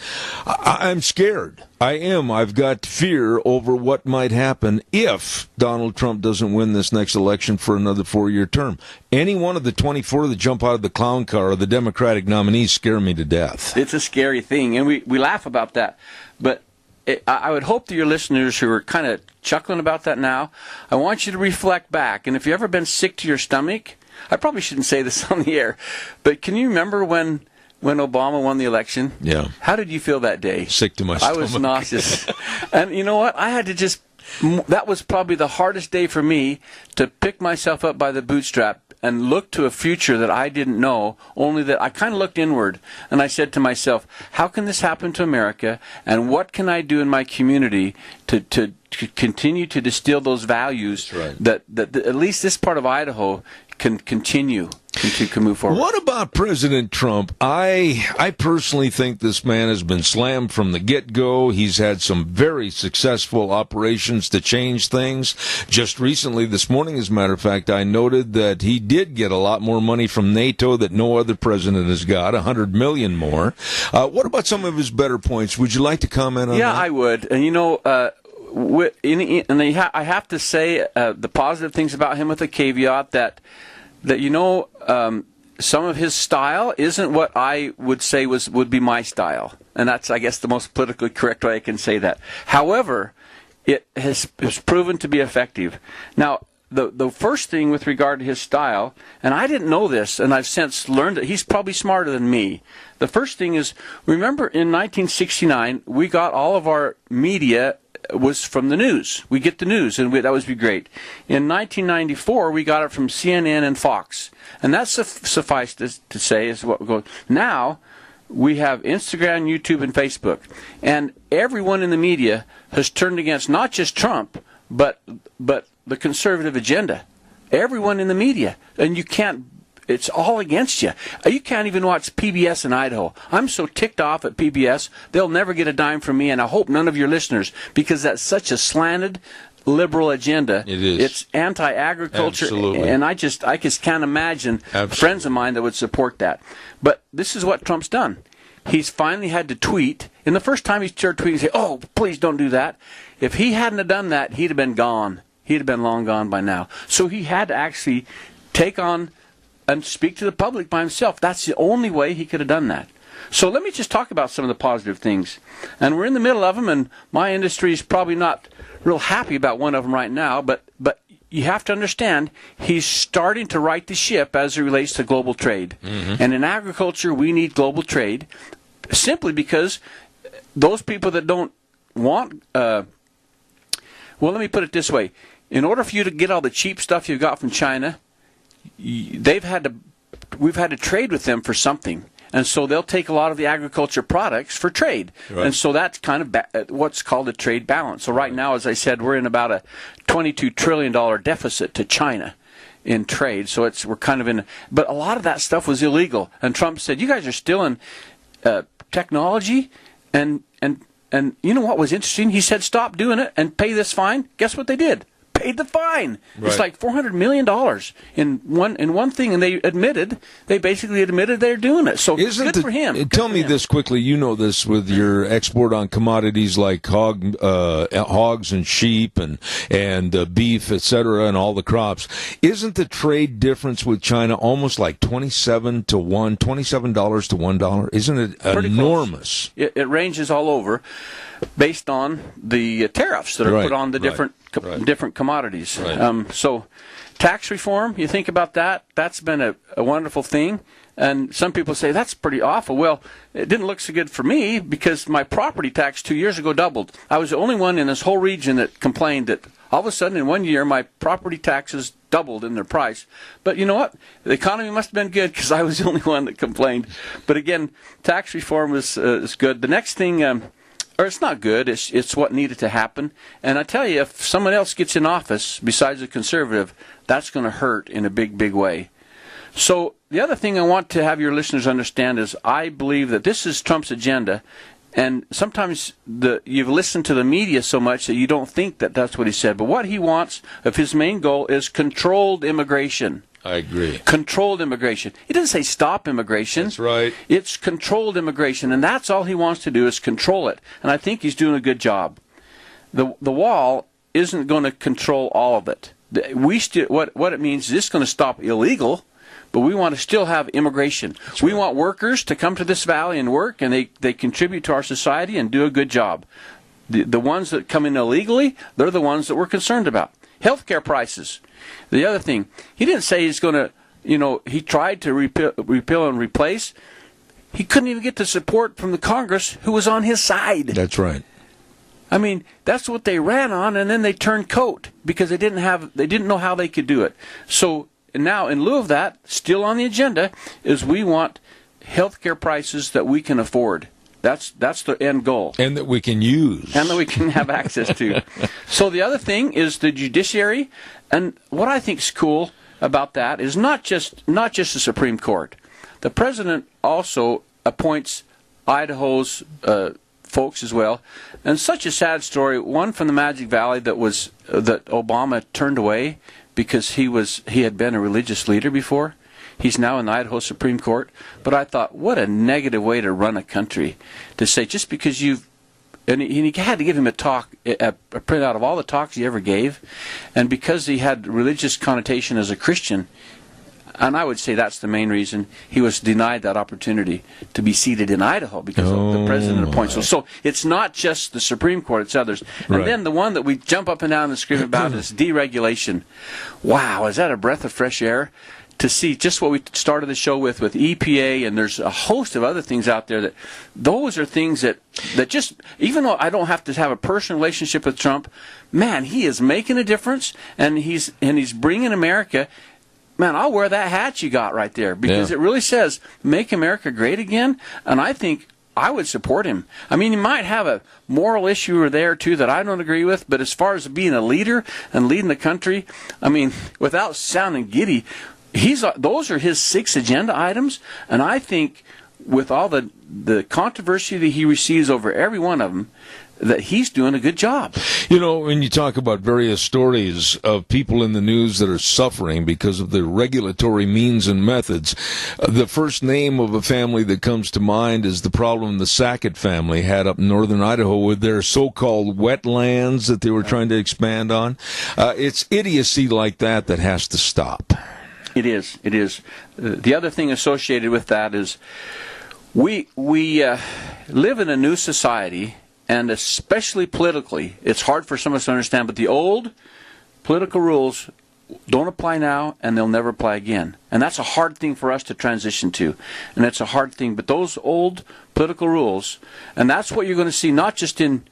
I'm scared. I am. I've got fear over what might happen if Donald Trump doesn't win this next election for another 4-year term. Any one of the 24 that jump out of the clown car or the Democratic nominees scare me to death. It's a scary thing, and we laugh about that. But I would hope that your listeners who are kind of chuckling about that now, I want you to reflect back. And if you've ever been sick to your stomach, I probably shouldn't say this on the air, but can you remember when Obama won the election? Yeah. How did you feel that day? Sick to my stomach. I was nauseous. And you know what? I had to that was probably the hardest day for me to pick myself up by the bootstrap and look to a future that I didn't know, only that I kind of looked inward. And I said to myself, how can this happen to America? And what can I do in my community to continue to distill those values that at least this part of Idaho can continue can move forward. What about President Trump? I personally think this man has been slammed from the get-go. He's had some very successful operations to change things. Just recently, this morning, as a matter of fact, I noted that he did get a lot more money from NATO that no other president has got, $100 million more. What about some of his better points? Would you like to comment on that? Yeah, I would. And, you know, I have to say the positive things about him with a caveat that you know, some of his style isn't what I would say would be my style, and that's, I guess, the most politically correct way I can say that. However, it has proven to be effective. Now, the first thing with regard to his style, and I didn't know this, and I've since learned that he's probably smarter than me. The first thing is, remember in 1969, we got all of our media was from the news. We get the news, and that would be great. In 1994, we got it from CNN and Fox, and that's suffice to say is what goes. Now, we have Instagram, YouTube, and Facebook, and everyone in the media has turned against not just Trump, but the conservative agenda. Everyone in the media, and you can't. It's all against you. You can't even watch PBS in Idaho. I'm so ticked off at PBS, they'll never get a dime from me, and I hope none of your listeners, because that's such a slanted liberal agenda. It is. It's anti-agriculture, Absolutely. and I just can't imagine friends of mine that would support that. But this is what Trump's done. He's finally had to tweet. And the first time he started tweeting, he said, "Oh, please don't do that." If he hadn't have done that, he'd have been gone. He'd have been long gone by now. So he had to actually take on and speak to the public by himself. That's the only way he could have done that. So let me just talk about some of the positive things. And we're in the middle of them, and my industry is probably not real happy about one of them right now, but you have to understand he's starting to right the ship as it relates to global trade. Mm-hmm. And in agriculture, we need global trade simply because those people that don't want... well, let me put it this way. In order for you to get all the cheap stuff you got from China, we've had to trade with them for something, and so they'll take a lot of the agriculture products for trade, and so that's kind of what's called a trade balance. So right now, as I said, we're in about a $22 trillion deficit to China in trade. So we're kind of in, but a lot of that stuff was illegal, and Trump said, "You guys are stealing technology," and you know what was interesting? He said, "Stop doing it and pay this fine." Guess what they did? Paid the fine. Right. It's like $400 million in one thing, and they basically admitted they're doing it. So good for him. Tell me this quickly. You know this with your export on commodities like hogs and sheep and beef, etc., and all the crops. Isn't the trade difference with China almost like $27 to $1? Isn't it pretty enormous? It ranges all over, based on the tariffs that are put on the different commodities. Right. So tax reform, you think about that, that's been a wonderful thing. And some people say, that's pretty awful. Well, it didn't look so good for me because my property tax 2 years ago doubled. I was the only one in this whole region that complained that all of a sudden in 1 year my property taxes doubled in their price. But you know what? The economy must have been good because I was the only one that complained. But again, tax reform is good. The next thing... or it's not good, it's what needed to happen. And I tell you, if someone else gets in office besides a conservative, that's going to hurt in a big, big way. So the other thing I want to have your listeners understand is I believe that this is Trump's agenda, and sometimes you've listened to the media so much that you don't think that that's what he said. But what he wants of his main goal is controlled immigration. I agree. Controlled immigration. He doesn't say stop immigration. That's right. It's controlled immigration, and that's all he wants to do is control it. And I think he's doing a good job. The wall isn't going to control all of it. What it means is it's going to stop illegal, but we want to still have immigration. We want workers to come to this valley and work, and they contribute to our society and do a good job. The ones that come in illegally, they're the ones that we're concerned about. Healthcare prices. The other thing, he didn't say he's going to, he tried to repeal and replace. He couldn't even get the support from the Congress who was on his side. That's right. I mean, that's what they ran on, and then they turned coat because they didn't know how they could do it. So now, in lieu of that, still on the agenda is we want health care prices that we can afford. That's the end goal. And that we can use. And that we can have access to. So the other thing is the judiciary, and what I think is cool about that is not just the Supreme Court. The president also appoints Idaho's folks as well. And such a sad story, one from the Magic Valley that Obama turned away because he had been a religious leader before. He's now in the Idaho Supreme Court. But I thought, what a negative way to run a country, to say just because and he had to give him a printout of all the talks he ever gave, and because he had religious connotation as a Christian, and I would say that's the main reason he was denied that opportunity to be seated in Idaho because of the president appoints. So it's not just the Supreme Court, it's others. And then the one that we jump up and down and scream about is deregulation. Wow, is that a breath of fresh air? To see just what we started the show with EPA, and there's a host of other things out there those are things that just, even though I don't have to have a personal relationship with Trump, man, he is making a difference, and he's bringing America. Man, I'll wear that hat you got right there because it really says "Make America Great Again," and I think I would support him. I mean, he might have a moral issue or there too that I don't agree with, but as far as being a leader and leading the country, I mean, without sounding giddy, those are his 6 agenda items, and I think with all the controversy that he receives over every one of them, that he's doing a good job. You know, when you talk about various stories of people in the news that are suffering because of the regulatory means and methods, the first name of a family that comes to mind is the problem the Sackett family had up in northern Idaho with their so-called wetlands that they were trying to expand on. It's idiocy like that has to stop. It is. The other thing associated with that is we live in a new society, and especially politically, it's hard for some of us to understand, but the old political rules don't apply now, and they'll never apply again. And that's a hard thing for us to transition to, and it's a hard thing. But those old political rules, and that's what you're going to see not just in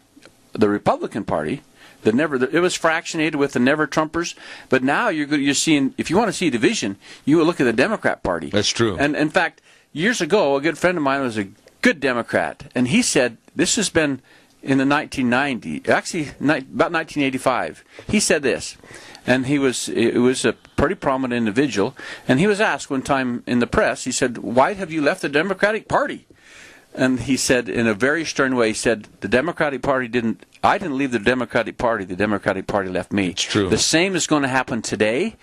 the Republican Party, it was fractionated with the never-Trumpers, but now you're seeing, if you want to see division, you look at the Democrat Party. That's true. And in fact, years ago, a good friend of mine was a good Democrat, and he said, this has been in the 1990s, actually about 1985, he said this, and it was a pretty prominent individual, and he was asked one time in the press, he said, why have you left the Democratic Party? And he said, in a very stern way, he said, the Democratic Party I didn't leave the Democratic Party left me. It's true. The same is going to happen today.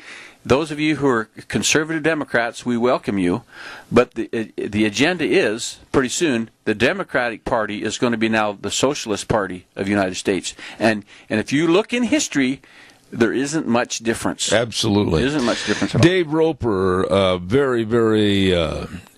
Those of you who are conservative Democrats, we welcome you. But the agenda is, pretty soon, the Democratic Party is going to be now the Socialist Party of the United States. And if you look in history, there isn't much difference. Absolutely. There isn't much difference at all. Dave Roper, very, very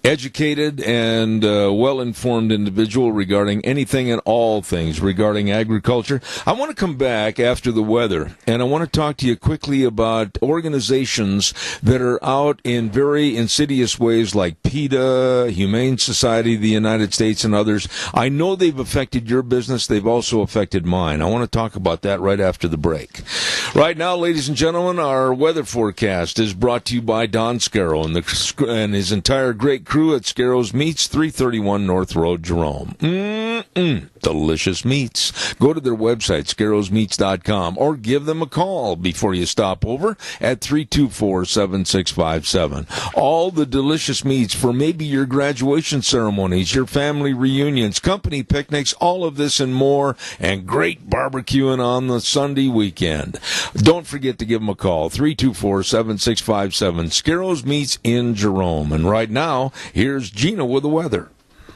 educated and well-informed individual regarding anything and all things regarding agriculture. I want to come back after the weather, and I want to talk to you quickly about organizations that are out in very insidious ways like PETA, Humane Society of the United States, and others. I know they've affected your business. They've also affected mine. I want to talk about that right after the break. Right now, ladies and gentlemen, our weather forecast is brought to you by Don Scarrow and his entire great crew crew at Scarrows Meats, 331 North Road, Jerome. Delicious meats. Go to their website, scarrowsmeats.com, or give them a call before you stop over at 324-7657. All the delicious meats for maybe your graduation ceremonies, your family reunions, company picnics, all of this and more, and great barbecuing on the Sunday weekend. Don't forget to give them a call, 324-7657, Scarrows Meats in Jerome. And right now, here's Gina with the weather.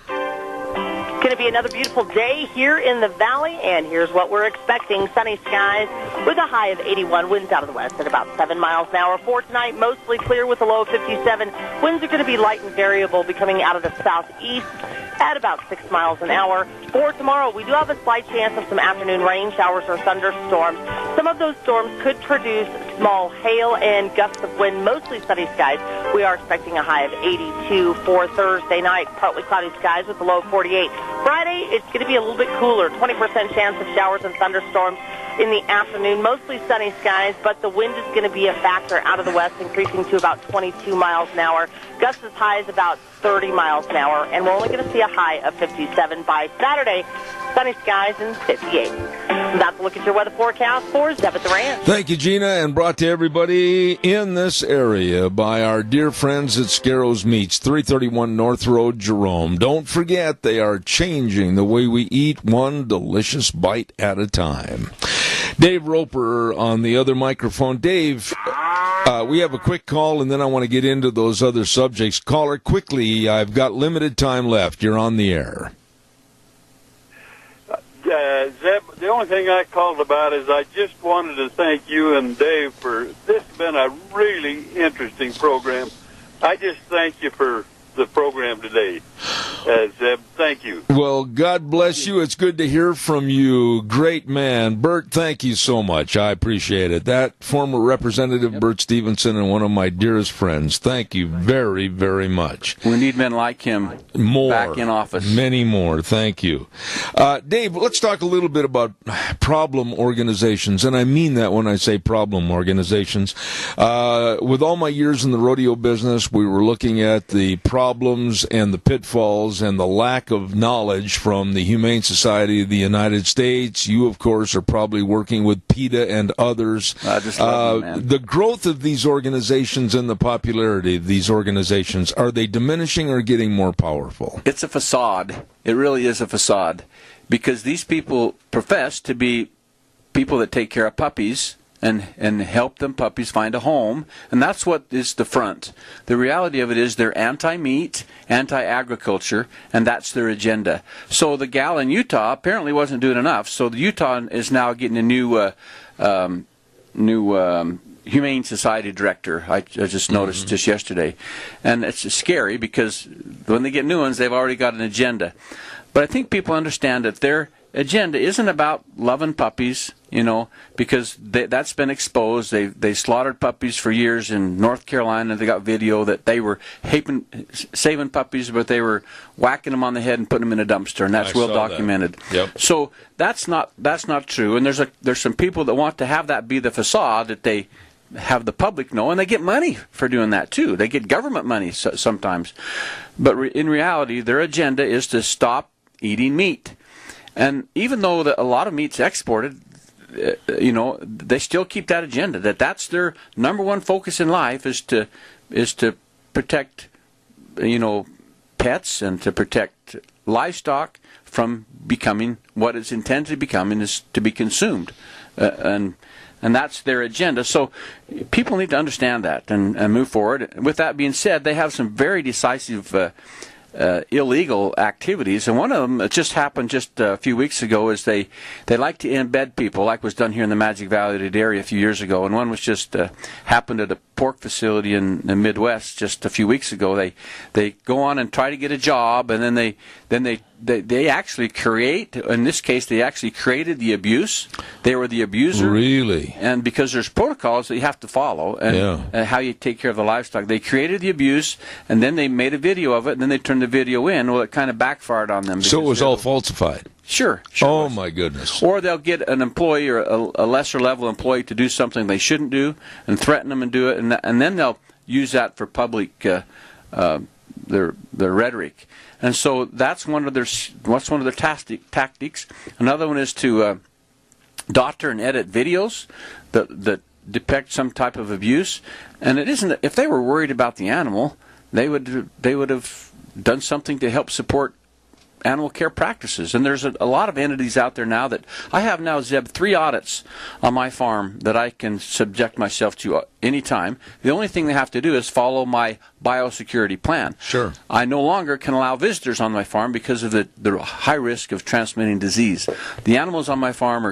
It's going to be another beautiful day here in the valley, and here's what we're expecting. Sunny skies with a high of 81, winds out of the west at about 7 miles an hour. For tonight, mostly clear with a low of 57. Winds are going to be light and variable, becoming out of the southeast at about 6 miles an hour. For tomorrow, we do have a slight chance of some afternoon rain showers or thunderstorms. Some of those storms could produce small hail and gusts of wind, mostly sunny skies. We are expecting a high of 82 for Thursday night, partly cloudy skies with a low of 48. Friday, it's going to be a little bit cooler, 20% chance of showers and thunderstorms in the afternoon, mostly sunny skies, but the wind is going to be a factor out of the west, increasing to about 22 miles an hour. Gusts as high as about 30 miles an hour, and we're only going to see a high of 57 by Saturday. Sunny skies and 58. That's a look at your weather forecast for Zeb at the Ranch. Thank you, Gina, and brought to everybody in this area by our dear friends at Scarrows Meats, 331 North Road, Jerome. Don't forget, they are changing the way we eat, one delicious bite at a time. Dave Roper on the other microphone. Dave, we have a quick call, and then I want to get into those other subjects. Caller, quickly, I've got limited time left. You're on the air. Zeb, the only thing I called about is I just wanted to thank you and Dave for this. Has been a really interesting program. I just thank you for the program today. Zeb, thank you. Well, God bless you. It's good to hear from you. Great man. Bert, thank you so much. I appreciate it. That former Representative Bert Stevenson and one of my dearest friends. Thank you very, very much. We need men like him back in office. Many more. Thank you. Dave, let's talk a little bit about problem organizations, and I mean that when I say problem organizations. With all my years in the rodeo business, we were looking at the problems and the pitfalls and the lack of knowledge from the Humane Society of the United States. You, of course, are probably working with PETA and others. I just love them, man. The growth of these organizations and the popularity of these organizations, are they diminishing or getting more powerful? It's a facade. It really is a facade, because these people profess to be people that take care of puppies and help them puppies find a home, and that's what is the front. The reality of it is they're anti-meat, anti-agriculture, and that's their agenda. So the gal in Utah apparently wasn't doing enough, so the Utah is now getting a new Humane Society director. I just noticed just yesterday, and it's scary because when they get new ones, they've already got an agenda. But I think people understand that their agenda isn't about loving puppies, because that's been exposed. They slaughtered puppies for years in North Carolina. They got video that they were saving puppies, but they were whacking them on the head and putting them in a dumpster, and that's well documented. Yep. So that's not true. And there's some people that want to have that be the facade that they have the public know, and they get money for doing that too. They get government money sometimes, but in reality, their agenda is to stop eating meat. And even though a lot of meat's exported, they still keep that agenda. That's their number one focus in life is to protect, pets and to protect livestock from becoming what it's intended to become, and is to be consumed, and that's their agenda. So people need to understand that and move forward. With that being said, they have some very decisive illegal activities, and one of them, it just happened just a few weeks ago, is they like to embed people, like was done here in the Magic Valley area a few years ago, and one was just happened at a pork facility in the Midwest just a few weeks ago. They go on and try to get a job, and then they actually create, in this case, they actually created the abuse. They were the abuser. Really? And because there's protocols that you have to follow, and how you take care of the livestock. They created the abuse, and then they made a video of it, and then they turned the video in. Well, it kind of backfired on them. So it was all falsified? Sure. Oh, my goodness. Or they'll get an employee or a lesser level employee to do something they shouldn't do and threaten them and do it, and then they'll use that for public rhetoric. And so that's one of their tactics. Another one is to doctor and edit videos that depict some type of abuse. And it isn't, if they were worried about the animal, they would have done something to help support animal care practices. And there's a lot of entities out there now that I have now, Zeb, 3 audits on my farm that I can subject myself to anytime. The only thing they have to do is follow my biosecurity plan. Sure. I no longer can allow visitors on my farm because of the high risk of transmitting disease. The animals on my farm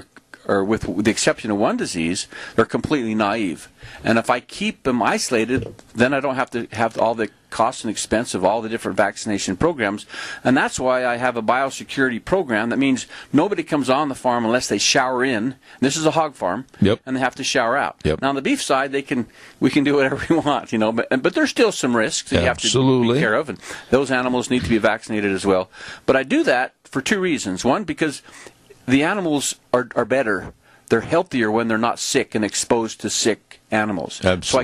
are with the exception of one disease, they're completely naive. And if I keep them isolated, then I don't have to have all the cost and expense of all the different vaccination programs. And that's why I have a biosecurity program. That means nobody comes on the farm unless they shower in. This is a hog farm. Yep. And they have to shower out. Yep. Now on the beef side, we can do whatever we want, but there's still some risks that you have to be care of, and those animals need to be vaccinated as well. But I do that for 2 reasons. One, because the animals are better. They're healthier when they're not sick and exposed to sick animals. Absolutely. So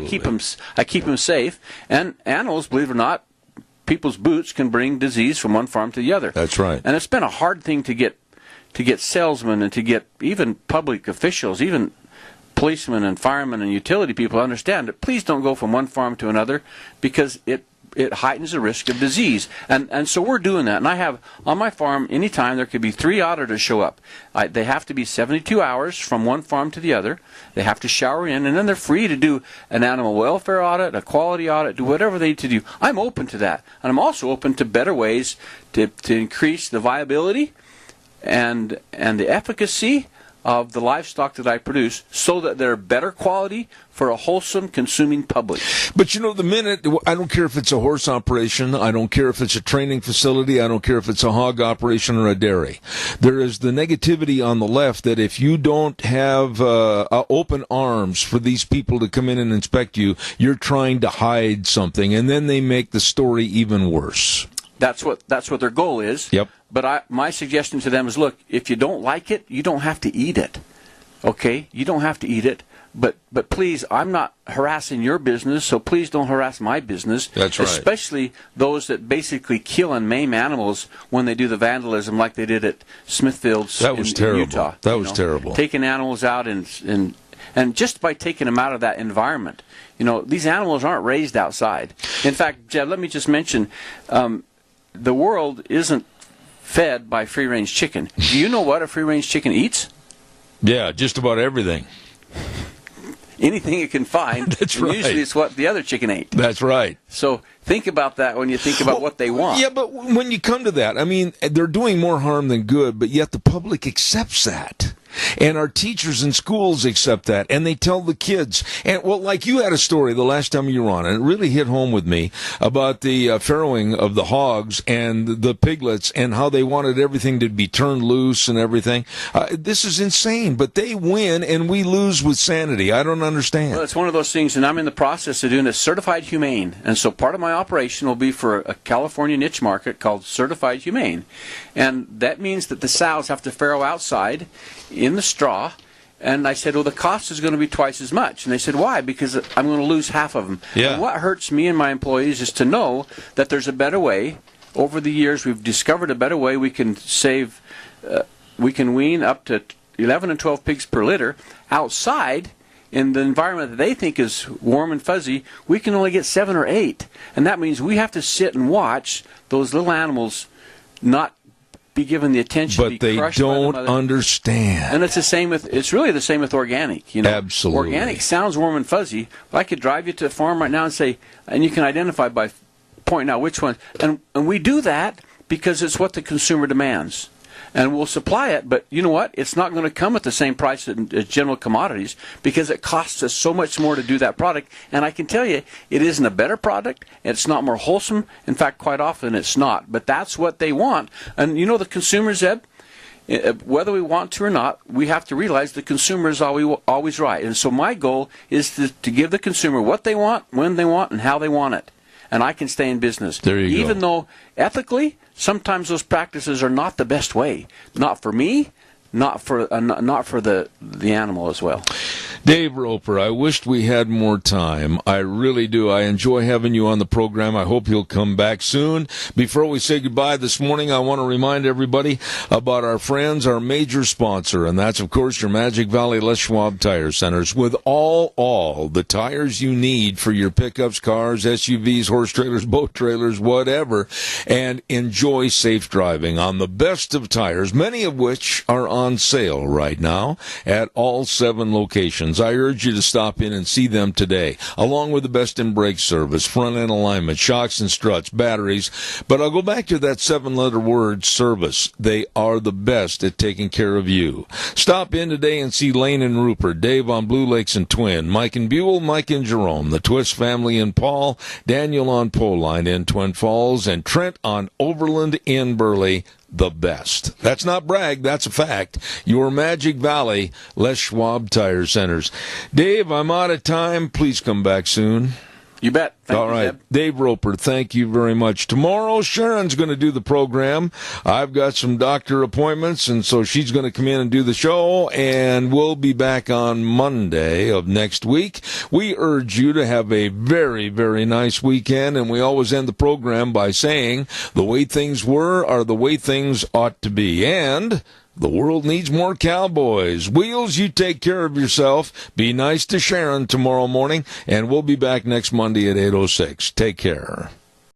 I keep them safe. And animals, believe it or not, people's boots can bring disease from one farm to the other. That's right. And it's been a hard thing to get salesmen and to get even public officials, even policemen and firemen and utility people to understand that please don't go from one farm to another because it heightens the risk of disease. And so we're doing that. And I have, on my farm, anytime there could be 3 auditors show up. They have to be 72 hours from one farm to the other. They have to shower in, and then they're free to do an animal welfare audit, a quality audit, do whatever they need to do. I'm open to that. And I'm also open to better ways to increase the viability and the efficacy of the livestock that I produce so that they're better quality for a wholesome consuming public. But the minute, I don't care if it's a horse operation, I don't care if it's a training facility, I don't care if it's a hog operation or a dairy. There is the negativity on the left that if you don't have open arms for these people to come in and inspect you, you're trying to hide something, and then they make the story even worse. That's what their goal is. Yep. But my suggestion to them is, look, if you don't like it, you don't have to eat it. Okay? You don't have to eat it. But please, I'm not harassing your business, so please don't harass my business. That's right. Especially those that basically kill and maim animals when they do the vandalism like they did at Smithfield's in Utah. That was terrible. Taking animals out and just by taking them out of that environment, these animals aren't raised outside. In fact, Jed, let me just mention, the world isn't fed by free-range chicken. Do you know what a free-range chicken eats? Yeah, just about everything. Anything it can find. That's and right. Usually it's what the other chicken ate. That's right. So think about that when you think about what they want. Yeah, but when you come to that, I mean, they're doing more harm than good, but yet the public accepts that. And our teachers in schools accept that, and they tell the kids. And like you had a story the last time you were on, and it really hit home with me about the farrowing of the hogs and the piglets and how they wanted everything to be turned loose and everything. This is insane, but they win and we lose with sanity. I don't understand. Well, it's one of those things, and I'm in the process of doing a certified humane, and so part of my operation will be for a California niche market called Certified Humane, and that means that the sows have to farrow outside in the straw. And I said, well, the cost is going to be twice as much. And they said, why? Because I'm going to lose half of them. Yeah. And what hurts me and my employees is to know that there's a better way. Over the years, we've discovered a better way. We can we can wean up to 11 and 12 pigs per litter outside in the environment that they think is warm and fuzzy. We can only get 7 or 8. And that means we have to sit and watch those little animals not be given the attention, but they don't understand. And it's really the same with organic. Absolutely. Organic sounds warm and fuzzy, but I could drive you to a farm right now and say, and you can identify by pointing out which one. And we do that because it's what the consumer demands. And we'll supply it, but you know what? It's not going to come at the same price as general commodities because it costs us so much more to do that product. And I can tell you, it isn't a better product. It's not more wholesome. In fact, quite often it's not. But that's what they want. And the consumer, Zeb, whether we want to or not, we have to realize the consumer is always right. And so my goal is to give the consumer what they want, when they want, and how they want it. And I can stay in business. There you go. Even though ethically, sometimes those practices are not the best way. Not for me, not for the animal as well. Dave Roper, I wished we had more time. I really do. I enjoy having you on the program. I hope you'll come back soon. Before we say goodbye this morning, I want to remind everybody about our friends, our major sponsor, and that's, of course, your Magic Valley Les Schwab Tire Centers, with all the tires you need for your pickups, cars, SUVs, horse trailers, boat trailers, whatever, and enjoy safe driving on the best of tires, many of which are on sale right now at all 7 locations. I urge you to stop in and see them today, along with the best in brake service, front-end alignment, shocks and struts, batteries. But I'll go back to that 7-letter word, service. They are the best at taking care of you. Stop in today and see Lane and Rupert, Dave on Blue Lakes and Twin, Mike and Buell, Mike and Jerome, the Twist family in Paul, Daniel on Poline in Twin Falls, and Trent on Overland in Burley. The best. That's not brag, that's a fact. Your Magic Valley Les Schwab Tire Centers. Dave, I'm out of time. Please come back soon. You bet. All right. Dave Roper, thank you very much. Tomorrow, Sharon's going to do the program. I've got some doctor appointments, and so she's going to come in and do the show, and we'll be back on Monday of next week. We urge you to have a very, very nice weekend, and we always end the program by saying the way things were are the way things ought to be, and the world needs more cowboys. Wheels, you take care of yourself. Be nice to Sharon tomorrow morning, and we'll be back next Monday at 8:06. Take care.